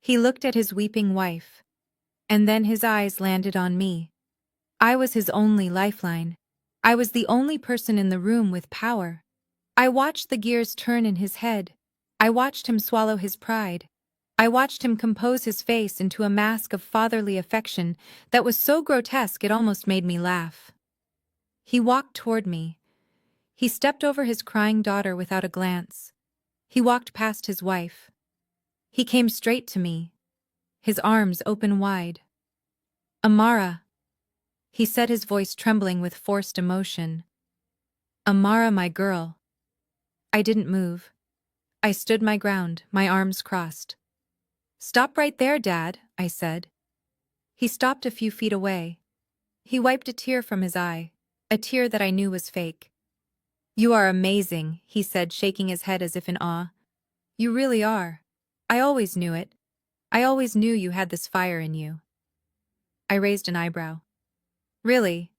He looked at his weeping wife. And then his eyes landed on me. I was his only lifeline. I was the only person in the room with power. I watched the gears turn in his head. I watched him swallow his pride. I watched him compose his face into a mask of fatherly affection that was so grotesque it almost made me laugh. He walked toward me. He stepped over his crying daughter without a glance. He walked past his wife. He came straight to me, his arms open wide. Amara, he said, his voice trembling with forced emotion. Amara, my girl. I didn't move. I stood my ground, my arms crossed. Stop right there, Dad, I said. He stopped a few feet away. He wiped a tear from his eye, a tear that I knew was fake. You are amazing, he said, shaking his head as if in awe. You really are. I always knew it. I always knew you had this fire in you. I raised an eyebrow. Really?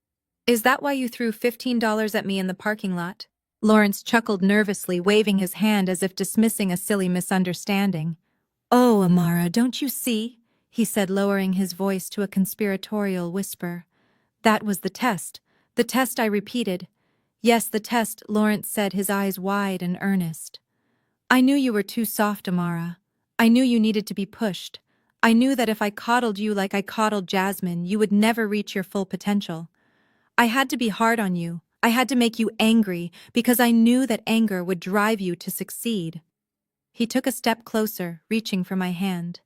Is that why you threw $15 at me in the parking lot? Lawrence chuckled nervously, waving his hand as if dismissing a silly misunderstanding. Oh, Amara, don't you see? He said, lowering his voice to a conspiratorial whisper. That was the test. The test, I repeated. Yes, the test, Lawrence said, his eyes wide and earnest. I knew you were too soft, Amara. I knew you needed to be pushed. I knew that if I coddled you like I coddled Jasmine, you would never reach your full potential. I had to be hard on you. I had to make you angry, because I knew that anger would drive you to succeed. He took a step closer, reaching for my hand.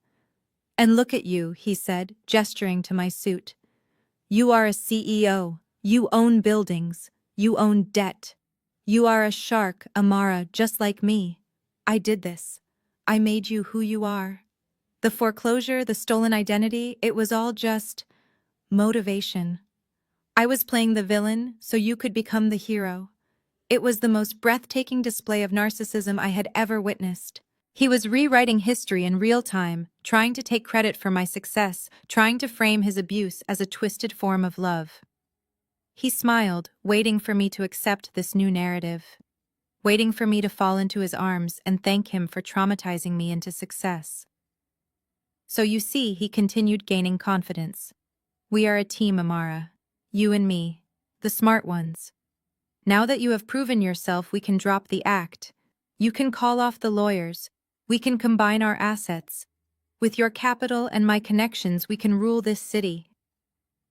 And look at you, he said, gesturing to my suit. You are a CEO. You own buildings. You own debt. You are a shark, Amara, just like me. I did this. I made you who you are. The foreclosure, the stolen identity, it was all just motivation. I was playing the villain so you could become the hero. It was the most breathtaking display of narcissism I had ever witnessed. He was rewriting history in real time, trying to take credit for my success, trying to frame his abuse as a twisted form of love. He smiled, waiting for me to accept this new narrative, waiting for me to fall into his arms and thank him for traumatizing me into success. So you see, he continued gaining confidence. We are a team, Amara. You and me. The smart ones. Now that you have proven yourself, we can drop the act. You can call off the lawyers. We can combine our assets. With your capital and my connections, we can rule this city.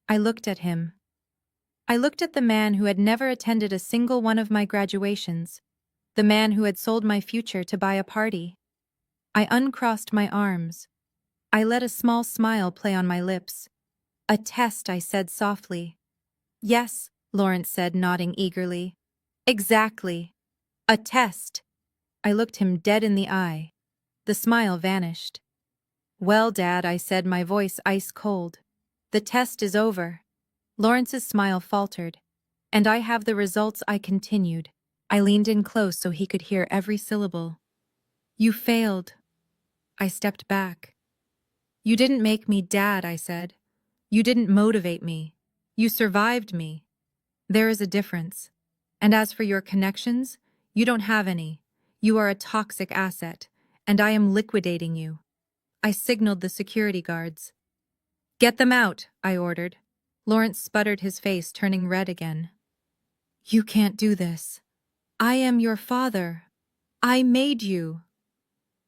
I looked at him. I looked at the man who had never attended a single one of my graduations, the man who had sold my future to buy a party. I uncrossed my arms. I let a small smile play on my lips. A test, I said softly. Yes, Lawrence said, nodding eagerly. Exactly. A test. I looked him dead in the eye. The smile vanished. Well, Dad, I said, my voice ice cold. The test is over. Lawrence's smile faltered. And I have the results, I continued. I leaned in close so he could hear every syllable. You failed. I stepped back. You didn't make me, Dad, I said. You didn't motivate me. You survived me. There is a difference. And as for your connections, you don't have any. You are a toxic asset, and I am liquidating you. I signaled the security guards. Get them out, I ordered. Lawrence sputtered, his face turning red again. You can't do this. I am your father. I made you.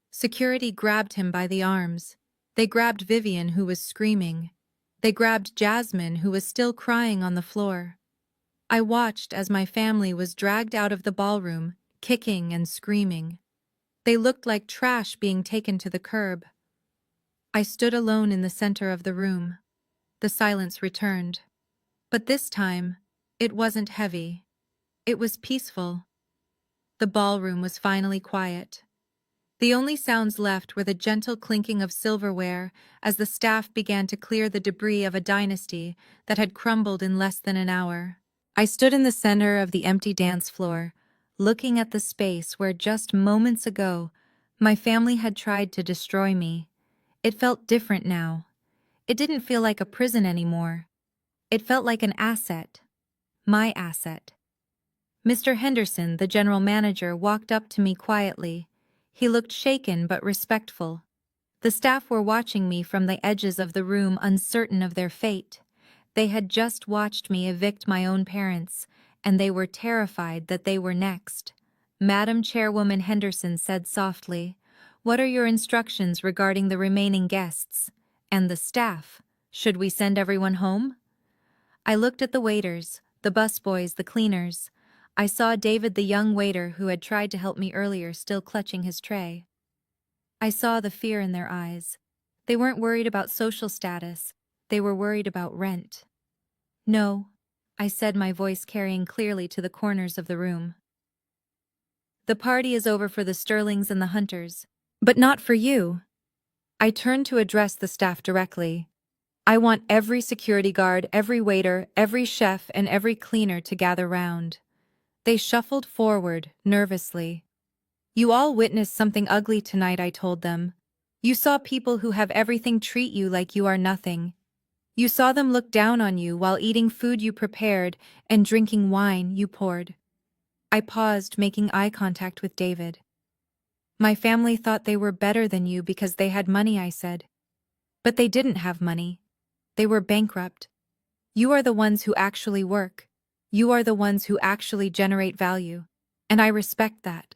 Security grabbed him by the arms. They grabbed Vivian, who was screaming. They grabbed Jasmine, who was still crying on the floor. I watched as my family was dragged out of the ballroom, kicking and screaming. They looked like trash being taken to the curb. I stood alone in the center of the room. The silence returned. But this time, it wasn't heavy. It was peaceful. The ballroom was finally quiet. The only sounds left were the gentle clinking of silverware as the staff began to clear the debris of a dynasty that had crumbled in less than an hour. I stood in the center of the empty dance floor, looking at the space where just moments ago my family had tried to destroy me. It felt different now. It didn't feel like a prison anymore. It felt like an asset. My asset. Mr. Henderson, the general manager, walked up to me quietly. He looked shaken but respectful. The staff were watching me from the edges of the room, uncertain of their fate. They had just watched me evict my own parents, and they were terrified that they were next. Madam Chairwoman Henderson said softly, "What are your instructions regarding the remaining guests? And the staff? Should we send everyone home?" I looked at the waiters, the busboys, the cleaners. I saw David, the young waiter who had tried to help me earlier, still clutching his tray. I saw the fear in their eyes. They weren't worried about social status. They were worried about rent. "No," I said, my voice carrying clearly to the corners of the room. "The party is over for the Sterlings and the Hunters. But not for you." I turned to address the staff directly. "I want every security guard, every waiter, every chef, and every cleaner to gather round." They shuffled forward, nervously. "You all witnessed something ugly tonight," I told them. "You saw people who have everything treat you like you are nothing. You saw them look down on you while eating food you prepared and drinking wine you poured." I paused, making eye contact with David. "My family thought they were better than you because they had money," I said. "But they didn't have money. They were bankrupt. You are the ones who actually work. You are the ones who actually generate value. And I respect that."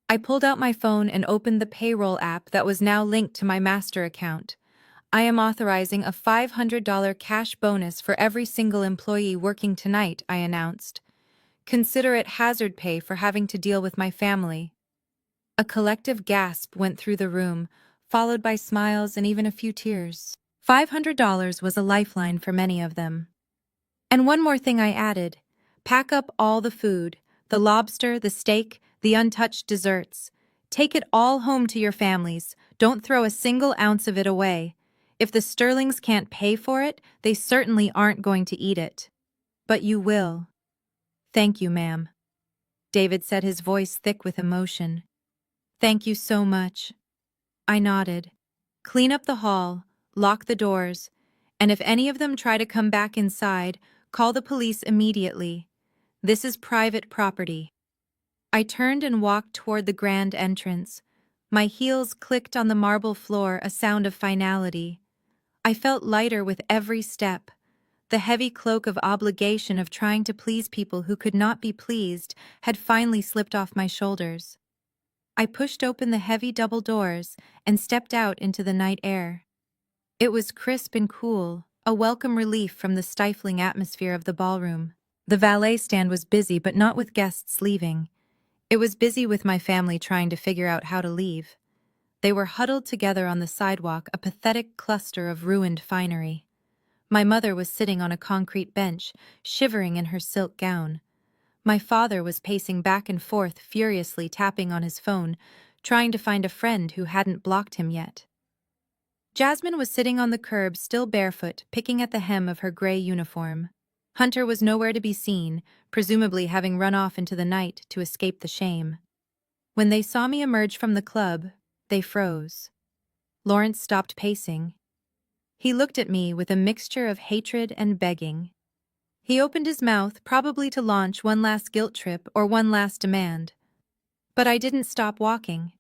I pulled out my phone and opened the payroll app that was now linked to my master account. "I am authorizing a $500 cash bonus for every single employee working tonight," I announced. "Consider it hazard pay for having to deal with my family." A collective gasp went through the room, followed by smiles and even a few tears. $500 was a lifeline for many of them. "And one more thing," I added. "Pack up all the food. The lobster, the steak, the untouched desserts. Take it all home to your families. Don't throw a single ounce of it away. If the Sterlings can't pay for it, they certainly aren't going to eat it. But you will. Thank you, ma'am. David said, his voice thick with emotion. Thank you so much. I nodded. Clean up the hall, lock the doors, and if any of them try to come back inside, call the police immediately. This is private property. I turned and walked toward the grand entrance. My heels clicked on the marble floor, a sound of finality. I felt lighter with every step. The heavy cloak of obligation of trying to please people who could not be pleased had finally slipped off my shoulders. I pushed open the heavy double doors and stepped out into the night air. It was crisp and cool, a welcome relief from the stifling atmosphere of the ballroom. The valet stand was busy, but not with guests leaving. It was busy with my family trying to figure out how to leave. They were huddled together on the sidewalk, a pathetic cluster of ruined finery. My mother was sitting on a concrete bench, shivering in her silk gown. My father was pacing back and forth, furiously tapping on his phone, trying to find a friend who hadn't blocked him yet. Jasmine was sitting on the curb, still barefoot, picking at the hem of her gray uniform. Hunter was nowhere to be seen, presumably having run off into the night to escape the shame. When they saw me emerge from the club, they froze. Lawrence stopped pacing. He looked at me with a mixture of hatred and begging. He opened his mouth, probably to launch one last guilt trip or one last demand. But I didn't stop walking.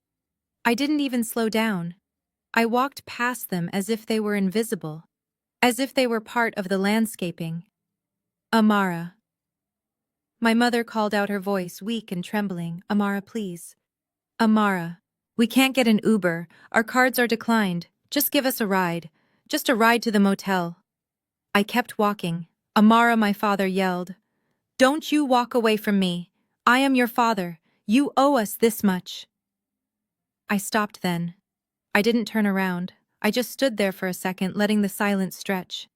I didn't even slow down. I walked past them as if they were invisible, as if they were part of the landscaping. Amara. My mother called out, her voice weak and trembling. Amara, please. Amara. We can't get an Uber. Our cards are declined. Just give us a ride. Just a ride to the motel. I kept walking. Amara, my father yelled. Don't you walk away from me. I am your father. You owe us this much. I stopped then. I didn't turn around. I just stood there for a second, letting the silence stretch.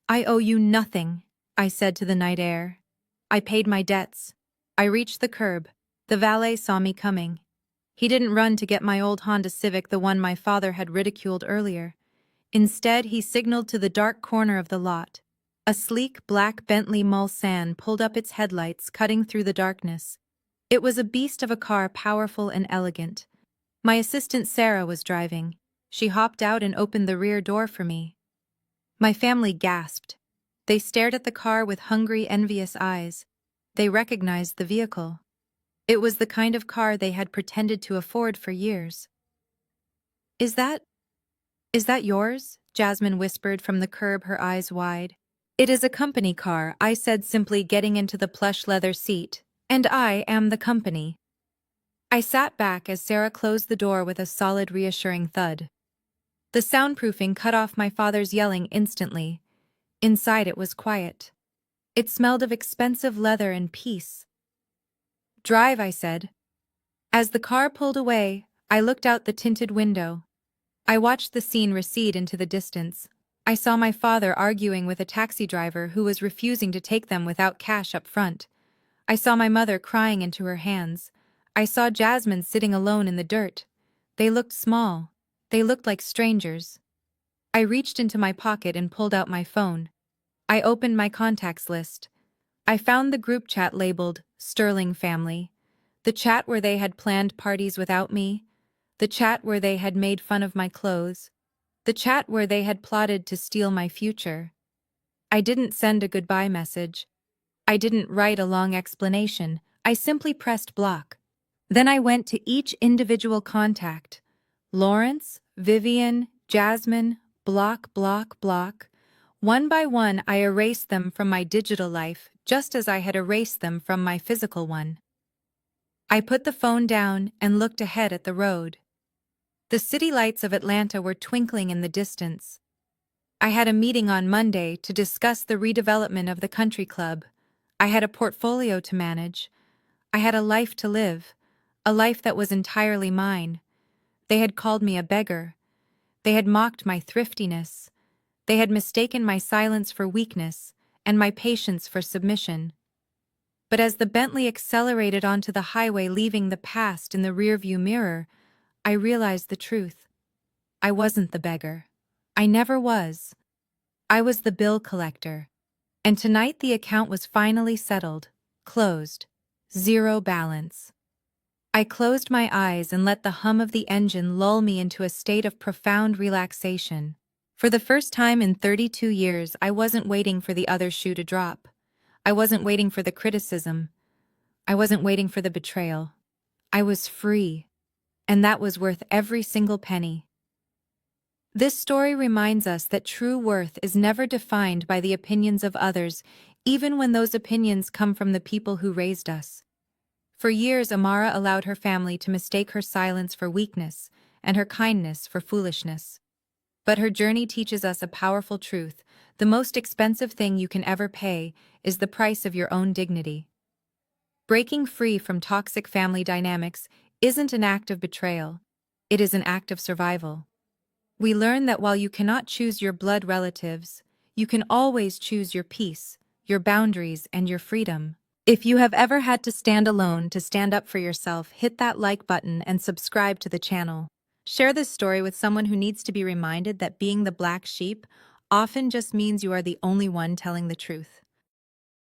I owe you nothing, I said to the night air. I paid my debts. I reached the curb. The valet saw me coming. He didn't run to get my old Honda Civic, the one my father had ridiculed earlier. Instead, he signaled to the dark corner of the lot. A sleek black Bentley Mulsanne pulled up its headlights, cutting through the darkness. It was a beast of a car, powerful and elegant. My assistant Sarah was driving. She hopped out and opened the rear door for me. My family gasped. They stared at the car with hungry, envious eyes. They recognized the vehicle. It was the kind of car they had pretended to afford for years. Is that yours? Jasmine whispered from the curb, her eyes wide. It is a company car, I said simply, getting into the plush leather seat. And I am the company. I sat back as Sarah closed the door with a solid, reassuring thud. The soundproofing cut off my father's yelling instantly. Inside it was quiet. It smelled of expensive leather and peace. Drive, I said. As the car pulled away, I looked out the tinted window. I watched the scene recede into the distance. I saw my father arguing with a taxi driver who was refusing to take them without cash up front. I saw my mother crying into her hands. I saw Jasmine sitting alone in the dirt. They looked small. They looked like strangers. I reached into my pocket and pulled out my phone. I opened my contacts list. I found the group chat labeled Sterling Family, the chat where they had planned parties without me, the chat where they had made fun of my clothes, the chat where they had plotted to steal my future. I didn't send a goodbye message. I didn't write a long explanation. I simply pressed block. Then I went to each individual contact. Lawrence, Vivian, Jasmine, block, block, block. One by one, I erased them from my digital life, just as I had erased them from my physical one. I put the phone down and looked ahead at the road. The city lights of Atlanta were twinkling in the distance. I had a meeting on Monday to discuss the redevelopment of the country club. I had a portfolio to manage. I had a life to live, a life that was entirely mine. They had called me a beggar. They had mocked my thriftiness. They had mistaken my silence for weakness and my patience for submission. But as the Bentley accelerated onto the highway, leaving the past in the rearview mirror, I realized the truth. I wasn't the beggar. I never was. I was the bill collector. And tonight the account was finally settled, closed, zero balance. I closed my eyes and let the hum of the engine lull me into a state of profound relaxation. For the first time in 32 years, I wasn't waiting for the other shoe to drop. I wasn't waiting for the criticism. I wasn't waiting for the betrayal. I was free, and that was worth every single penny. This story reminds us that true worth is never defined by the opinions of others, even when those opinions come from the people who raised us. For years, Amara allowed her family to mistake her silence for weakness and her kindness for foolishness. But her journey teaches us a powerful truth: the most expensive thing you can ever pay is the price of your own dignity. Breaking free from toxic family dynamics isn't an act of betrayal. It is an act of survival. We learn that while you cannot choose your blood relatives, you can always choose your peace, your boundaries, and your freedom. If you have ever had to stand alone to stand up for yourself, hit that like button and subscribe to the channel. Share this story with someone who needs to be reminded that being the black sheep often just means you are the only one telling the truth.